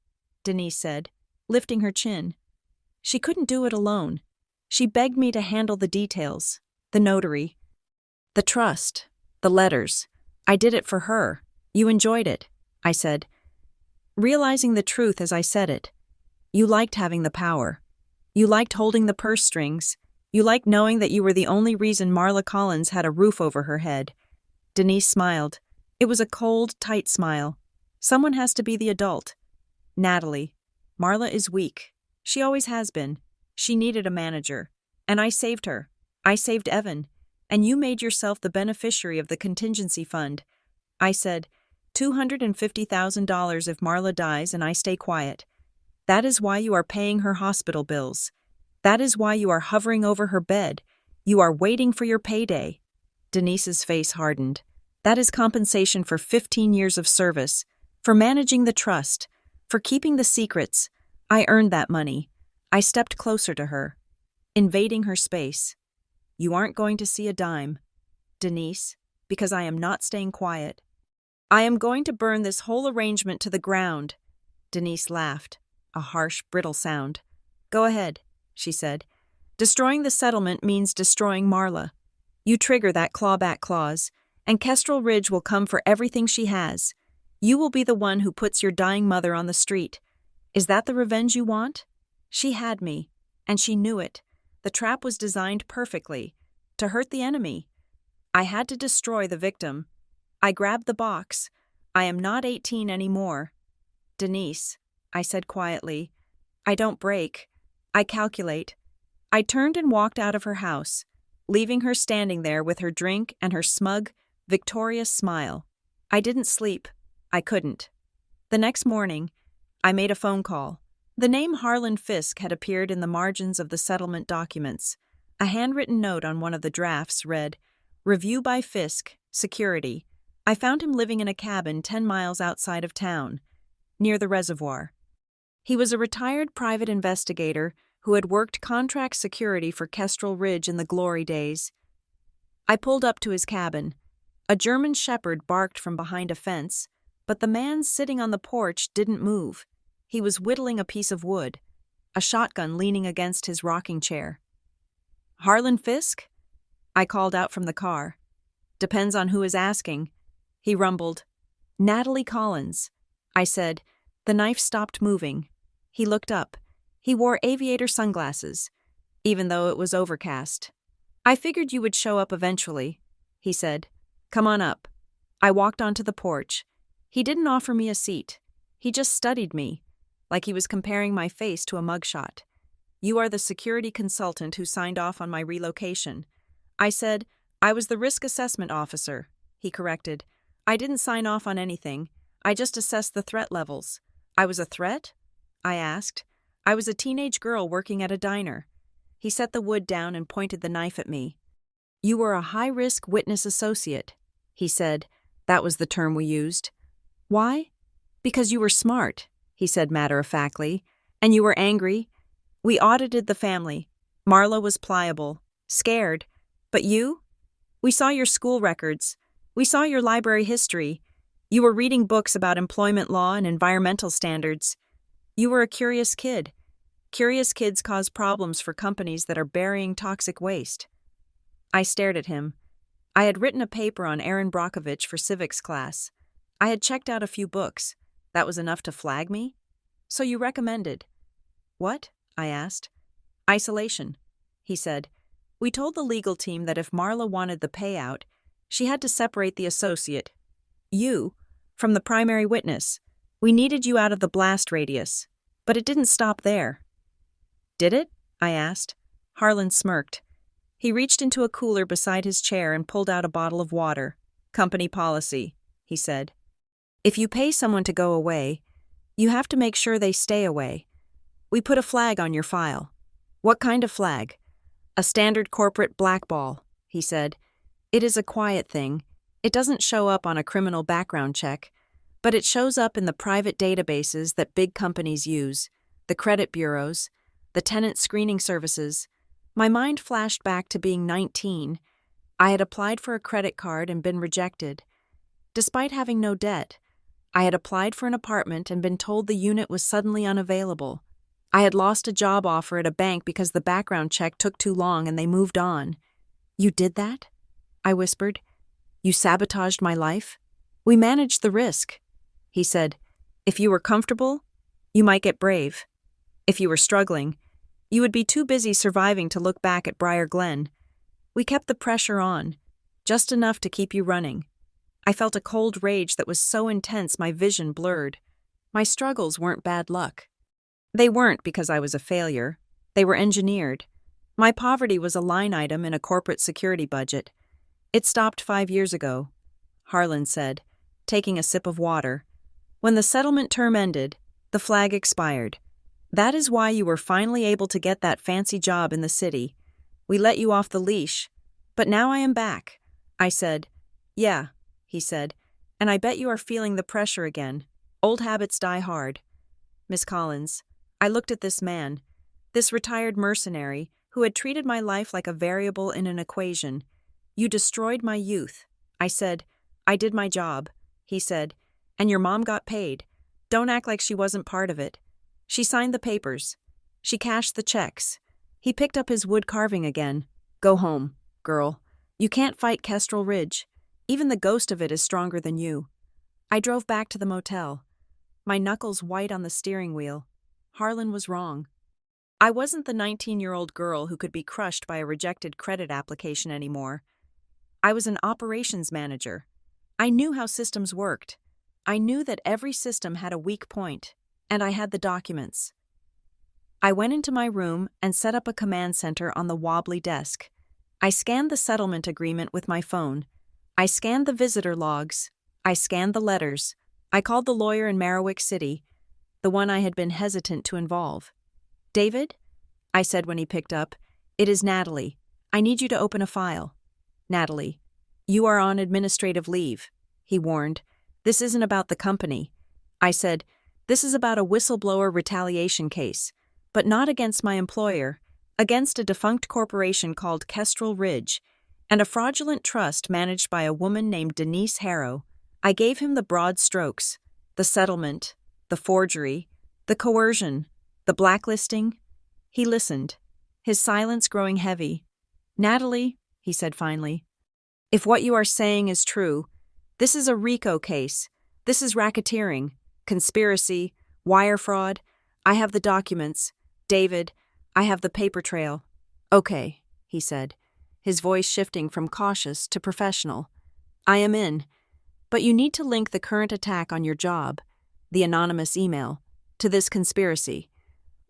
Denise said, lifting her chin. She couldn't do it alone. She begged me to handle the details, the notary, the trust, the letters. I did it for her. You enjoyed it, I said, realizing the truth as I said it. You liked having the power. You liked holding the purse strings. You liked knowing that you were the only reason Marla Collins had a roof over her head. Denise smiled. It was a cold, tight smile. Someone has to be the adult. Natalie, Marla is weak. She always has been. She needed a manager. And I saved her. I saved Evan. And you made yourself the beneficiary of the contingency fund. I said, $250,000 if Marla dies and I stay quiet. That is why you are paying her hospital bills. That is why you are hovering over her bed. You are waiting for your payday. Denise's face hardened. That is compensation for 15 years of service, for managing the trust, for keeping the secrets. I earned that money. I stepped closer to her, invading her space. You aren't going to see a dime, Denise, because I am not staying quiet. I am going to burn this whole arrangement to the ground. Denise laughed, a harsh, brittle sound. Go ahead, she said. Destroying the settlement means destroying Marla. You trigger that clawback clause, and Kestrel Ridge will come for everything she has. You will be the one who puts your dying mother on the street. Is that the revenge you want? She had me, and she knew it. The trap was designed perfectly, to hurt the enemy. I had to destroy the victim. I grabbed the box. I am not 18 anymore. Denise, I said quietly, I don't break. I calculate. I turned and walked out of her house, leaving her standing there with her drink and her smug, victorious smile. I didn't sleep. I couldn't. The next morning, I made a phone call. The name Harlan Fisk had appeared in the margins of the settlement documents. A handwritten note on one of the drafts read, Review by Fisk, Security. I found him living in a cabin 10 miles outside of town, near the reservoir. He was a retired private investigator who had worked contract security for Kestrel Ridge in the glory days. I pulled up to his cabin. A German shepherd barked from behind a fence, but the man sitting on the porch didn't move. He was whittling a piece of wood, a shotgun leaning against his rocking chair. Harlan Fisk? I called out from the car. Depends on who is asking. He rumbled. Natalie Collins. I said. The knife stopped moving. He looked up. He wore aviator sunglasses, even though it was overcast. I figured you would show up eventually, he said. Come on up. I walked onto the porch. He didn't offer me a seat. He just studied me, like he was comparing my face to a mugshot. You are the security consultant who signed off on my relocation. I said, I was the risk assessment officer, he corrected. I didn't sign off on anything. I just assessed the threat levels. I was a threat? I asked. I was a teenage girl working at a diner. He set the wood down and pointed the knife at me. You were a high-risk witness associate, he said. That was the term we used. Why? Because you were smart, he said matter-of-factly, and you were angry. We audited the family. Marla was pliable, scared. But you? We saw your school records. We saw your library history. You were reading books about employment law and environmental standards. You were a curious kid. Curious kids cause problems for companies that are burying toxic waste. I stared at him. I had written a paper on Aaron Brockovich for civics class. I had checked out a few books. That was enough to flag me? So you recommended. What? I asked. Isolation, he said. We told the legal team that if Marla wanted the payout, she had to separate the associate, you, from the primary witness. We needed you out of the blast radius. But it didn't stop there. Did it? I asked. Harlan smirked. He reached into a cooler beside his chair and pulled out a bottle of water. Company policy, he said. If you pay someone to go away, you have to make sure they stay away. We put a flag on your file. What kind of flag? A standard corporate blackball, he said. It is a quiet thing. It doesn't show up on a criminal background check, but it shows up in the private databases that big companies use, the credit bureaus, the tenant screening services. My mind flashed back to being 19. I had applied for a credit card and been rejected. Despite having no debt, I had applied for an apartment and been told the unit was suddenly unavailable. I had lost a job offer at a bank because the background check took too long and they moved on. You did that? I whispered. You sabotaged my life? We managed the risk. He said, if you were comfortable, you might get brave. If you were struggling, you would be too busy surviving to look back at Briar Glen. We kept the pressure on, just enough to keep you running. I felt a cold rage that was so intense my vision blurred. My struggles weren't bad luck. They weren't because I was a failure. They were engineered. My poverty was a line item in a corporate security budget. It stopped 5 years ago, Harlan said, taking a sip of water. When the settlement term ended, the flag expired. That is why you were finally able to get that fancy job in the city. We let you off the leash. But now I am back. I said, yeah, he said, and I bet you are feeling the pressure again. Old habits die hard. Miss Collins, I looked at this man, this retired mercenary who had treated my life like a variable in an equation. You destroyed my youth. I said, I did my job. He said, and your mom got paid. Don't act like she wasn't part of it. She signed the papers. She cashed the checks. He picked up his wood carving again. Go home, girl. You can't fight Kestrel Ridge. Even the ghost of it is stronger than you. I drove back to the motel, my knuckles white on the steering wheel. Harlan was wrong. I wasn't the 19-year-old girl who could be crushed by a rejected credit application anymore. I was an operations manager. I knew how systems worked. I knew that every system had a weak point, and I had the documents. I went into my room and set up a command center on the wobbly desk. I scanned the settlement agreement with my phone. I scanned the visitor logs. I scanned the letters. I called the lawyer in Merriwick City, the one I had been hesitant to involve. David? I said when he picked up. It is Natalie. I need you to open a file. Natalie, you are on administrative leave, he warned. This isn't about the company. I said, this is about a whistleblower retaliation case, but not against my employer, against a defunct corporation called Kestrel Ridge, and a fraudulent trust managed by a woman named Denise Harrow. I gave him the broad strokes, the settlement, the forgery, the coercion, the blacklisting. He listened, his silence growing heavy. Natalie, he said finally, if what you are saying is true, this is a RICO case. This is racketeering, conspiracy, wire fraud. I have the documents. David, I have the paper trail. Okay, he said, his voice shifting from cautious to professional. I am in. But you need to link the current attack on your job, the anonymous email, to this conspiracy.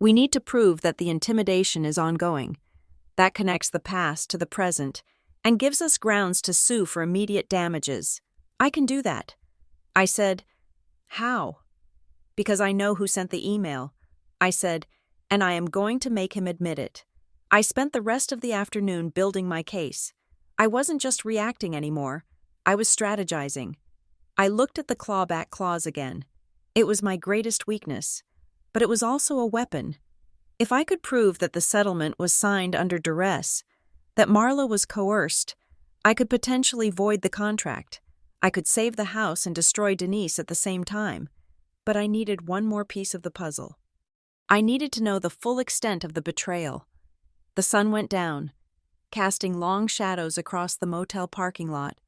We need to prove that the intimidation is ongoing. That connects the past to the present and gives us grounds to sue for immediate damages. I can do that. I said, how? Because I know who sent the email. I said, and I am going to make him admit it. I spent the rest of the afternoon building my case. I wasn't just reacting anymore. I was strategizing. I looked at the clawback clause again. It was my greatest weakness, but it was also a weapon. If I could prove that the settlement was signed under duress, that Marla was coerced, I could potentially void the contract. I could save the house and destroy Denise at the same time. But I needed one more piece of the puzzle. I needed to know the full extent of the betrayal. The sun went down, casting long shadows across the motel parking lot.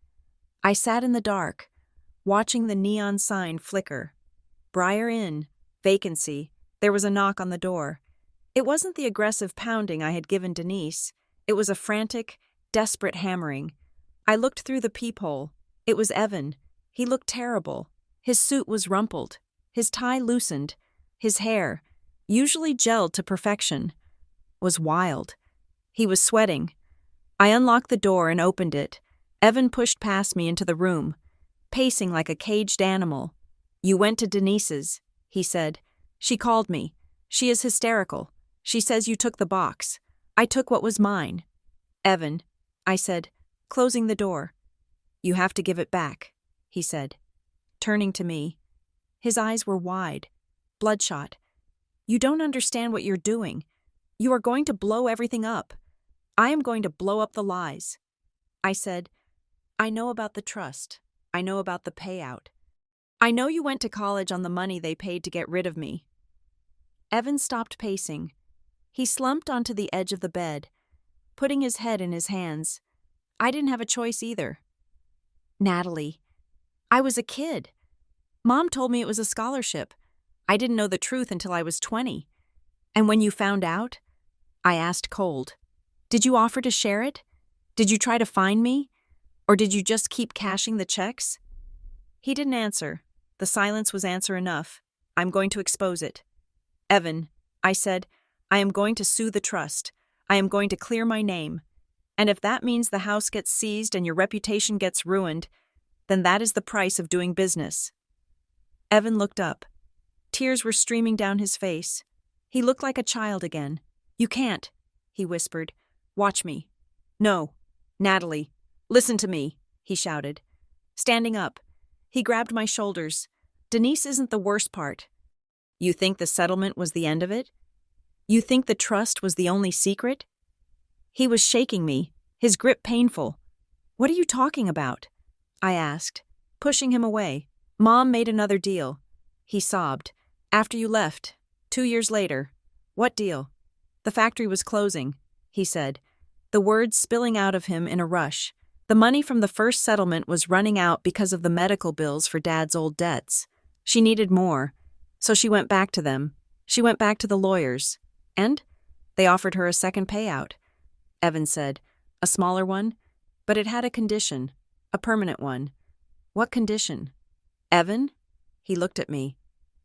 I sat in the dark, watching the neon sign flicker. Briar Inn, vacancy. There was a knock on the door. It wasn't the aggressive pounding I had given Denise. It was a frantic, desperate hammering. I looked through the peephole. It was Evan. He looked terrible. His suit was rumpled, his tie loosened, his hair, usually gelled to perfection, was wild. He was sweating. I unlocked the door and opened it, Evan pushed past me into the room, pacing like a caged animal. "You went to Denise's," he said. "She called me. She is hysterical. She says you took the box. I took what was mine." "Evan," I said, closing the door. "You have to give it back," he said, turning to me. His eyes were wide, bloodshot. "You don't understand what you're doing. You are going to blow everything up. I am going to blow up the lies." I said, "I know about the trust. I know about the payout. I know you went to college on the money they paid to get rid of me." Evan stopped pacing. He slumped onto the edge of the bed, putting his head in his hands. I didn't have a choice either. "Natalie, I was a kid. Mom told me it was a scholarship. I didn't know the truth until I was 20. And when you found out?" I asked cold. "Did you offer to share it? Did you try to find me? Or did you just keep cashing the checks?" He didn't answer. The silence was answer enough. "I'm going to expose it." "Evan," I said, "I am going to sue the trust. I am going to clear my name. And if that means the house gets seized and your reputation gets ruined, then that is the price of doing business." Evan looked up. Tears were streaming down his face. He looked like a child again. "You can't," he whispered. "Watch me." "No. Natalie, listen to me," he shouted. Standing up, he grabbed my shoulders. "Denise isn't the worst part. You think the settlement was the end of it? You think the trust was the only secret?" He was shaking me, his grip painful. "What are you talking about?" I asked, pushing him away. "Mom made another deal," he sobbed. "After you left, 2 years later." "What deal?" "The factory was closing," he said, the words spilling out of him in a rush. "The money from the first settlement was running out because of the medical bills for Dad's old debts. She needed more, so she went back to them. She went back to the lawyers. And they offered her a second payout," Evan said. "A smaller one, but it had a condition, a permanent one." "What condition?" "Evan?" He looked at me,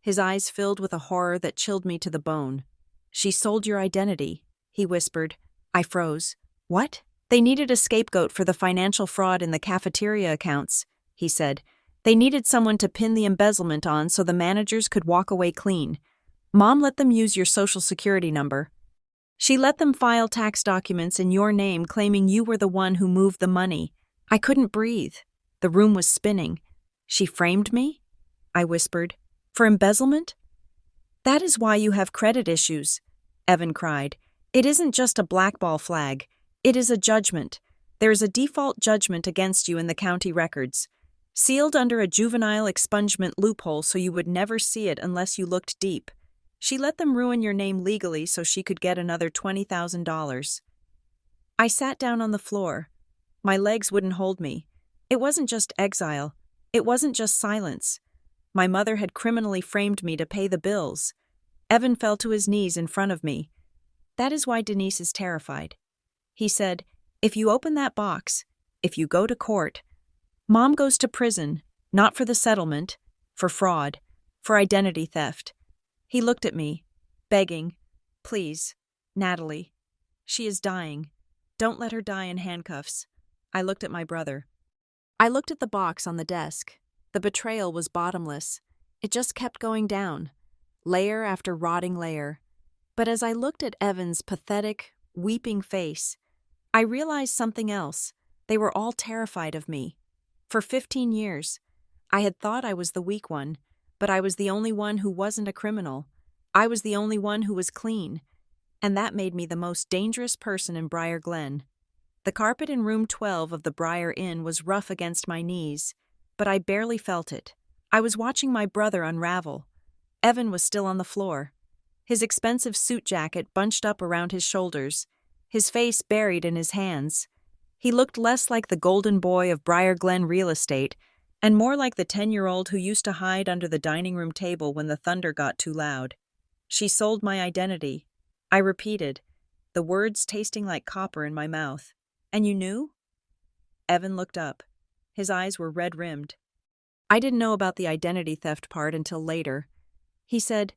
his eyes filled with a horror that chilled me to the bone. "She sold your identity," he whispered. I froze. "What?" "They needed a scapegoat for the financial fraud in the cafeteria accounts," he said. "They needed someone to pin the embezzlement on so the managers could walk away clean. Mom let them use your social security number. She let them file tax documents in your name claiming you were the one who moved the money." I couldn't breathe. The room was spinning. "She framed me?" I whispered. "For embezzlement?" "That is why you have credit issues," Evan cried. "It isn't just a blackball flag. It is a judgment. There is a default judgment against you in the county records, sealed under a juvenile expungement loophole so you would never see it unless you looked deep. She let them ruin your name legally so she could get another $20,000. I sat down on the floor. My legs wouldn't hold me. It wasn't just exile. It wasn't just silence. My mother had criminally framed me to pay the bills. Evan fell to his knees in front of me. "That is why Denise is terrified." He said, "If you open that box, if you go to court, Mom goes to prison, not for the settlement, for fraud, for identity theft." He looked at me, begging, "Please, Natalie. She is dying. Don't let her die in handcuffs." I looked at my brother. I looked at the box on the desk. The betrayal was bottomless. It just kept going down, layer after rotting layer. But as I looked at Evan's pathetic, weeping face, I realized something else. They were all terrified of me. For 15 years, I had thought I was the weak one, but I was the only one who wasn't a criminal. I was the only one who was clean, and that made me the most dangerous person in Briar Glen. The carpet in room 12 of the Briar Inn was rough against my knees, but I barely felt it. I was watching my brother unravel. Evan was still on the floor, his expensive suit jacket bunched up around his shoulders, his face buried in his hands. He looked less like the golden boy of Briar Glen real estate and more like the 10-year-old who used to hide under the dining room table when the thunder got too loud. "She sold my identity," I repeated, the words tasting like copper in my mouth. "And you knew?" Evan looked up. His eyes were red-rimmed. "I didn't know about the identity theft part until later," he said,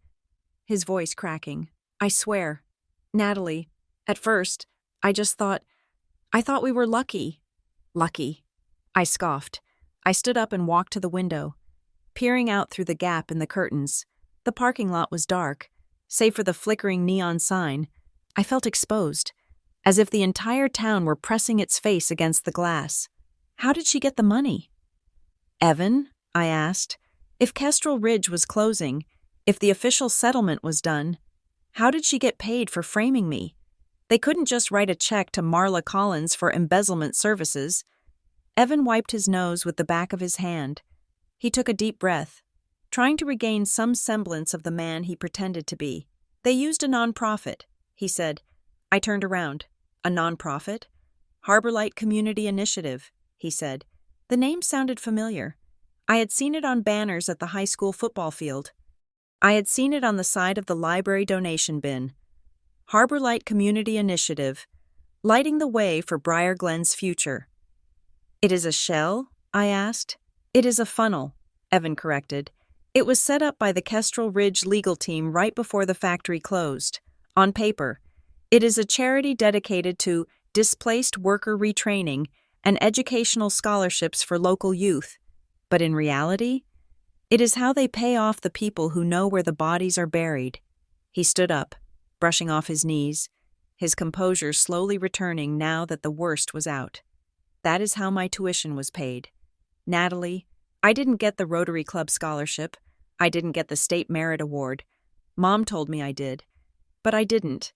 his voice cracking. "I swear, Natalie, at first, I thought we were lucky. Lucky. I scoffed. I stood up and walked to the window, peering out through the gap in the curtains. The parking lot was dark. Save for the flickering neon sign, I felt exposed, as if the entire town were pressing its face against the glass. How did she get the money? Evan, I asked, if Kestrel Ridge was closing, if the official settlement was done, how did she get paid for framing me? They couldn't just write a check to Marla Collins for embezzlement services. Evan wiped his nose with the back of his hand. He took a deep breath, trying to regain some semblance of the man he pretended to be. They used a nonprofit, he said. I turned around. A nonprofit? Harborlight Community Initiative, he said. The name sounded familiar. I had seen it on banners at the high school football field. I had seen it on the side of the library donation bin. Harborlight Community Initiative, lighting the way for Briar Glen's future. It is a shell? I asked. It is a funnel, Evan corrected. It was set up by the Kestrel Ridge legal team right before the factory closed. On paper, it is a charity dedicated to displaced worker retraining and educational scholarships for local youth. But in reality, it is how they pay off the people who know where the bodies are buried. He stood up, brushing off his knees, his composure slowly returning now that the worst was out. That is how my tuition was paid. Natalie, I didn't get the Rotary Club scholarship. I didn't get the State Merit Award. Mom told me I did. But I didn't.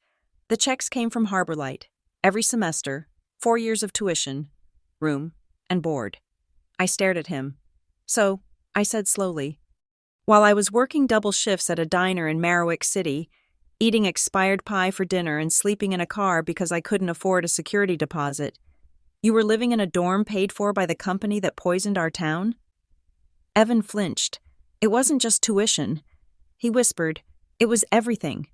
The checks came from Harborlight. Every semester, 4 years of tuition, room, and board. I stared at him. So, I said slowly, while I was working double shifts at a diner in Merriwick City, eating expired pie for dinner and sleeping in a car because I couldn't afford a security deposit, you were living in a dorm paid for by the company that poisoned our town? Evan flinched. It wasn't just tuition. He whispered, it was everything.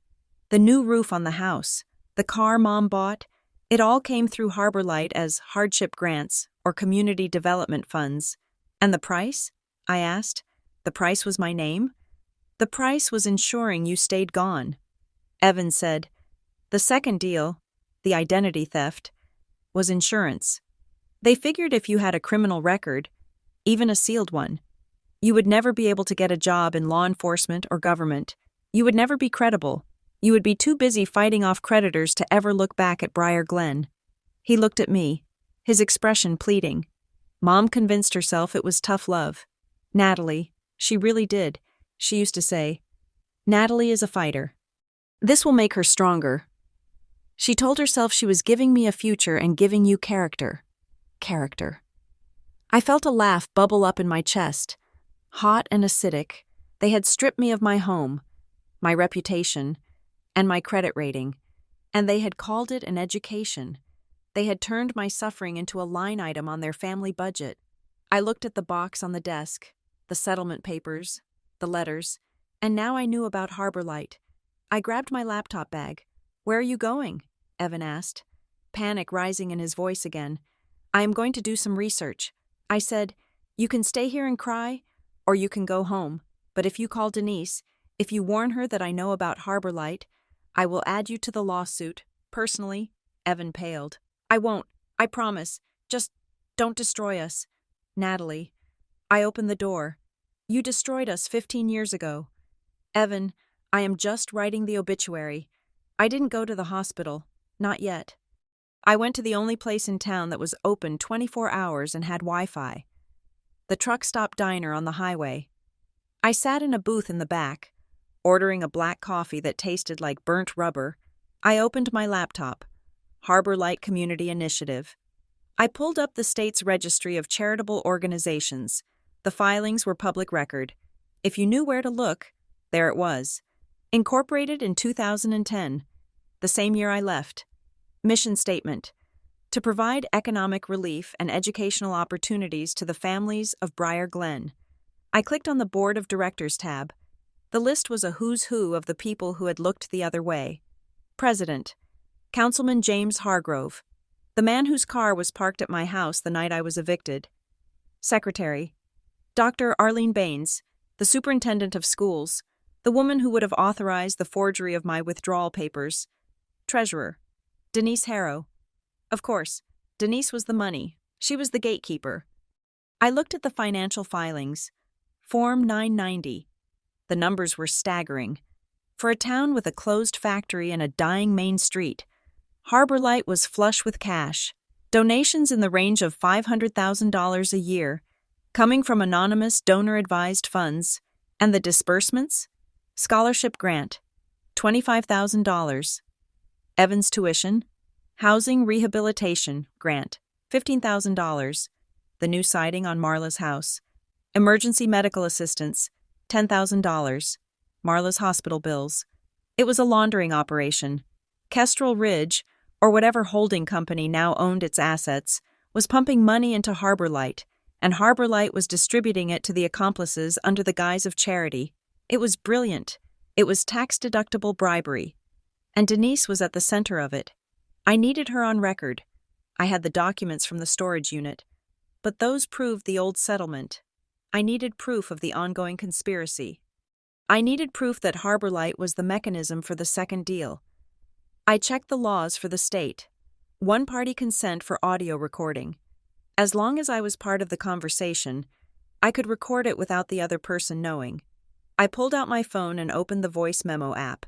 The new roof on the house, the car Mom bought, it all came through Harborlight as hardship grants or community development funds. And the price? I asked. The price was my name? The price was ensuring you stayed gone. Evan said, the second deal, the identity theft, was insurance. They figured if you had a criminal record, even a sealed one, you would never be able to get a job in law enforcement or government. You would never be credible. You would be too busy fighting off creditors to ever look back at Briar Glen. He looked at me, his expression pleading. Mom convinced herself it was tough love. Natalie, she really did. She used to say, Natalie is a fighter. This will make her stronger. She told herself she was giving me a future and giving you character. Character. I felt a laugh bubble up in my chest. Hot and acidic, they had stripped me of my home, my reputation, and my credit rating, and they had called it an education. They had turned my suffering into a line item on their family budget. I looked at the box on the desk, the settlement papers, the letters, and now I knew about Harborlight. I grabbed my laptop bag. Where are you going? Evan asked, panic rising in his voice again. I am going to do some research. I said, you can stay here and cry, or you can go home. But if you call Denise, if you warn her that I know about Harborlight, I will add you to the lawsuit. Personally, Evan paled. I won't. I promise. Just don't destroy us. Natalie. I opened the door. You destroyed us 15 years ago. Evan, I am just writing the obituary. I didn't go to the hospital. Not yet. I went to the only place in town that was open 24 hours and had Wi-Fi. The truck stop diner on the highway. I sat in a booth in the back, ordering a black coffee that tasted like burnt rubber. I opened my laptop. Harborlight Community Initiative. I pulled up the state's registry of charitable organizations. The filings were public record. If you knew where to look, there it was. Incorporated in 2010, the same year I left. Mission statement: to provide economic relief and educational opportunities to the families of Briar Glen. I clicked on the Board of Directors tab. The list was a who's who of the people who had looked the other way. President: Councilman James Hargrove, the man whose car was parked at my house the night I was evicted. Secretary: Dr. Arlene Baines, the superintendent of schools, the woman who would have authorized the forgery of my withdrawal papers. Treasurer: Denise Harrow. Of course, Denise was the money. She was the gatekeeper. I looked at the financial filings. Form 990. The numbers were staggering. For a town with a closed factory and a dying main street, Harbor Light was flush with cash. Donations in the range of $500,000 a year, coming from anonymous donor-advised funds. And the disbursements? Scholarship grant, $25,000. Evan's tuition, housing rehabilitation grant, $15,000. The new siding on Marla's house. Emergency medical assistance, $10,000. Marla's hospital bills. It was a laundering operation. Kestrel Ridge, or whatever holding company now owned its assets, was pumping money into Harbor Light, and Harbor Light was distributing it to the accomplices under the guise of charity. It was brilliant. It was tax-deductible bribery. And Denise was at the center of it. I needed her on record. I had the documents from the storage unit. But those proved the old settlement. I needed proof of the ongoing conspiracy. I needed proof that Harbor Light was the mechanism for the second deal. I checked the laws for the state. One-party consent for audio recording. As long as I was part of the conversation, I could record it without the other person knowing. I pulled out my phone and opened the voice memo app.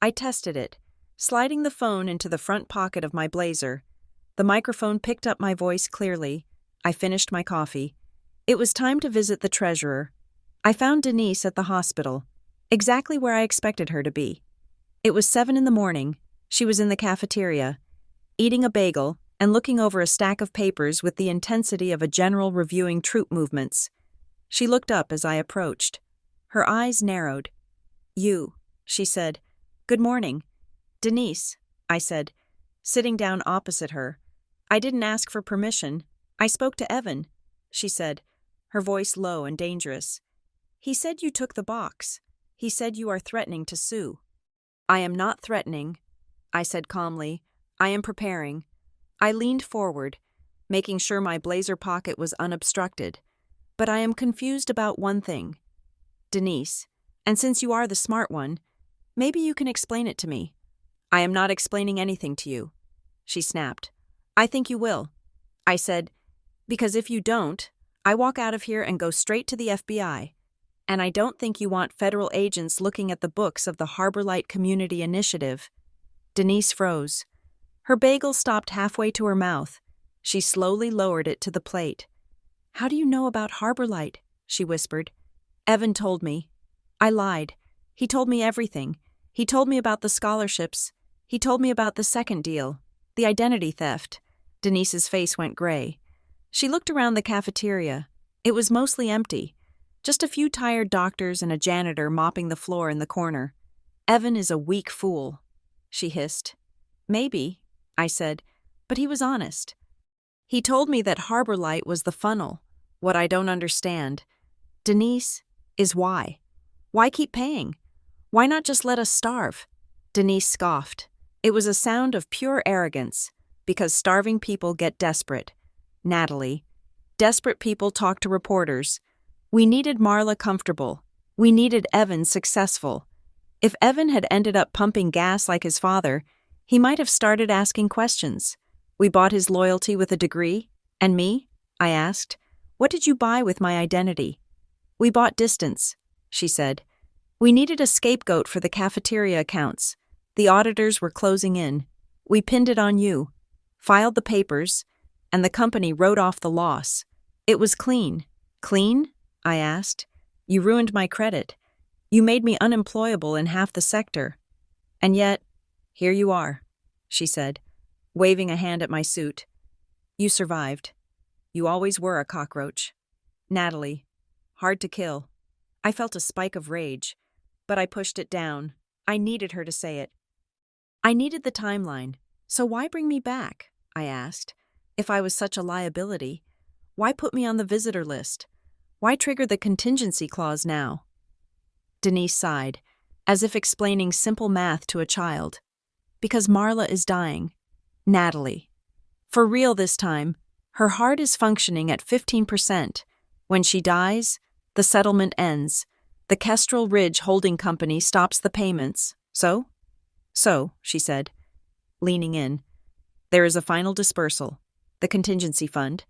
I tested it, sliding the phone into the front pocket of my blazer. The microphone picked up my voice clearly. I finished my coffee. It was time to visit the treasurer. I found Denise at the hospital, exactly where I expected her to be. It was 7 a.m. She was in the cafeteria, eating a bagel and looking over a stack of papers with the intensity of a general reviewing troop movements. She looked up as I approached. Her eyes narrowed. "You," she said. "Good morning." "Denise," I said, sitting down opposite her. "I didn't ask for permission. I spoke to Evan," she said, her voice low and dangerous. "He said you took the box. He said you are threatening to sue." "I am not threatening," I said calmly. "I am preparing." I leaned forward, making sure my blazer pocket was unobstructed. "But I am confused about one thing. Denise, and since you are the smart one, maybe you can explain it to me." "I am not explaining anything to you," she snapped. "I think you will," I said, "because if you don't, I walk out of here and go straight to the FBI. And I don't think you want federal agents looking at the books of the Harbor Light Community Initiative." Denise froze. Her bagel stopped halfway to her mouth. She slowly lowered it to the plate. "How do you know about Harbor Light?" she whispered. "Evan told me." I lied. He told me everything. He told me about the scholarships. He told me about the second deal, the identity theft. Denise's face went gray. She looked around the cafeteria. It was mostly empty. Just a few tired doctors and a janitor mopping the floor in the corner. "Evan is a weak fool," she hissed. "Maybe," I said, "but he was honest. He told me that Harbor Light was the funnel. What I don't understand, Denise, is why. Why keep paying? Why not just let us starve?" Denise scoffed. It was a sound of pure arrogance, because starving people get desperate. "Natalie, desperate people talk to reporters. We needed Marla comfortable. We needed Evan successful. If Evan had ended up pumping gas like his father, he might have started asking questions. We bought his loyalty with a degree. And me?" I asked. "What did you buy with my identity?" "We bought distance," she said. "We needed a scapegoat for the cafeteria accounts. The auditors were closing in. We pinned it on you, filed the papers, and the company wrote off the loss. It was clean." "Clean?" I asked. "You ruined my credit. You made me unemployable in half the sector. And yet, here you are," she said, waving a hand at my suit. "You survived. You always were a cockroach. Natalie, hard to kill." I felt a spike of rage, but I pushed it down. I needed her to say it. I needed the timeline. "So why bring me back?" I asked. "If I was such a liability, why put me on the visitor list? Why trigger the contingency clause now?" Denise sighed, as if explaining simple math to a child. "Because Marla is dying. Natalie. For real this time. Her heart is functioning at 15%. When she dies, the settlement ends. The Kestrel Ridge Holding Company stops the payments. So?" "So," she said, leaning in. "There is a final dispersal. The contingency fund.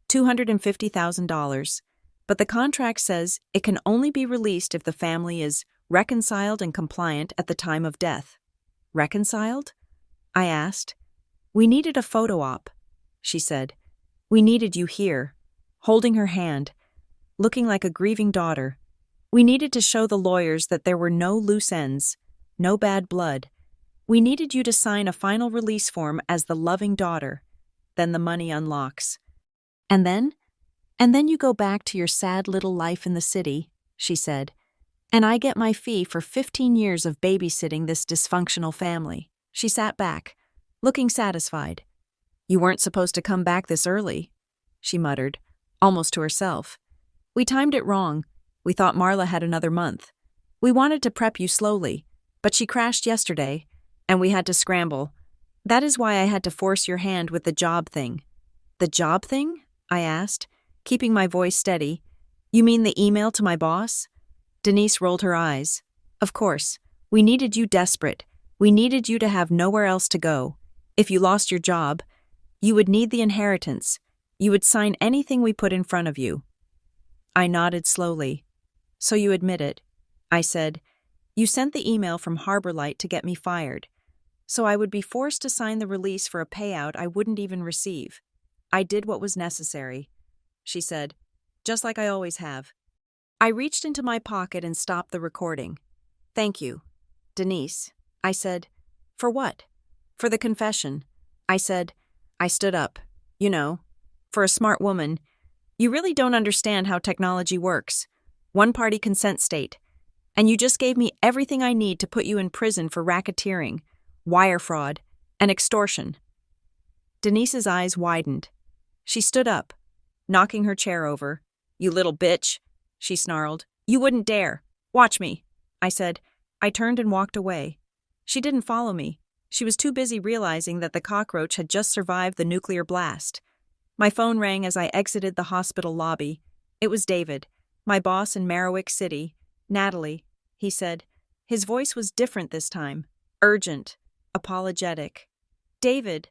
$250,000. But the contract says it can only be released if the family is reconciled and compliant at the time of death. Reconciled? I asked. We needed a photo op, she said. We needed you here, holding her hand, looking like a grieving daughter. We needed to show the lawyers that there were no loose ends, no bad blood. We needed you to sign a final release form as the loving daughter. Then the money unlocks. And then you go back to your sad little life in the city, she said. And I get my fee for 15 years of babysitting this dysfunctional family. She sat back, looking satisfied. You weren't supposed to come back this early, she muttered, almost to herself. We timed it wrong. We thought Marla had another month. We wanted to prep you slowly, but she crashed yesterday, and we had to scramble. That is why I had to force your hand with the job thing. The job thing? I asked, keeping my voice steady. You mean the email to my boss? Denise rolled her eyes. Of course. We needed you desperate. We needed you to have nowhere else to go. If you lost your job, you would need the inheritance. You would sign anything we put in front of you. I nodded slowly. So you admit it, I said. You sent the email from Harbor Light to get me fired. So I would be forced to sign the release for a payout I wouldn't even receive. I did what was necessary, she said, just like I always have. I reached into my pocket and stopped the recording. Thank you, Denise, I said. For what? For the confession. I said. I stood up. You know, for a smart woman, you really don't understand how technology works. One-party consent state. And you just gave me everything I need to put you in prison for racketeering, wire fraud, and extortion. Denise's eyes widened. She stood up, knocking her chair over. You little bitch, she snarled. You wouldn't dare. Watch me, I said. I turned and walked away. She didn't follow me. She was too busy realizing that the cockroach had just survived the nuclear blast. My phone rang as I exited the hospital lobby. It was David, my boss in Merriwick City. Natalie, he said. His voice was different this time. Urgent. Apologetic. David,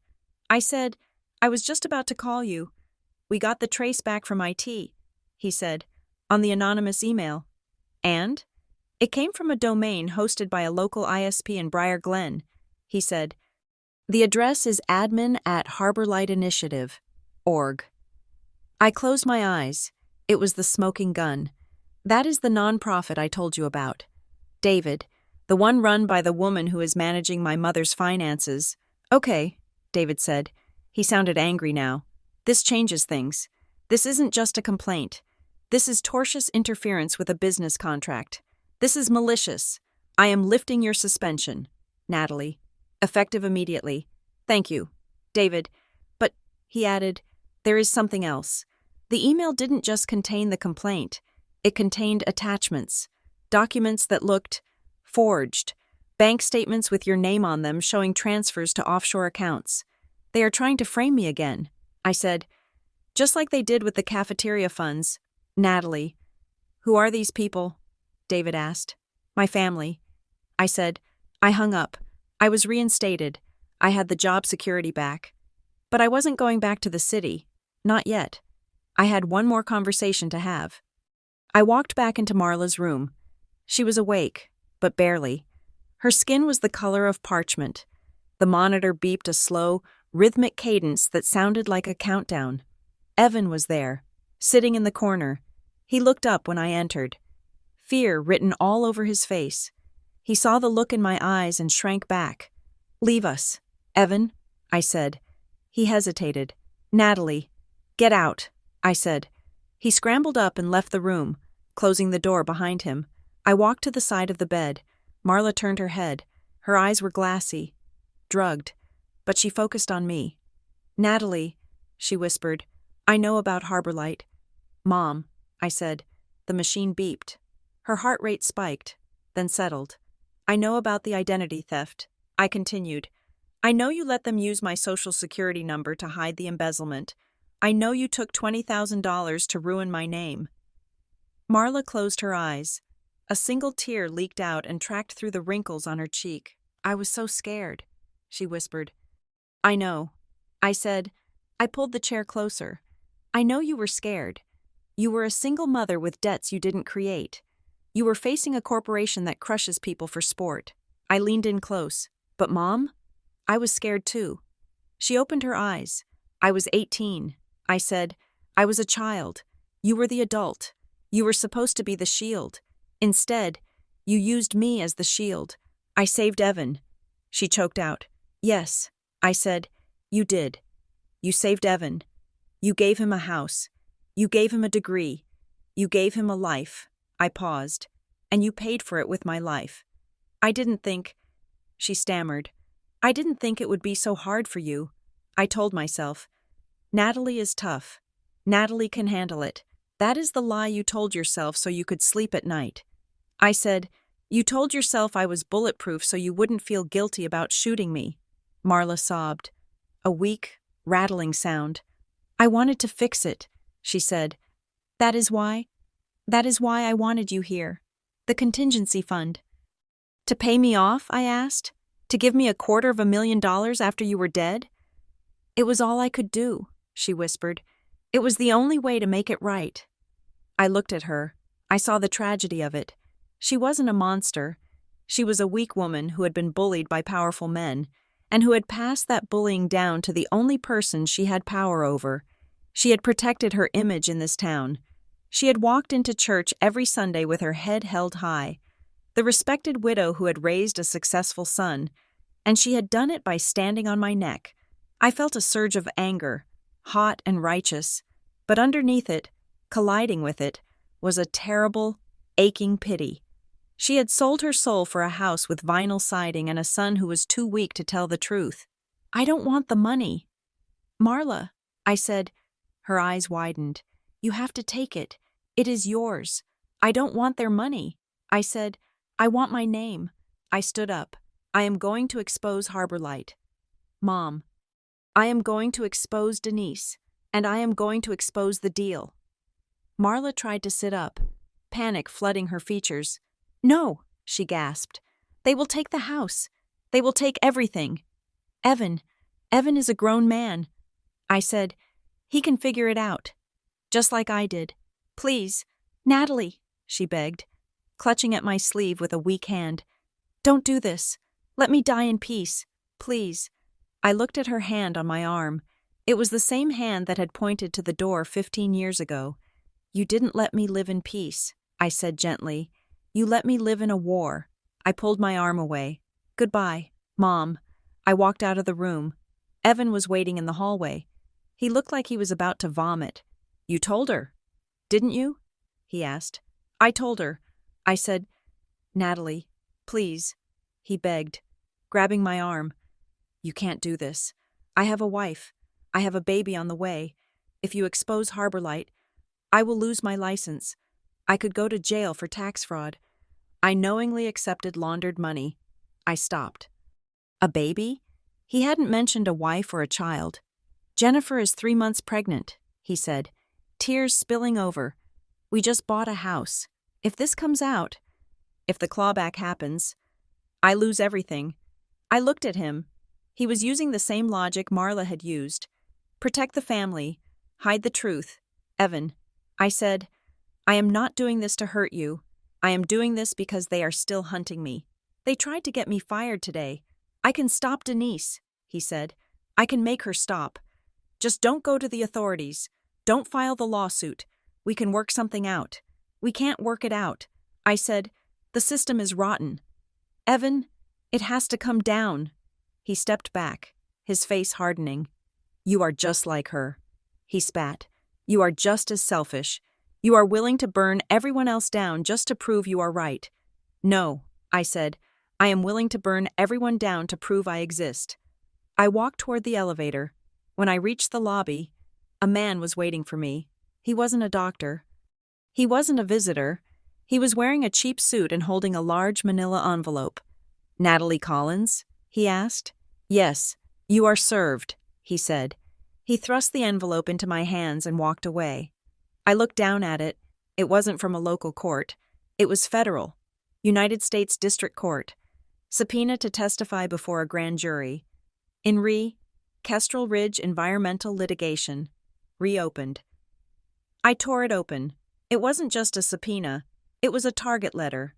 I said, I was just about to call you. We got the trace back from IT, he said, on the anonymous email. And? It came from a domain hosted by a local ISP in Briar Glen, he said. The address is admin@harborlightinitiative.org. I closed my eyes. It was the smoking gun. That is the nonprofit I told you about. David, the one run by the woman who is managing my mother's finances. Okay, David said. He sounded angry now. This changes things. This isn't just a complaint. This is tortious interference with a business contract. This is malicious. I am lifting your suspension, Natalie. Effective immediately. Thank you, David. But, he added, there is something else. The email didn't just contain the complaint. It contained attachments, documents that looked forged, bank statements with your name on them showing transfers to offshore accounts. They are trying to frame me again, I said, just like they did with the cafeteria funds. Natalie. Who are these people? David asked. My family. I said. I hung up. I was reinstated. I had the job security back. But I wasn't going back to the city. Not yet. I had one more conversation to have. I walked back into Marla's room. She was awake, but barely. Her skin was the color of parchment. The monitor beeped a slow, rhythmic cadence that sounded like a countdown. Evan was there, sitting in the corner. He looked up when I entered. Fear written all over his face. He saw the look in my eyes and shrank back. Leave us, Evan, I said. He hesitated. Natalie. Get out, I said. He scrambled up and left the room, closing the door behind him. I walked to the side of the bed. Marla turned her head. Her eyes were glassy, drugged, but she focused on me. Natalie, she whispered, I know about Harbor Light. Mom, I said. The machine beeped. Her heart rate spiked, then settled. I know about the identity theft. I continued. I know you let them use my social security number to hide the embezzlement. I know you took $20,000 to ruin my name. Marla closed her eyes. A single tear leaked out and tracked through the wrinkles on her cheek. I was so scared, she whispered. I know. I said. I pulled the chair closer. I know you were scared. You were a single mother with debts you didn't create. You were facing a corporation that crushes people for sport. I leaned in close. But Mom? I was scared too. She opened her eyes. I was 18. I said, I was a child. You were the adult. You were supposed to be the shield. Instead, you used me as the shield. I saved Evan. She choked out. Yes, I said, you did. You saved Evan. You gave him a house. You gave him a degree. You gave him a life. I paused. And you paid for it with my life. I didn't think, she stammered. I didn't think it would be so hard for you. I told myself, Natalie is tough. Natalie can handle it. That is the lie you told yourself so you could sleep at night. I said, you told yourself I was bulletproof so you wouldn't feel guilty about shooting me. Marla sobbed. A weak, rattling sound. I wanted to fix it, she said. That is why I wanted you here. The contingency fund. To pay me off, I asked? To give me $250,000 after you were dead? It was all I could do, she whispered. It was the only way to make it right. I looked at her. I saw the tragedy of it. She wasn't a monster. She was a weak woman who had been bullied by powerful men, and who had passed that bullying down to the only person she had power over. She had protected her image in this town. She had walked into church every Sunday with her head held high, the respected widow who had raised a successful son, and she had done it by standing on my neck. I felt a surge of anger, hot and righteous, but underneath it, colliding with it, was a terrible, aching pity. She had sold her soul for a house with vinyl siding and a son who was too weak to tell the truth. I don't want the money. Marla, I said. Her eyes widened. You have to take it. It is yours. I don't want their money. I said, I want my name. I stood up. I am going to expose Harbor Light. Mom, I am going to expose Denise, and I am going to expose the deal. Marla tried to sit up, panic flooding her features. No, she gasped. They will take the house. They will take everything. Evan is a grown man. I said, he can figure it out. Just like I did. Please, Natalie, she begged, clutching at my sleeve with a weak hand. Don't do this. Let me die in peace. Please. I looked at her hand on my arm. It was the same hand that had pointed to the door 15 years ago. You didn't let me live in peace, I said gently. You let me live in a war. I pulled my arm away. Goodbye, Mom. I walked out of the room. Evan was waiting in the hallway. He looked like he was about to vomit. You told her, didn't you? He asked. I told her. I said, Natalie, please. He begged, grabbing my arm. You can't do this. I have a wife. I have a baby on the way. If you expose Harbor Light, I will lose my license. I could go to jail for tax fraud. I knowingly accepted laundered money. I stopped. A baby? He hadn't mentioned a wife or a child. Jennifer is 3 months pregnant, he said, tears spilling over. We just bought a house. If this comes out, if the clawback happens, I lose everything. I looked at him. He was using the same logic Marla had used. Protect the family. Hide the truth. Evan. I said, I am not doing this to hurt you. I am doing this because they are still hunting me. They tried to get me fired today. I can stop Denise, he said. I can make her stop. Just don't go to the authorities. Don't file the lawsuit. We can work something out. We can't work it out. I said, the system is rotten. Evan, it has to come down. He stepped back, his face hardening. You are just like her. He spat. You are just as selfish. You are willing to burn everyone else down just to prove you are right. No, I said. I am willing to burn everyone down to prove I exist. I walked toward the elevator. When I reached the lobby, a man was waiting for me. He wasn't a doctor. He wasn't a visitor. He was wearing a cheap suit and holding a large manila envelope. Natalie Collins? He asked. Yes, you are served, he said. He thrust the envelope into my hands and walked away. I looked down at it. It wasn't from a local court. It was federal. United States District Court. Subpoena to testify before a grand jury. In Kestrel Ridge Environmental Litigation. Reopened. I tore it open. It wasn't just a subpoena, it was a target letter.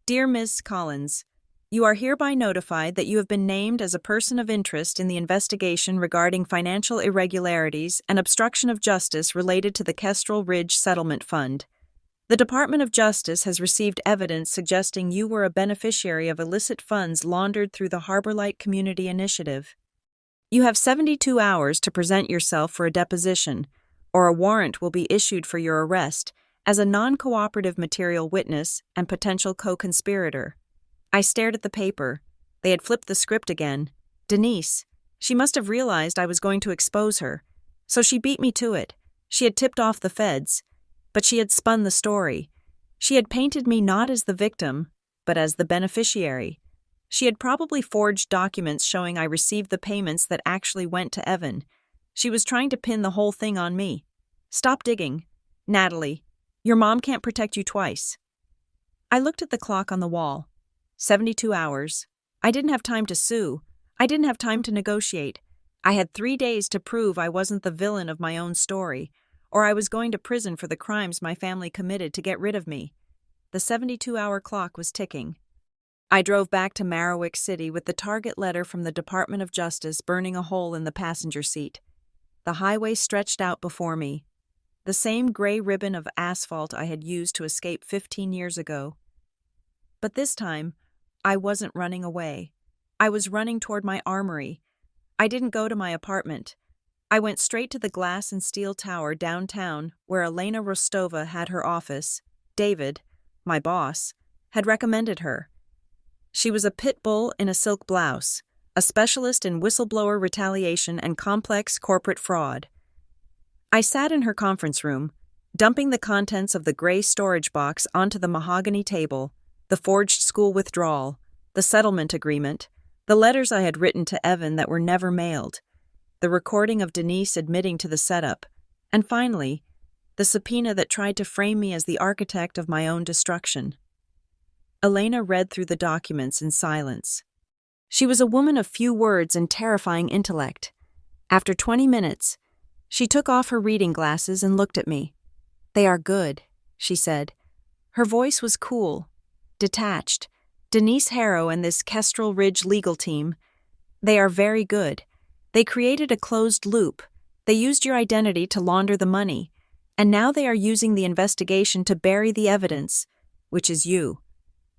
Dear Ms. Collins, you are hereby notified that you have been named as a person of interest in the investigation regarding financial irregularities and obstruction of justice related to the Kestrel Ridge Settlement Fund. The Department of Justice has received evidence suggesting you were a beneficiary of illicit funds laundered through the Harborlight Community Initiative. You have 72 hours to present yourself for a deposition, or a warrant will be issued for your arrest as a non-cooperative material witness and potential co-conspirator. I stared at the paper. They had flipped the script again. Denise. She must have realized I was going to expose her. So she beat me to it. She had tipped off the feds. But she had spun the story. She had painted me not as the victim, but as the beneficiary. She had probably forged documents showing I received the payments that actually went to Evan. She was trying to pin the whole thing on me. Stop digging. Natalie, your mom can't protect you twice. I looked at the clock on the wall. 72 hours. I didn't have time to sue. I didn't have time to negotiate. I had 3 days to prove I wasn't the villain of my own story, or I was going to prison for the crimes my family committed to get rid of me. The 72-hour clock was ticking. I drove back to Marowak City with the target letter from the Department of Justice burning a hole in the passenger seat. The highway stretched out before me. The same gray ribbon of asphalt I had used to escape 15 years ago. But this time, I wasn't running away. I was running toward my armory. I didn't go to my apartment. I went straight to the glass and steel tower downtown where Elena Rostova had her office. David, my boss, had recommended her. She was a pit bull in a silk blouse, a specialist in whistleblower retaliation and complex corporate fraud. I sat in her conference room, dumping the contents of the gray storage box onto the mahogany table, the forged school withdrawal, the settlement agreement, the letters I had written to Evan that were never mailed, the recording of Denise admitting to the setup, and finally, the subpoena that tried to frame me as the architect of my own destruction. Elena read through the documents in silence. She was a woman of few words and terrifying intellect. After 20 minutes, she took off her reading glasses and looked at me. "They are good," she said. Her voice was cool, detached. "Denise Harrow and this Kestrel Ridge legal team, they are very good. They created a closed loop. They used your identity to launder the money, and now they are using the investigation to bury the evidence, which is you.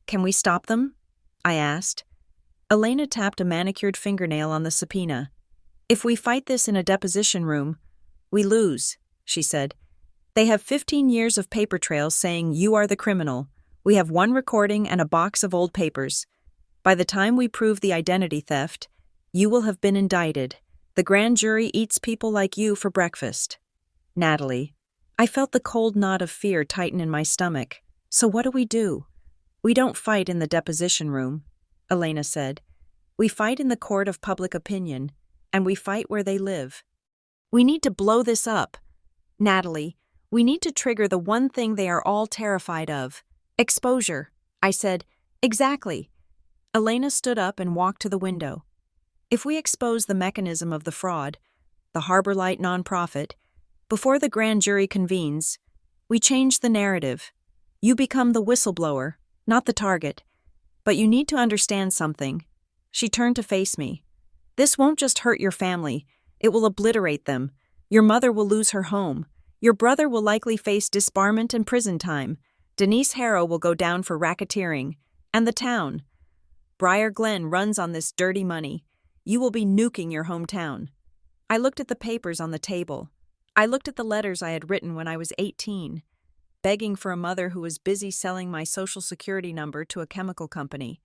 Can we stop them?" I asked. Elena tapped a manicured fingernail on the subpoena. "If we fight this in a deposition room, we lose," she said. "They have 15 years of paper trails saying you are the criminal. We have one recording and a box of old papers. By the time we prove the identity theft, you will have been indicted. The grand jury eats people like you for breakfast." Natalie, I felt the cold knot of fear tighten in my stomach. "So what do we do?" "We don't fight in the deposition room," Elena said. "We fight in the court of public opinion, and we fight where they live. We need to blow this up. Natalie, we need to trigger the one thing they are all terrified of. Exposure." I said, "Exactly." Elena stood up and walked to the window. "If we expose the mechanism of the fraud, the Harborlight nonprofit, before the grand jury convenes, we change the narrative. You become the whistleblower, not the target. But you need to understand something." She turned to face me. "This won't just hurt your family, it will obliterate them. Your mother will lose her home. Your brother will likely face disbarment and prison time. Denise Harrow will go down for racketeering. And the town. Briar Glen runs on this dirty money. You will be nuking your hometown." I looked at the papers on the table. I looked at the letters I had written when I was 18, begging for a mother who was busy selling my social security number to a chemical company.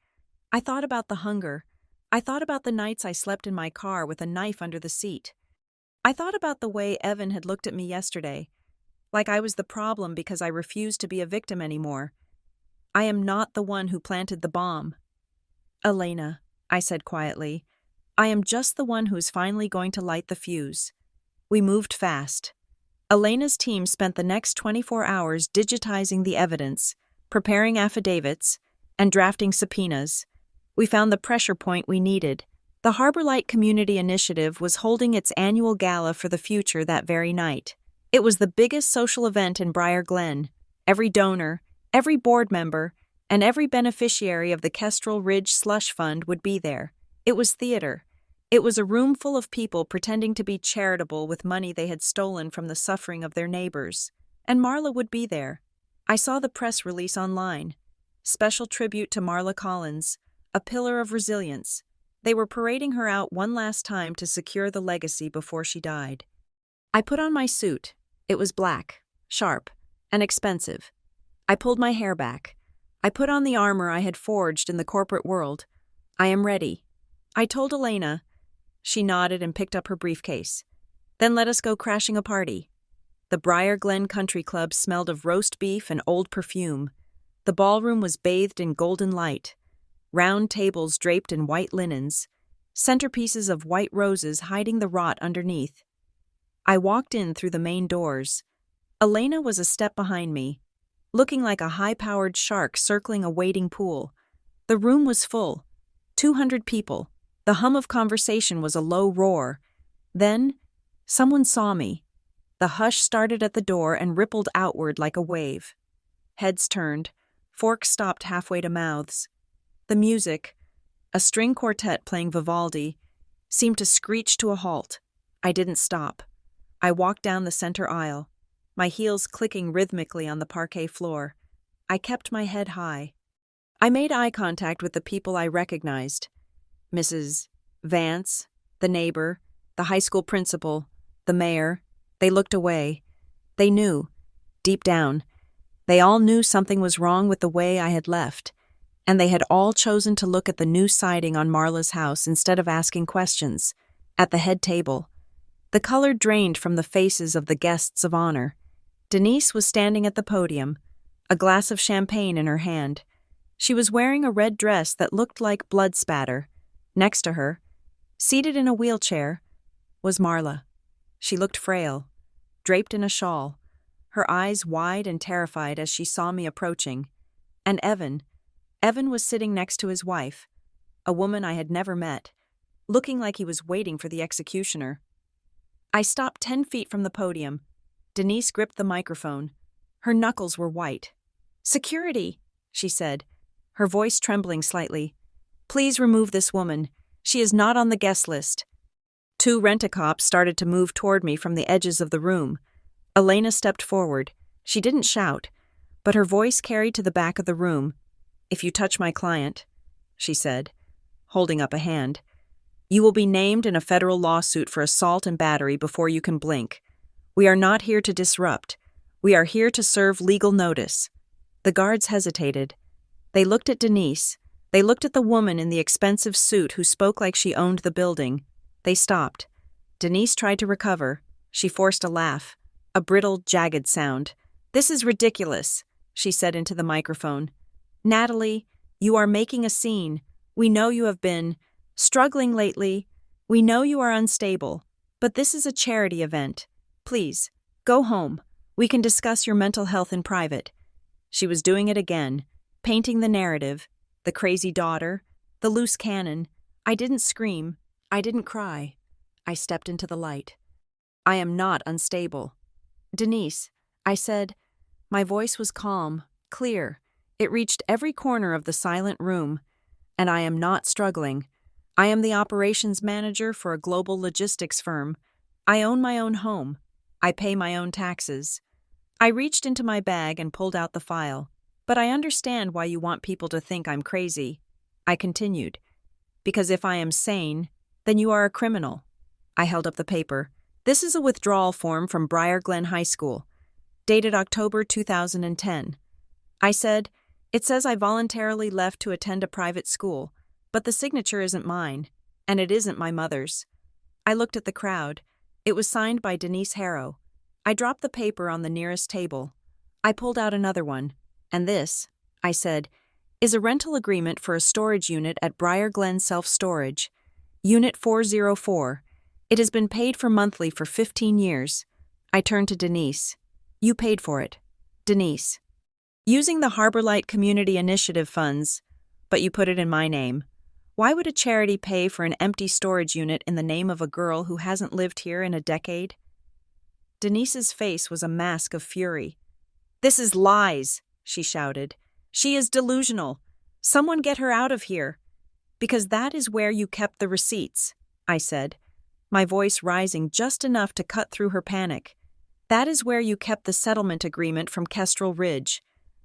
I thought about the hunger. I thought about the nights I slept in my car with a knife under the seat. I thought about the way Evan had looked at me yesterday, like I was the problem because I refused to be a victim anymore. I am not the one who planted the bomb. "Elena," I said quietly, "I am just the one who is finally going to light the fuse." We moved fast. Elena's team spent the next 24 hours digitizing the evidence, preparing affidavits, and drafting subpoenas. We found the pressure point we needed. The Harborlight Community Initiative was holding its annual gala for the future that very night. It was the biggest social event in Briar Glen. Every donor, every board member, and every beneficiary of the Kestrel Ridge Slush Fund would be there. It was theater. It was a room full of people pretending to be charitable with money they had stolen from the suffering of their neighbors. And Marla would be there. I saw the press release online. Special tribute to Marla Collins, a pillar of resilience. They were parading her out one last time to secure the legacy before she died. I put on my suit. It was black, sharp, and expensive. I pulled my hair back. I put on the armor I had forged in the corporate world. I am ready. I told Elena. She nodded and picked up her briefcase. Then let us go crashing a party. The Briar Glen Country Club smelled of roast beef and old perfume. The ballroom was bathed in golden light. Round tables draped in white linens, centerpieces of white roses hiding the rot underneath. I walked in through the main doors. Elena was a step behind me, looking like a high-powered shark circling a waiting pool. The room was full. 200 people. The hum of conversation was a low roar. Then, someone saw me. The hush started at the door and rippled outward like a wave. Heads turned. Forks stopped halfway to mouths. The music, a string quartet playing Vivaldi, seemed to screech to a halt. I didn't stop. I walked down the center aisle, my heels clicking rhythmically on the parquet floor. I kept my head high. I made eye contact with the people I recognized. Mrs. Vance, the neighbor, the high school principal, the mayor. They looked away. They knew, deep down. They all knew something was wrong with the way I had left, and they had all chosen to look at the new siding on Marla's house instead of asking questions. At the head table, the color drained from the faces of the guests of honor. Denise was standing at the podium, a glass of champagne in her hand. She was wearing a red dress that looked like blood spatter. Next to her, seated in a wheelchair, was Marla. She looked frail, draped in a shawl, her eyes wide and terrified as she saw me approaching. And Evan was sitting next to his wife, a woman I had never met, looking like he was waiting for the executioner. I stopped 10 feet from the podium. Denise gripped the microphone. Her knuckles were white. "Security," she said, her voice trembling slightly. "Please remove this woman. She is not on the guest list." 2 rent-a-cops started to move toward me from the edges of the room. Elena stepped forward. She didn't shout, but her voice carried to the back of the room. "If you touch my client," she said, holding up a hand, "you will be named in a federal lawsuit for assault and battery before you can blink. We are not here to disrupt. We are here to serve legal notice." The guards hesitated. They looked at Denise. They looked at the woman in the expensive suit who spoke like she owned the building. They stopped. Denise tried to recover. She forced a laugh, a brittle, jagged sound. "This is ridiculous," she said into the microphone. "Natalie, you are making a scene. We know you have been struggling lately. We know you are unstable. But this is a charity event. Please, go home. We can discuss your mental health in private." She was doing it again, painting the narrative, the crazy daughter, the loose cannon. I didn't scream. I didn't cry. I stepped into the light. "I am not unstable." "Denise," I said. My voice was calm, clear. It reached every corner of the silent room. "And I am not struggling. I am the operations manager for a global logistics firm. I own my own home. I pay my own taxes." I reached into my bag and pulled out the file. "But I understand why you want people to think I'm crazy." I continued. "Because if I am sane, then you are a criminal." I held up the paper. "This is a withdrawal form from Briar Glen High School, dated October 2010. I said, "It says I voluntarily left to attend a private school, but the signature isn't mine, and it isn't my mother's." I looked at the crowd. It was signed by Denise Harrow. I dropped the paper on the nearest table. I pulled out another one. "And this," I said, "is a rental agreement for a storage unit at Briar Glen Self-Storage, Unit 404. It has been paid for monthly for 15 years. I turned to Denise. "You paid for it." "Denise." "Using the Harborlight Community Initiative funds, but you put it in my name. Why would a charity pay for an empty storage unit in the name of a girl who hasn't lived here in a decade?" Denise's face was a mask of fury. "This is lies," she shouted. "She is delusional. Someone get her out of here." "Because that is where you kept the receipts," I said, my voice rising just enough to cut through her panic. "That is where you kept the settlement agreement from Kestrel Ridge.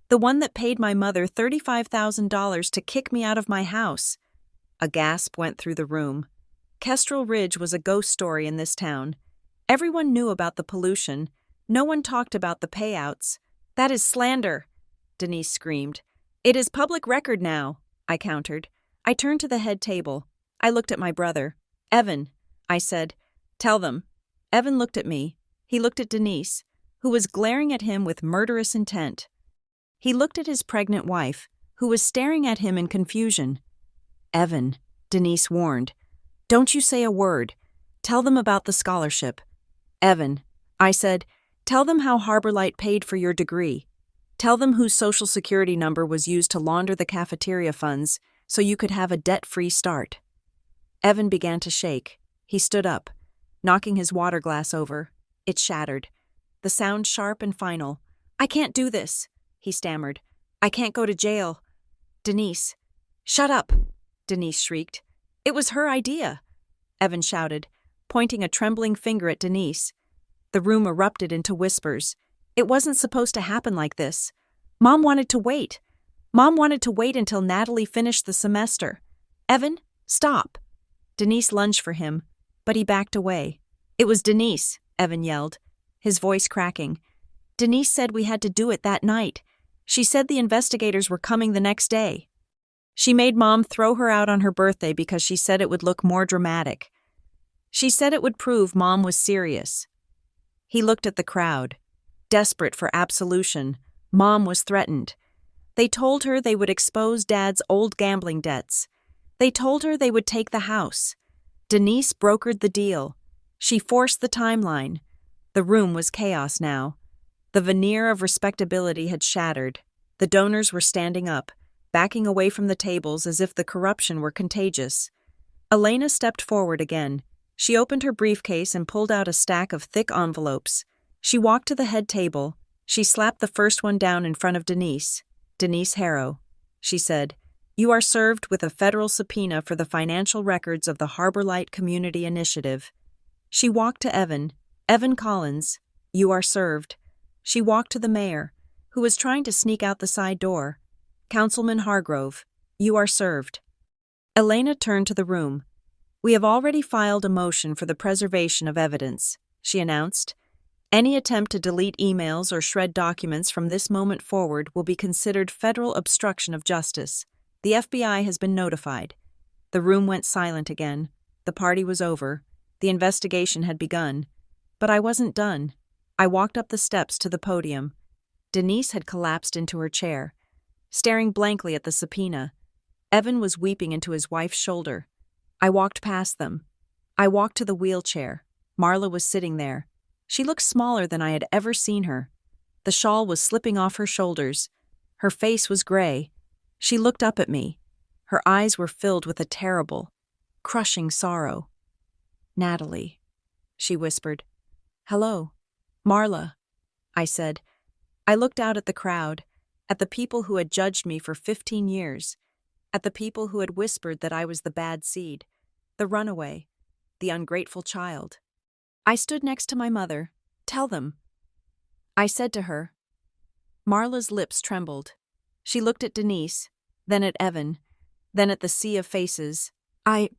The one that paid my mother $35,000 to kick me out of my house." A gasp went through the room. Kestrel Ridge was a ghost story in this town. Everyone knew about the pollution. No one talked about the payouts. "That is slander," Denise screamed. "It is public record now," I countered. I turned to the head table. I looked at my brother. "Evan," I said, "tell them." Evan looked at me. He looked at Denise, who was glaring at him with murderous intent. He looked at his pregnant wife, who was staring at him in confusion. "Evan," Denise warned, "don't you say a word. Tell them about the scholarship." "Evan," I said, "tell them how Harbor Light paid for your degree. Tell them whose social security number was used to launder the cafeteria funds so you could have a debt-free start." Evan began to shake. He stood up, knocking his water glass over. It shattered. The sound sharp and final. "I can't do this," he stammered. "I can't go to jail." "Denise." "Shut up," Denise shrieked. "It was her idea," Evan shouted, pointing a trembling finger at Denise. The room erupted into whispers. "It wasn't supposed to happen like this. Mom wanted to wait. Mom wanted to wait until Natalie finished the semester." "Evan, stop." Denise lunged for him, but he backed away. "It was Denise," Evan yelled, his voice cracking. "Denise said we had to do it that night. She said the investigators were coming the next day. She made Mom throw her out on her birthday because she said it would look more dramatic. She said it would prove Mom was serious." He looked at the crowd. Desperate for absolution, Mom was threatened. They told her they would expose Dad's old gambling debts. They told her they would take the house. Denise brokered the deal. She forced the timeline. The room was chaos now. The veneer of respectability had shattered. The donors were standing up, backing away from the tables as if the corruption were contagious. Elena stepped forward again. She opened her briefcase and pulled out a stack of thick envelopes. She walked to the head table. She slapped the first one down in front of Denise. "Denise Harrow," she said, "you are served with a federal subpoena for the financial records of the Harbor Light Community Initiative." She walked to Evan. "Evan Collins, you are served." She walked to the mayor, who was trying to sneak out the side door. "Councilman Hargrove, you are served." Elena turned to the room. "We have already filed a motion for the preservation of evidence," she announced. "Any attempt to delete emails or shred documents from this moment forward will be considered federal obstruction of justice. The FBI has been notified." The room went silent again. The party was over. The investigation had begun. But I wasn't done. I walked up the steps to the podium. Denise had collapsed into her chair, staring blankly at the subpoena. Evan was weeping into his wife's shoulder. I walked past them. I walked to the wheelchair. Marla was sitting there. She looked smaller than I had ever seen her. The shawl was slipping off her shoulders. Her face was gray. She looked up at me. Her eyes were filled with a terrible, crushing sorrow. "Natalie," she whispered. "Hello." "Marla," I said. I looked out at the crowd, at the people who had judged me for 15 years, at the people who had whispered that I was the bad seed, the runaway, the ungrateful child. I stood next to my mother. "Tell them," I said to her. Marla's lips trembled. She looked at Denise, then at Evan, then at the sea of faces. I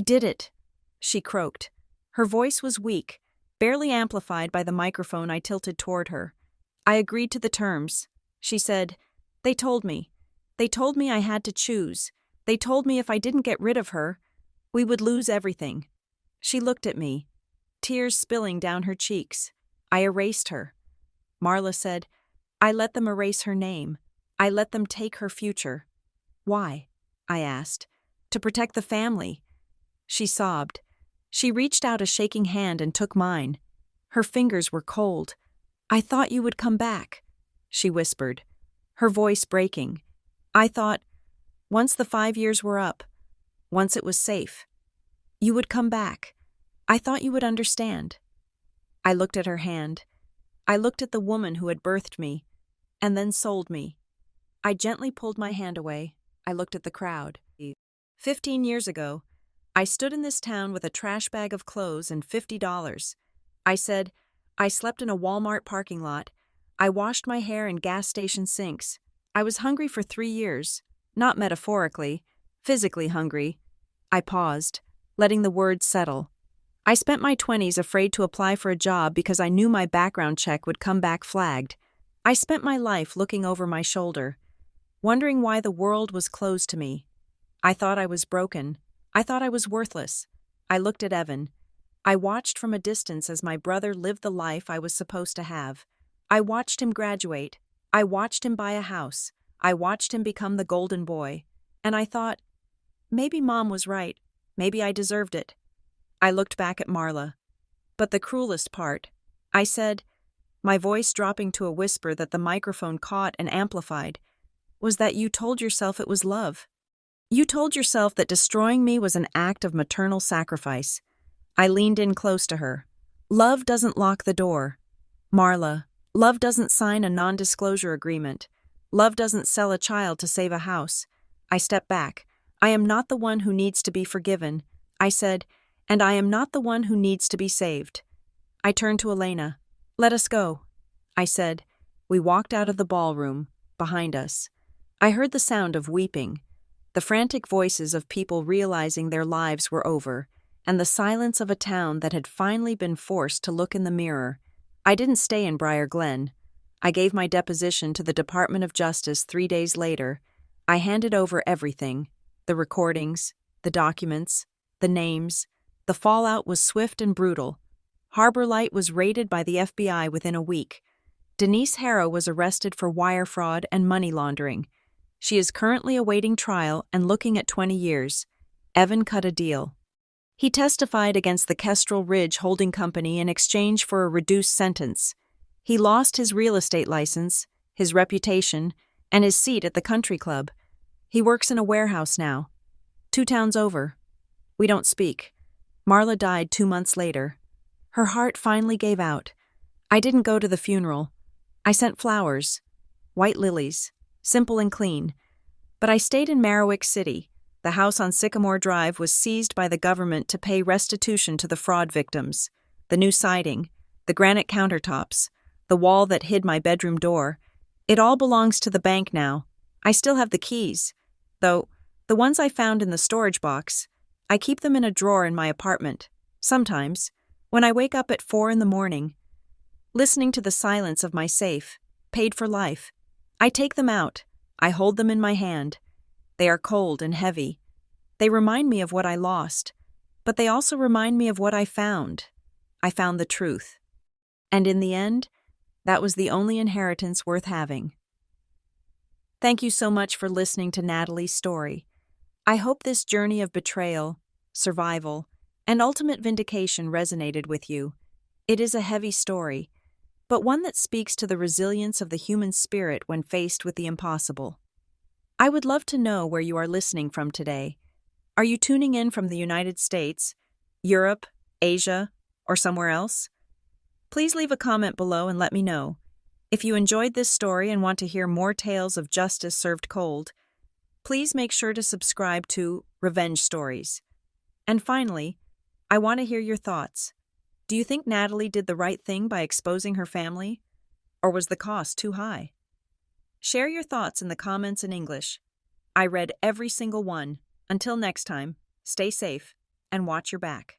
did it," she croaked. Her voice was weak, barely amplified by the microphone I tilted toward her. "I agreed to the terms," she said. They told me I had to choose. They told me if I didn't get rid of her, we would lose everything." She looked at me, tears spilling down her cheeks. I erased her. Marla said, "I let them erase her name. I let them take her future." "Why?" I asked. "To protect the family." She sobbed. She reached out a shaking hand and took mine. Her fingers were cold. "I thought you would come back," she whispered, her voice breaking. "I thought, once the 5 years were up, once it was safe, you would come back. I thought you would understand." I looked at her hand. I looked at the woman who had birthed me, and then sold me. I gently pulled my hand away. I looked at the crowd. 15 years ago, I stood in this town with a trash bag of clothes and $50. I said, I slept in a Walmart parking lot. I washed my hair in gas station sinks. I was hungry for 3 years, not metaphorically, physically hungry. I paused, letting the words settle. I spent my 20s afraid to apply for a job because I knew my background check would come back flagged. I spent my life looking over my shoulder, wondering why the world was closed to me. I thought I was broken. I thought I was worthless. I looked at Evan. I watched from a distance as my brother lived the life I was supposed to have. I watched him graduate. I watched him buy a house. I watched him become the golden boy. And I thought, maybe Mom was right. Maybe I deserved it. I looked back at Marla. But the cruelest part, I said, my voice dropping to a whisper that the microphone caught and amplified, was that you told yourself it was love. You told yourself that destroying me was an act of maternal sacrifice. I leaned in close to her. Love doesn't lock the door. Marla, love doesn't sign a non-disclosure agreement. Love doesn't sell a child to save a house. I stepped back. I am not the one who needs to be forgiven. I said, and I am not the one who needs to be saved. I turned to Elena. Let us go, I said. We walked out of the ballroom, behind us. I heard the sound of weeping, the frantic voices of people realizing their lives were over, and the silence of a town that had finally been forced to look in the mirror. I didn't stay in Briar Glen. I gave my deposition to the Department of Justice 3 days later. I handed over everything, the recordings, the documents, the names. The fallout was swift and brutal. Harbor Light was raided by the FBI within a week. Denise Harrow was arrested for wire fraud and money laundering. She is currently awaiting trial and looking at 20 years. Evan cut a deal. He testified against the Kestrel Ridge Holding Company in exchange for a reduced sentence. He lost his real estate license, his reputation, and his seat at the country club. He works in a warehouse now, 2 towns over. We don't speak. Marla died 2 months later. Her heart finally gave out. I didn't go to the funeral. I sent flowers, white lilies, simple and clean. But I stayed in Marowak City. The house on Sycamore Drive was seized by the government to pay restitution to the fraud victims. The new siding, the granite countertops, the wall that hid my bedroom door. It all belongs to the bank now. I still have the keys, though the ones I found in the storage box, I keep them in a drawer in my apartment. Sometimes, when I wake up at 4 a.m, listening to the silence of my safe, paid for life, I take them out. I hold them in my hand. They are cold and heavy. They remind me of what I lost, but they also remind me of what I found. I found the truth. And in the end, that was the only inheritance worth having. Thank you so much for listening to Natalie's story. I hope this journey of betrayal, survival, and ultimate vindication resonated with you. It is a heavy story, but one that speaks to the resilience of the human spirit when faced with the impossible. I would love to know where you are listening from today. Are you tuning in from the United States, Europe, Asia, or somewhere else? Please leave a comment below and let me know. If you enjoyed this story and want to hear more tales of justice served cold, please make sure to subscribe to Revenge Stories. And finally, I want to hear your thoughts. Do you think Natalie did the right thing by exposing her family? Or was the cost too high? Share your thoughts in the comments in English. I read every single one. Until next time, stay safe and watch your back.